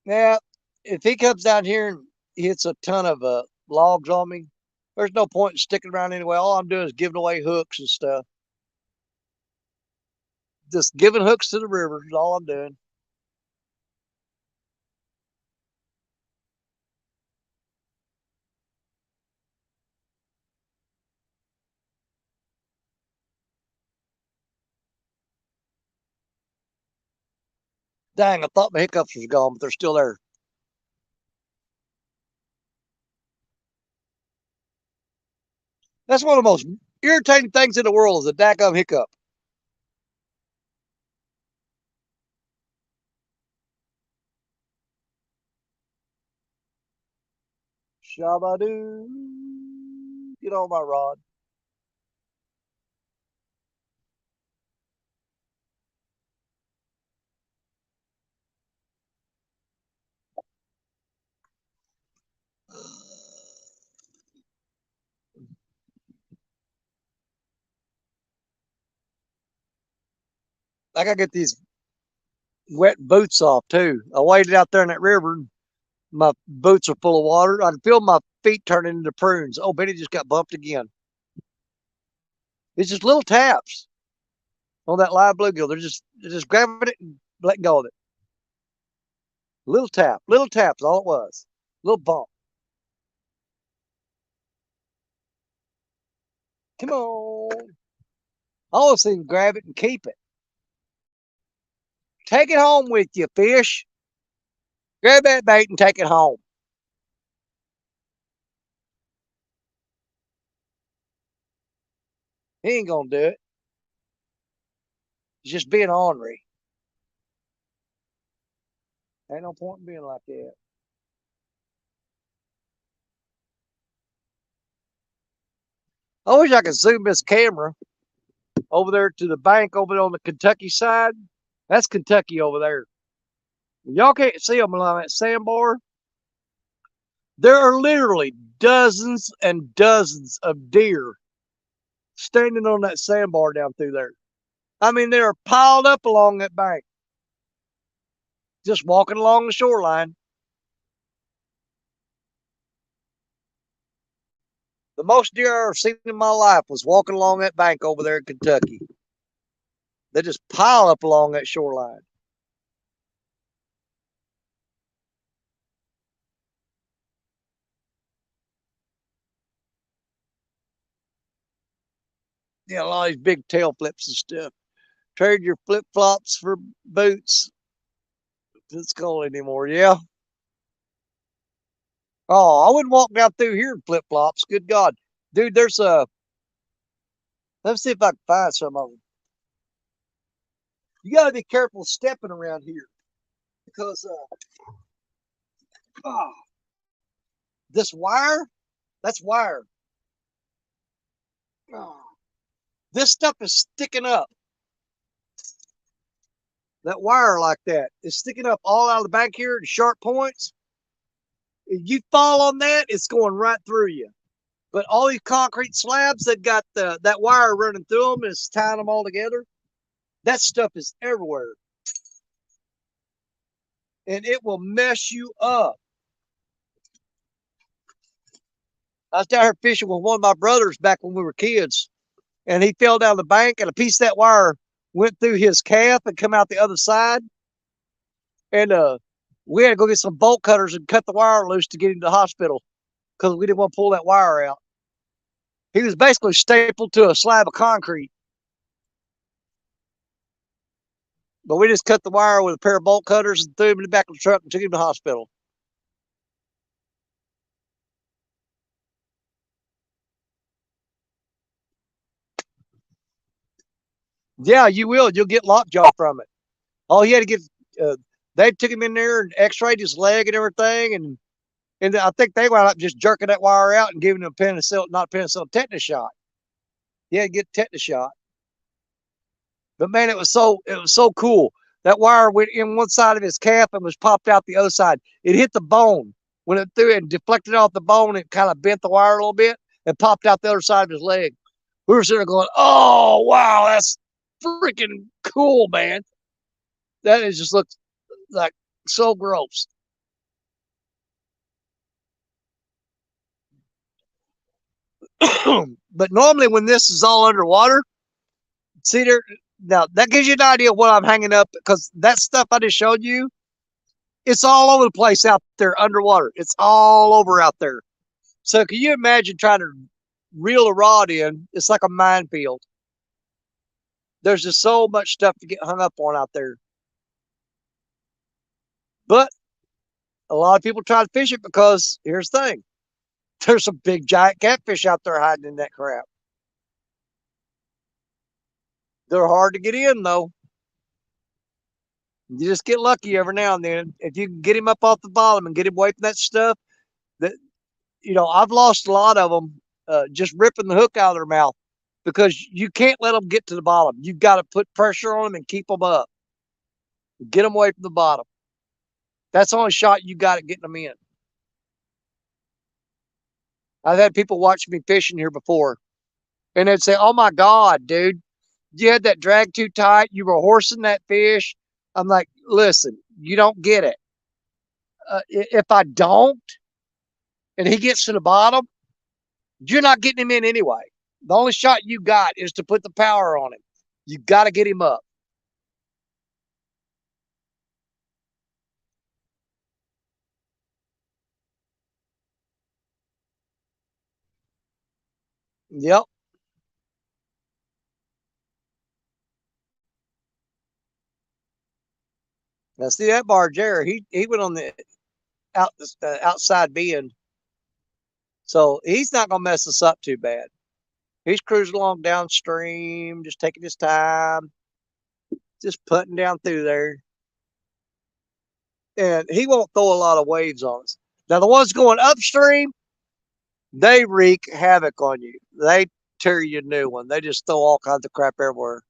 Now, if he comes down here and hits a ton of logs on me, there's no point in sticking around anyway. All I'm doing is giving away hooks and stuff. Just giving hooks to the river is all I'm doing. Dang, I thought my hiccups was gone, but they're still there. That's one of the most irritating things in the world is a daggum hiccup. Shabadoo. Get on my rod. I gotta get these wet boots off too. I waited out there in that river. My boots are full of water. I can feel my feet turning into prunes. Oh, Benny just got bumped again. It's just little taps on that live bluegill. They're just grabbing it and letting go of it. Little taps, all it was. Little bump. Come on. I always see him grab it and keep it. Take it home with you, fish. Grab that bait and take it home. He ain't gonna do it. He's just being ornery. Ain't no point in being like that. I wish I could zoom this camera over there to the bank over there on the Kentucky side. That's Kentucky over there. Y'all can't see them along that sandbar. There are literally dozens and dozens of deer standing on that sandbar down through there. I mean, they are piled up along that bank, just walking along the shoreline. The most deer I ever seen in my life was walking along that bank over there in Kentucky. They just pile up along that shoreline. Yeah, a lot of these big tail flips and stuff. Trade your flip flops for boots. It's cold anymore. Yeah. Oh, I wouldn't walk down through here in flip flops. Good God, dude. There's a. Let's see if I can find some of them. You got to be careful stepping around here because oh, this wire. That's wire. Oh, this stuff is sticking up. That wire like that is sticking up all out of the back here at sharp points. If you fall on that, it's going right through you. But all these concrete slabs that got that wire running through them is tying them all together. That stuff is everywhere. and it will mess you up. I was down here fishing with one of my brothers back when we were kids, and he fell down the bank, and a piece of that wire went through his calf and come out the other side. And we had to go get some bolt cutters and cut the wire loose to get him to the hospital because we didn't want to pull that wire out. He was basically stapled to a slab of concrete. But we just cut the wire with a pair of bolt cutters and threw him in the back of the truck and took him to the hospital. Yeah, you will. You'll get lockjaw from it. All he had to get, uh, they took him in there and x-rayed his leg and everything. And I think they wound up just jerking that wire out and giving him a penicillin, not penicillin, tetanus shot. He had to get tetanus shot. But man, it was so cool. That wire went in one side of his calf and was popped out the other side. It hit the bone. When it threw it and deflected off the bone, it kind of bent the wire a little bit and popped out the other side of his leg. We were sitting there going, "Oh wow, that's freaking cool, man! That is just looks like so gross." But normally when this is all underwater, see there now that gives you an idea of what I'm hanging up because that stuff I just showed you, it's all over the place out there underwater. It's all over out there. So can you imagine trying to reel a rod in? It's like a minefield. There's just so much stuff to get hung up on out there. But a lot of people try to fish it because here's the thing. There's some big giant catfish out there hiding in that crap. They're hard to get in though. You just get lucky every now and then. If you can get him up off the bottom and get him away from that stuff, that I've lost a lot of them just ripping the hook out of their mouth because you can't let them get to the bottom. You've got to put pressure on them and keep them up. Get them away from the bottom. That's the only shot you got at getting them in. I've had people watch me fishing here before, and they'd say, "Oh my God, dude, you had that drag too tight. You were horsing that fish." I'm like, "Listen, you don't get it. If I don't, and he gets to the bottom, you're not getting him in anyway. The only shot you got is to put the power on him. You got to get him up." Yep. Now see that barge there. He went on the outside bend, so he's not gonna mess us up too bad. He's cruising along downstream, just taking his time, just putting down through there, and he won't throw a lot of waves on us. Now the ones going upstream, they wreak havoc on you. They tear you a new one. They just throw all kinds of crap everywhere.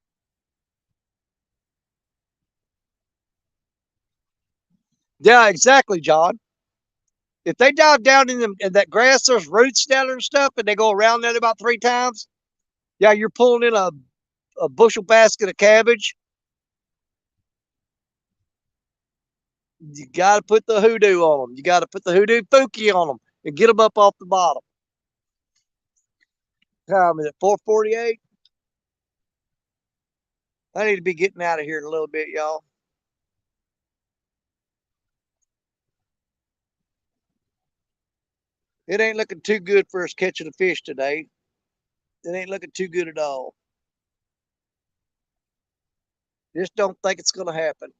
Yeah, exactly, John. If they dive down in that grass, there's roots down there and stuff, and they go around that about 3 times. Yeah, you're pulling in a bushel basket of cabbage. You got to put the hoodoo on them. You got to put the hoodoo pookie on them and get them up off the bottom. Time is it 4:48? I need to be getting out of here in a little bit, y'all. It ain't looking too good for us catching a fish today. It ain't looking too good at all. Just don't think it's going to happen.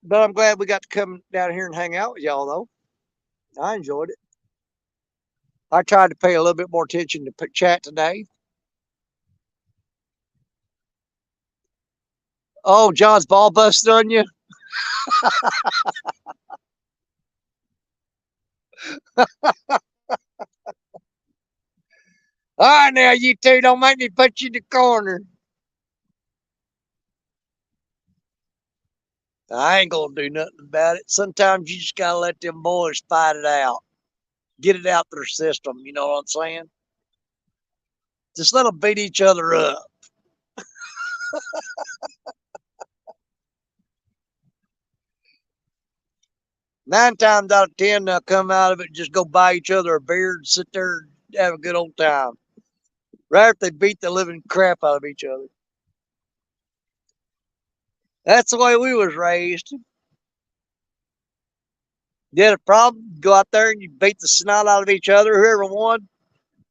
But I'm glad we got to come down here and hang out with y'all, though. I enjoyed it. I tried to pay a little bit more attention to chat today. Oh, John's ball busted on you? All right, now, you two, don't make me put you in the corner. I ain't going to do nothing about it. Sometimes you just got to let them boys fight it out, get it out their system. You know what I'm saying? Just let them beat each other up. 9 times out of 10, they'll come out of it and just go buy each other a beer and sit there and have a good old time. Right after they beat the living crap out of each other. That's the way we was raised. You had a problem, go out there and you beat the snot out of each other. Whoever won,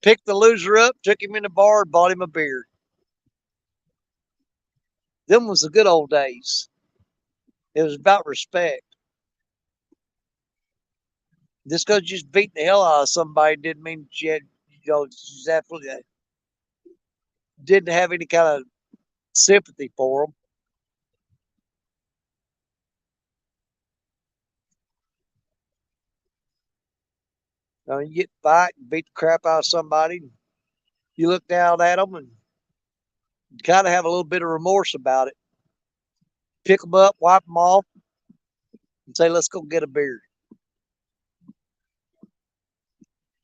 picked the loser up, took him in the bar, and bought him a beer. Them was the good old days. It was about respect. Just because you just beat the hell out of somebody didn't mean that you had, just absolutely didn't have any kind of sympathy for them. You get fight and beat the crap out of somebody, you look down at them and kind of have a little bit of remorse about it. Pick them up, wipe them off, and say, let's go get a beer.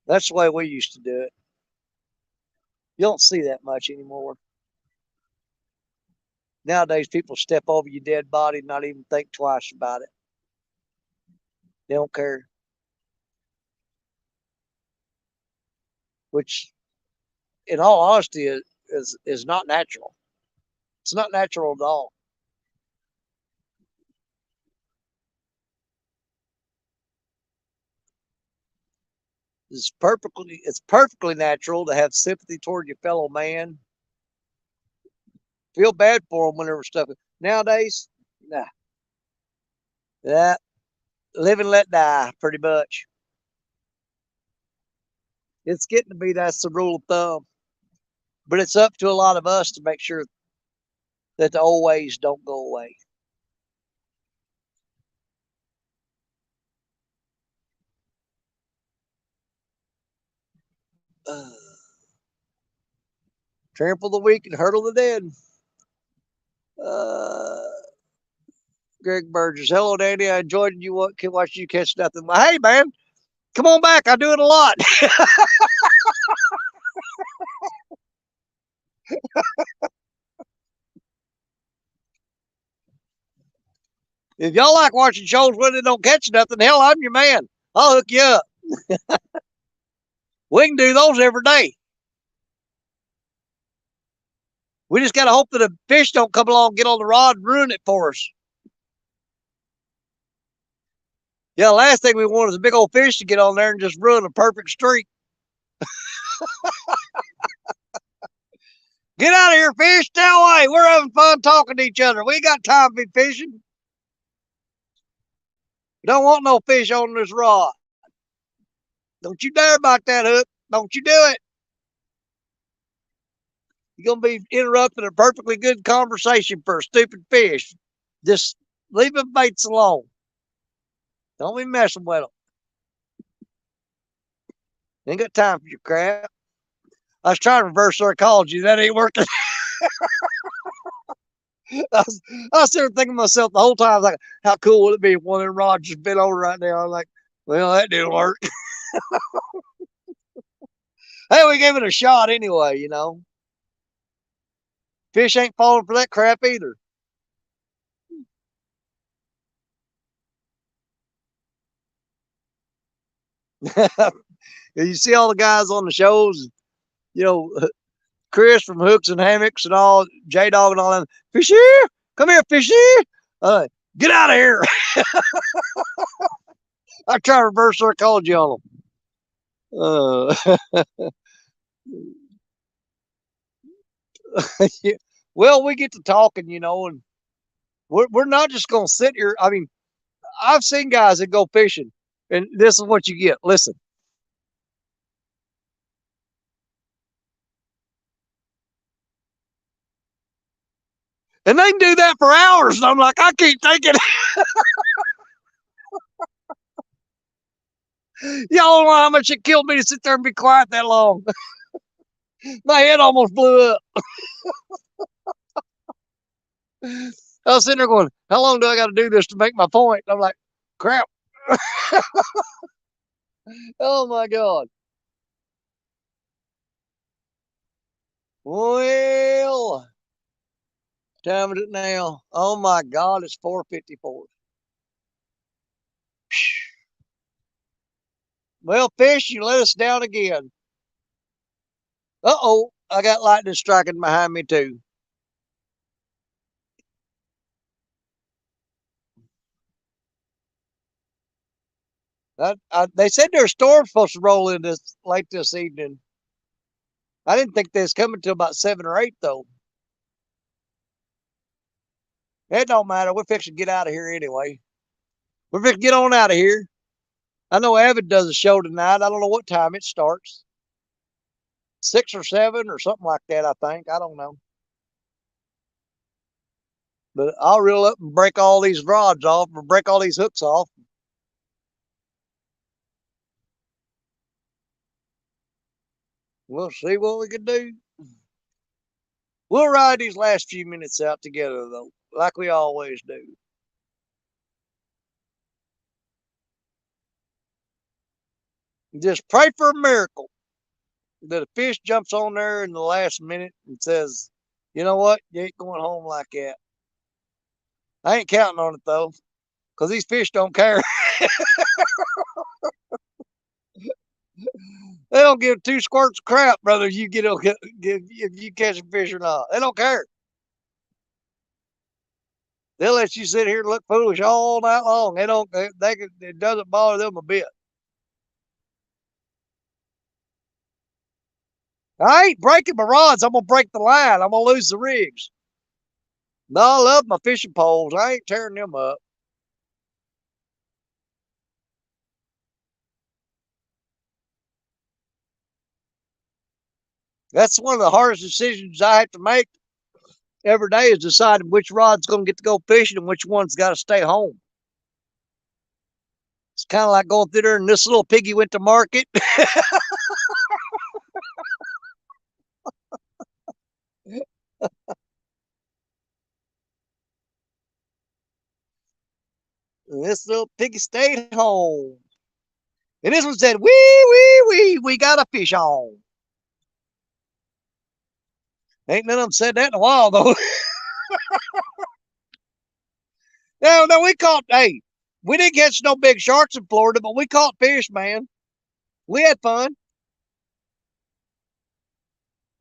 That's the way we used to do it. You don't see that much anymore. Nowadays, people step over your dead body and not even think twice about it. They don't care. Which, in all honesty, is not natural. It's not natural at all. It's perfectly natural to have sympathy toward your fellow man. Feel bad for them whenever stuff. Nowadays, nah, that live and let die, pretty much. It's getting to be that's the rule of thumb. But it's up to a lot of us to make sure that the old ways don't go away. Uh, Trample the weak and hurdle the dead. Uh, Greg Burgess. Hello, Danny. I enjoyed you watching you catch nothing. Hey, man, come on back. I do it a lot. If y'all like watching shows when they don't catch nothing, hell, I'm your man. I'll hook you up. We can do those every day. We just got to hope that a fish don't come along, get on the rod, and ruin it for us. Yeah, the last thing we want is a big old fish to get on there and just ruin a perfect streak. Get out of here, fish. Stay away. We're having fun talking to each other. We ain't got time to be fishing. We don't want no fish on this rod. Don't you dare bite that hook. Don't you do it. You're going to be interrupting a perfectly good conversation for a stupid fish. Just leave the baits alone. Don't be messing with them. Ain't got time for your crap. I was trying to reverse psychology. That ain't working. I was sitting thinking to myself the whole time, I was like, how cool would it be if one of them rods just bent over right now? I'm like, well, that didn't work. Hey, we gave it a shot anyway. Fish ain't falling for that crap either. You see all the guys on the shows, you know, Chris from Hooks and Hammocks and all, J Dog and all them. Fishy, come here, fishy. Get out of here. I try to reverse psychology on them. Yeah. Well, we get to talking, and we're not just going to sit here. I mean, I've seen guys that go fishing, and this is what you get. Listen. And they can do that for hours. And I'm like, I can't take it. Y'all don't know how much it killed me to sit there and be quiet that long. My head almost blew up. I was sitting there going, how long do I got to do this to make my point? And I'm like, crap. Oh my God. Well, time is it now? Oh my God, it's 4:54. Well, fish, you let us down again. Uh-oh, I got lightning striking behind me too. They said there's storms supposed to roll in this late this evening. I didn't think they was coming till about 7 or 8 though. It don't matter. We're fixing to get out of here anyway. We're fixing to get on out of here. I know Avid does a show tonight. I don't know what time it starts. 6 or 7 or something like that, I think. I don't know. But I'll reel up and break all these rods off or break all these hooks off. We'll see what we can do. We'll ride these last few minutes out together, though, like we always do. Just pray for a miracle that a fish jumps on there in the last minute and says, you know what, you ain't going home like that. I ain't counting on it, though, because these fish don't care. They don't give two squirts of crap, brother, if you catch a fish or not. They don't care. They'll let you sit here and look foolish all night long. They don't. It doesn't bother them a bit. I ain't breaking my rods. I'm gonna break the line. I'm gonna lose the rigs. No, I love my fishing poles. I ain't tearing them up. That's one of the hardest decisions I have to make every day is deciding which rod's gonna get to go fishing and which one's got to stay home. It's kind of like going through there and this little piggy went to market. And this little piggy stayed home. And this one said, wee, wee, wee, we got a fish on. Ain't none of them said that in a while, though. No, we caught, hey, we didn't catch no big sharks in Florida, but we caught fish, man. We had fun.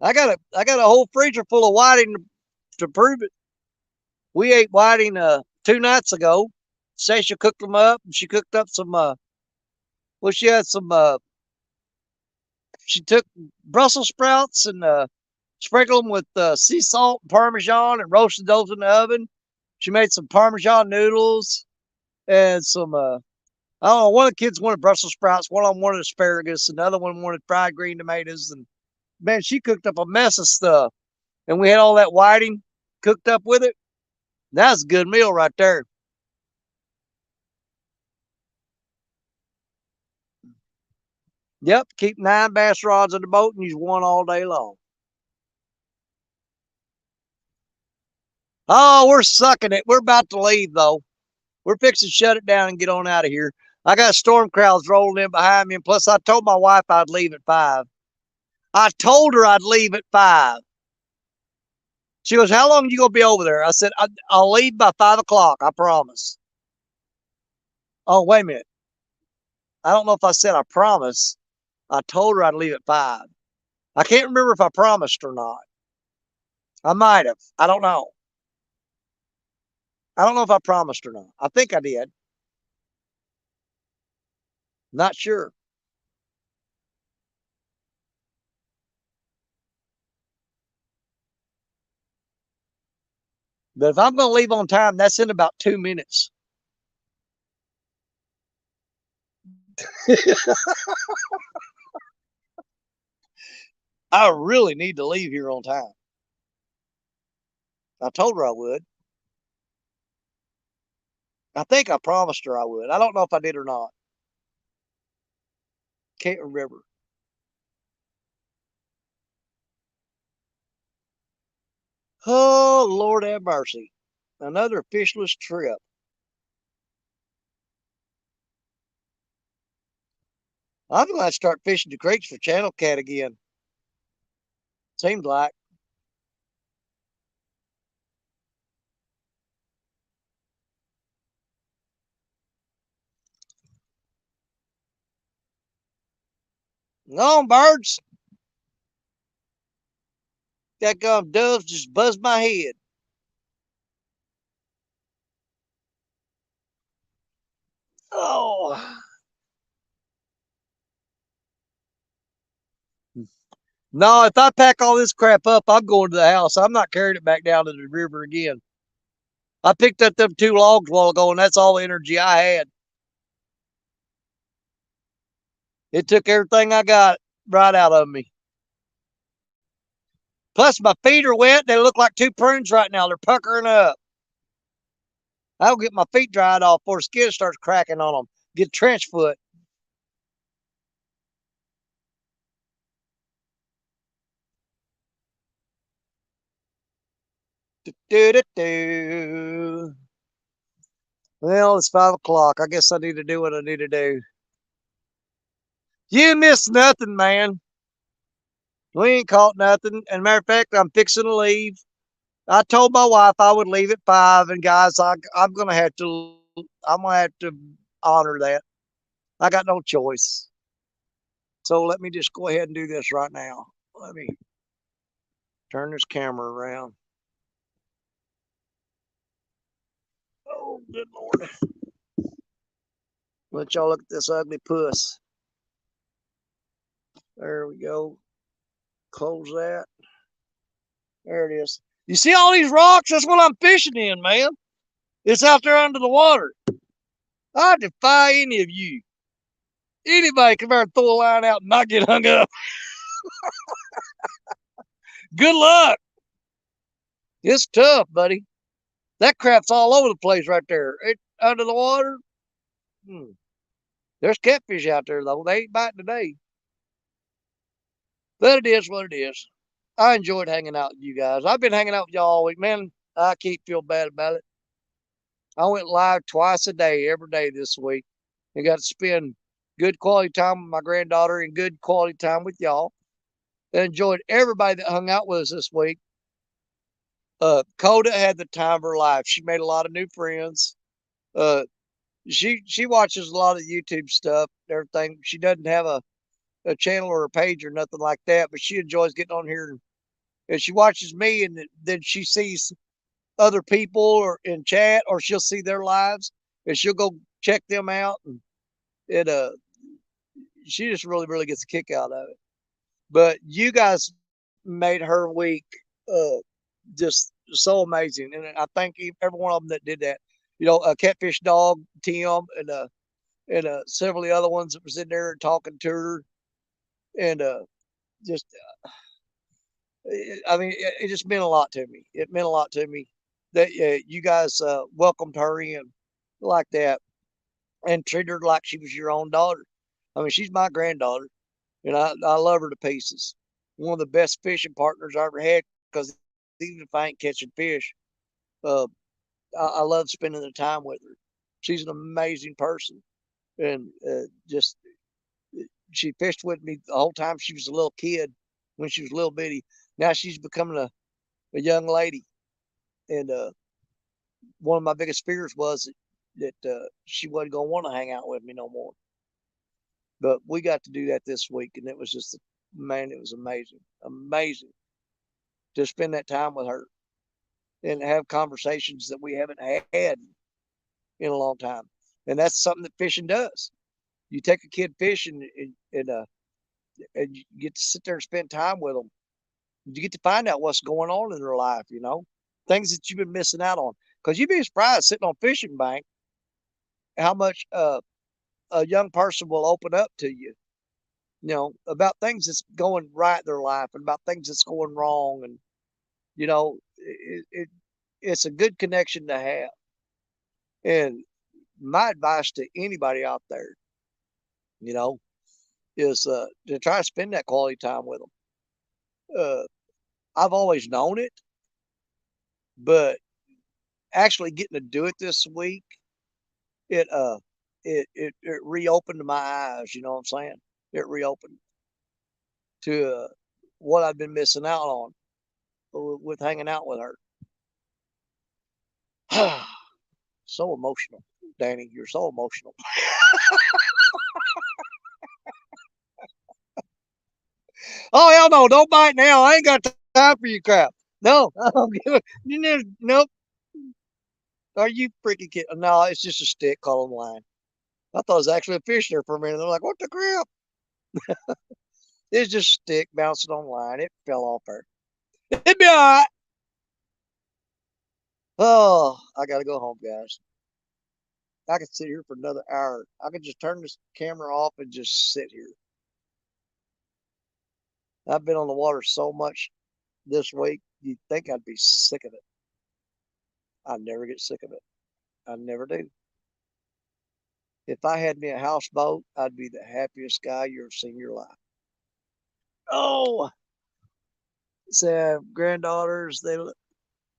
I got a whole freezer full of whiting to prove it. We ate whiting 2 nights ago. Stacia cooked them up, and she cooked up some. Well, she had some. She took Brussels sprouts and sprinkled them with sea salt and Parmesan, and roasted those in the oven. She made some Parmesan noodles and some. I don't know. One of the kids wanted Brussels sprouts. One of them wanted asparagus. Another one wanted fried green tomatoes. And man, she cooked up a mess of stuff. And we had all that whiting cooked up with it. That's a good meal right there. Yep, keep 9 bass rods in the boat and use one all day long. Oh, we're sucking it. We're about to leave though. We're fixing to shut it down and get on out of here. I got storm clouds rolling in behind me, and plus I told my wife I'd leave at 5. I told her I'd leave at 5. She goes, "How long are you gonna be over there?" I said, "I'll leave by 5 o'clock. I promise." Oh, wait a minute. I don't know if I said I promise. I told her I'd leave at 5. I can't remember if I promised or not. I might have. I don't know. I don't know if I promised or not. I think I did. Not sure. But if I'm going to leave on time, that's in about 2 minutes. I really need to leave here on time. I told her I would. I think I promised her I would. I don't know if I did or not. Can't remember. Oh, Lord have mercy. Another fishless trip. I'm going to start fishing the creeks for channel cat again. Seems like. No, Barge. That gum doves just buzzed my head. Oh. No, if I pack all this crap up, I'm going to the house. I'm not carrying it back down to the river again. I picked up them 2 logs a while ago, and that's all the energy I had. It took everything I got right out of me. Plus, my feet are wet. They look like 2 prunes right now. They're puckering up. I'll get my feet dried off before the skin starts cracking on them. Get trench foot. Do-do-do-do. Well, it's 5 o'clock. I guess I need to do what I need to do. You missed nothing, man. We ain't caught nothing. And matter of fact, I'm fixing to leave. I told my wife I would leave at 5, and guys, I'm gonna have to. I'm gonna have to honor that. I got no choice. So let me just go ahead and do this right now. Let me turn this camera around. Oh, good Lord. Let y'all look at this ugly puss. There we go. Close that. There it is. You see all these rocks? That's what I'm fishing in, man. It's out there under the water. I defy any of you. Anybody come here and throw a line out and not get hung up. Good luck. It's tough, buddy. That crap's all over the place right there. It under the water. Hmm. There's catfish out there though. They ain't biting today. But it is what it is. I enjoyed hanging out with you guys. I've been hanging out with y'all all week. Man, I can't feel bad about it. I went live twice a day, every day this week. And got to spend good quality time with my granddaughter and good quality time with y'all. I enjoyed everybody that hung out with us this week. Coda had the time of her life. She made a lot of new friends. Uh, she watches a lot of YouTube stuff, everything. She doesn't have a channel or a page or nothing like that, but she enjoys getting on here and she watches me, and then she sees other people or in chat, or she'll see their lives and she'll go check them out, and it she just really gets a kick out of it. But you guys made her week uh just so amazing, and I thank every one of them that did that. You know, Catfish Dog, Tim, and several of the other ones that was in there talking to her, and just I mean, it just meant a lot to me. It meant a lot to me that you guys welcomed her in like that and treated her like she was your own daughter. I mean, she's my granddaughter, and I love her to pieces. One of the best fishing partners I ever had, because even if I ain't catching fish, uh, I love spending the time with her. She's an amazing person, and just she fished with me the whole time she was a little kid, when she was a little bitty. Now she's becoming a young lady, and one of my biggest fears was that she wasn't going to want to hang out with me no more. But we got to do that this week, and it was just, man, it was amazing, amazing to spend that time with her and have conversations that we haven't had in a long time. And that's something that fishing does. You take a kid fishing, and you get to sit there and spend time with them. You get to find out what's going on in their life, things that you've been missing out on. Because you'd be surprised sitting on a fishing bank how much a young person will open up to you, about things that's going right in their life and about things that's going wrong. And, it's a good connection to have. And my advice to anybody out there, you know, is to try to spend that quality time with them. Uh, I've always known it, but actually getting to do it this week, it it reopened my eyes. You know what I'm saying? It reopened to what I've been missing out on with hanging out with her. So emotional, Danny. You're so emotional. Oh, hell no. Don't bite now. I ain't got time for you crap. No, I don't give it. Nope. Are you freaking kidding? No, it's just a stick calling line. I thought it was actually a fish there for a minute. They're like, what the crap? It's just a stick bouncing on line. It fell off there. It'd be all right. Oh, I got to go home, guys. I could sit here for another hour. I could just turn this camera off and just sit here. I've been on the water so much this week, you'd think I'd be sick of it. I never get sick of it. I never do. If I had me a houseboat, I'd be the happiest guy you ever seen in your life. Oh, so granddaughters, they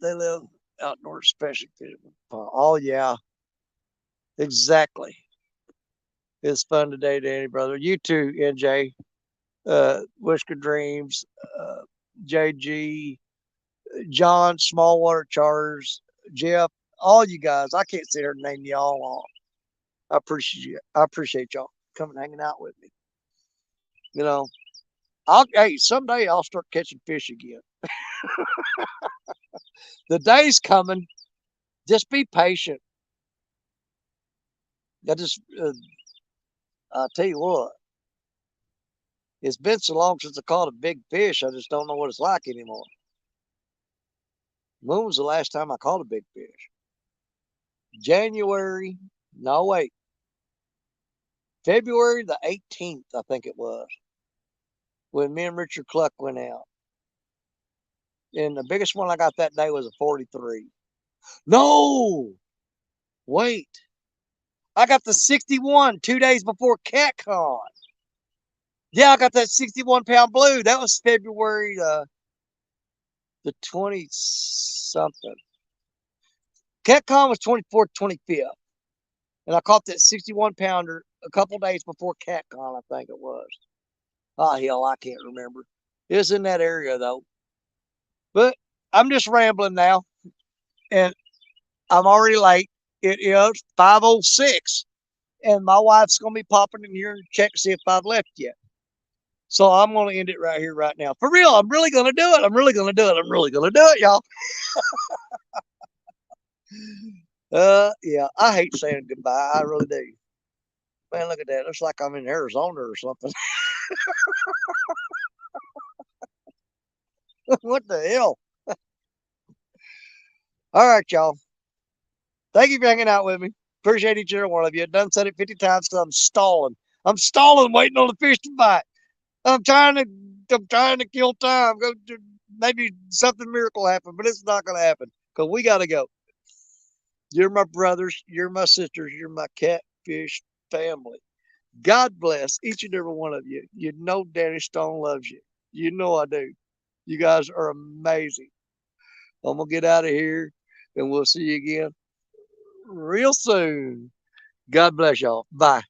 live outdoor special fishing. Oh yeah, exactly. It's fun today, Danny, brother. You too, NJ. Whisker Dreams, uh, JG, John, Smallwater Charters, Jeff, all you guys. I can't sit here and name you all off. I appreciate you. I appreciate y'all coming hanging out with me. You know, hey, someday I'll start catching fish again. The day's coming. Just be patient. I just, I'll tell you what, it's been so long since I caught a big fish, I just don't know what it's like anymore. When was the last time I caught a big fish? January, no, wait, February the 18th, I think it was, when me and Richard Cluck went out. And the biggest one I got that day was a 43. No, wait. I got the 61 2 days before CatCon. Yeah, I got that 61-pound blue. That was February the 20 something. CatCon was 24th, 25th. And I caught that 61-pounder a couple days before CatCon, I think it was. Oh, hell, I can't remember. It was in that area, though. But I'm just rambling now. And I'm already late. It is 5:06. And my wife's going to be popping in here and check to see if I've left yet. So I'm going to end it right here, right now. For real, I'm really going to do it. I'm really going to do it. I'm really going to do it, y'all. Yeah, I hate saying goodbye. I really do. Man, look at that. Looks like I'm in Arizona or something. What the hell? All right, y'all. Thank you for hanging out with me. Appreciate each and every one of you. I've done said it 50 times because I'm stalling. I'm stalling, waiting on the fish to bite. I'm trying to kill time. Maybe something miracle happen, but it's not going to happen because we got to go. You're my brothers. You're my sisters. You're my catfish family. God bless each and every one of you. You know Danny Stone loves you. You know I do. You guys are amazing. I'm going to get out of here and we'll see you again real soon. God bless y'all. Bye.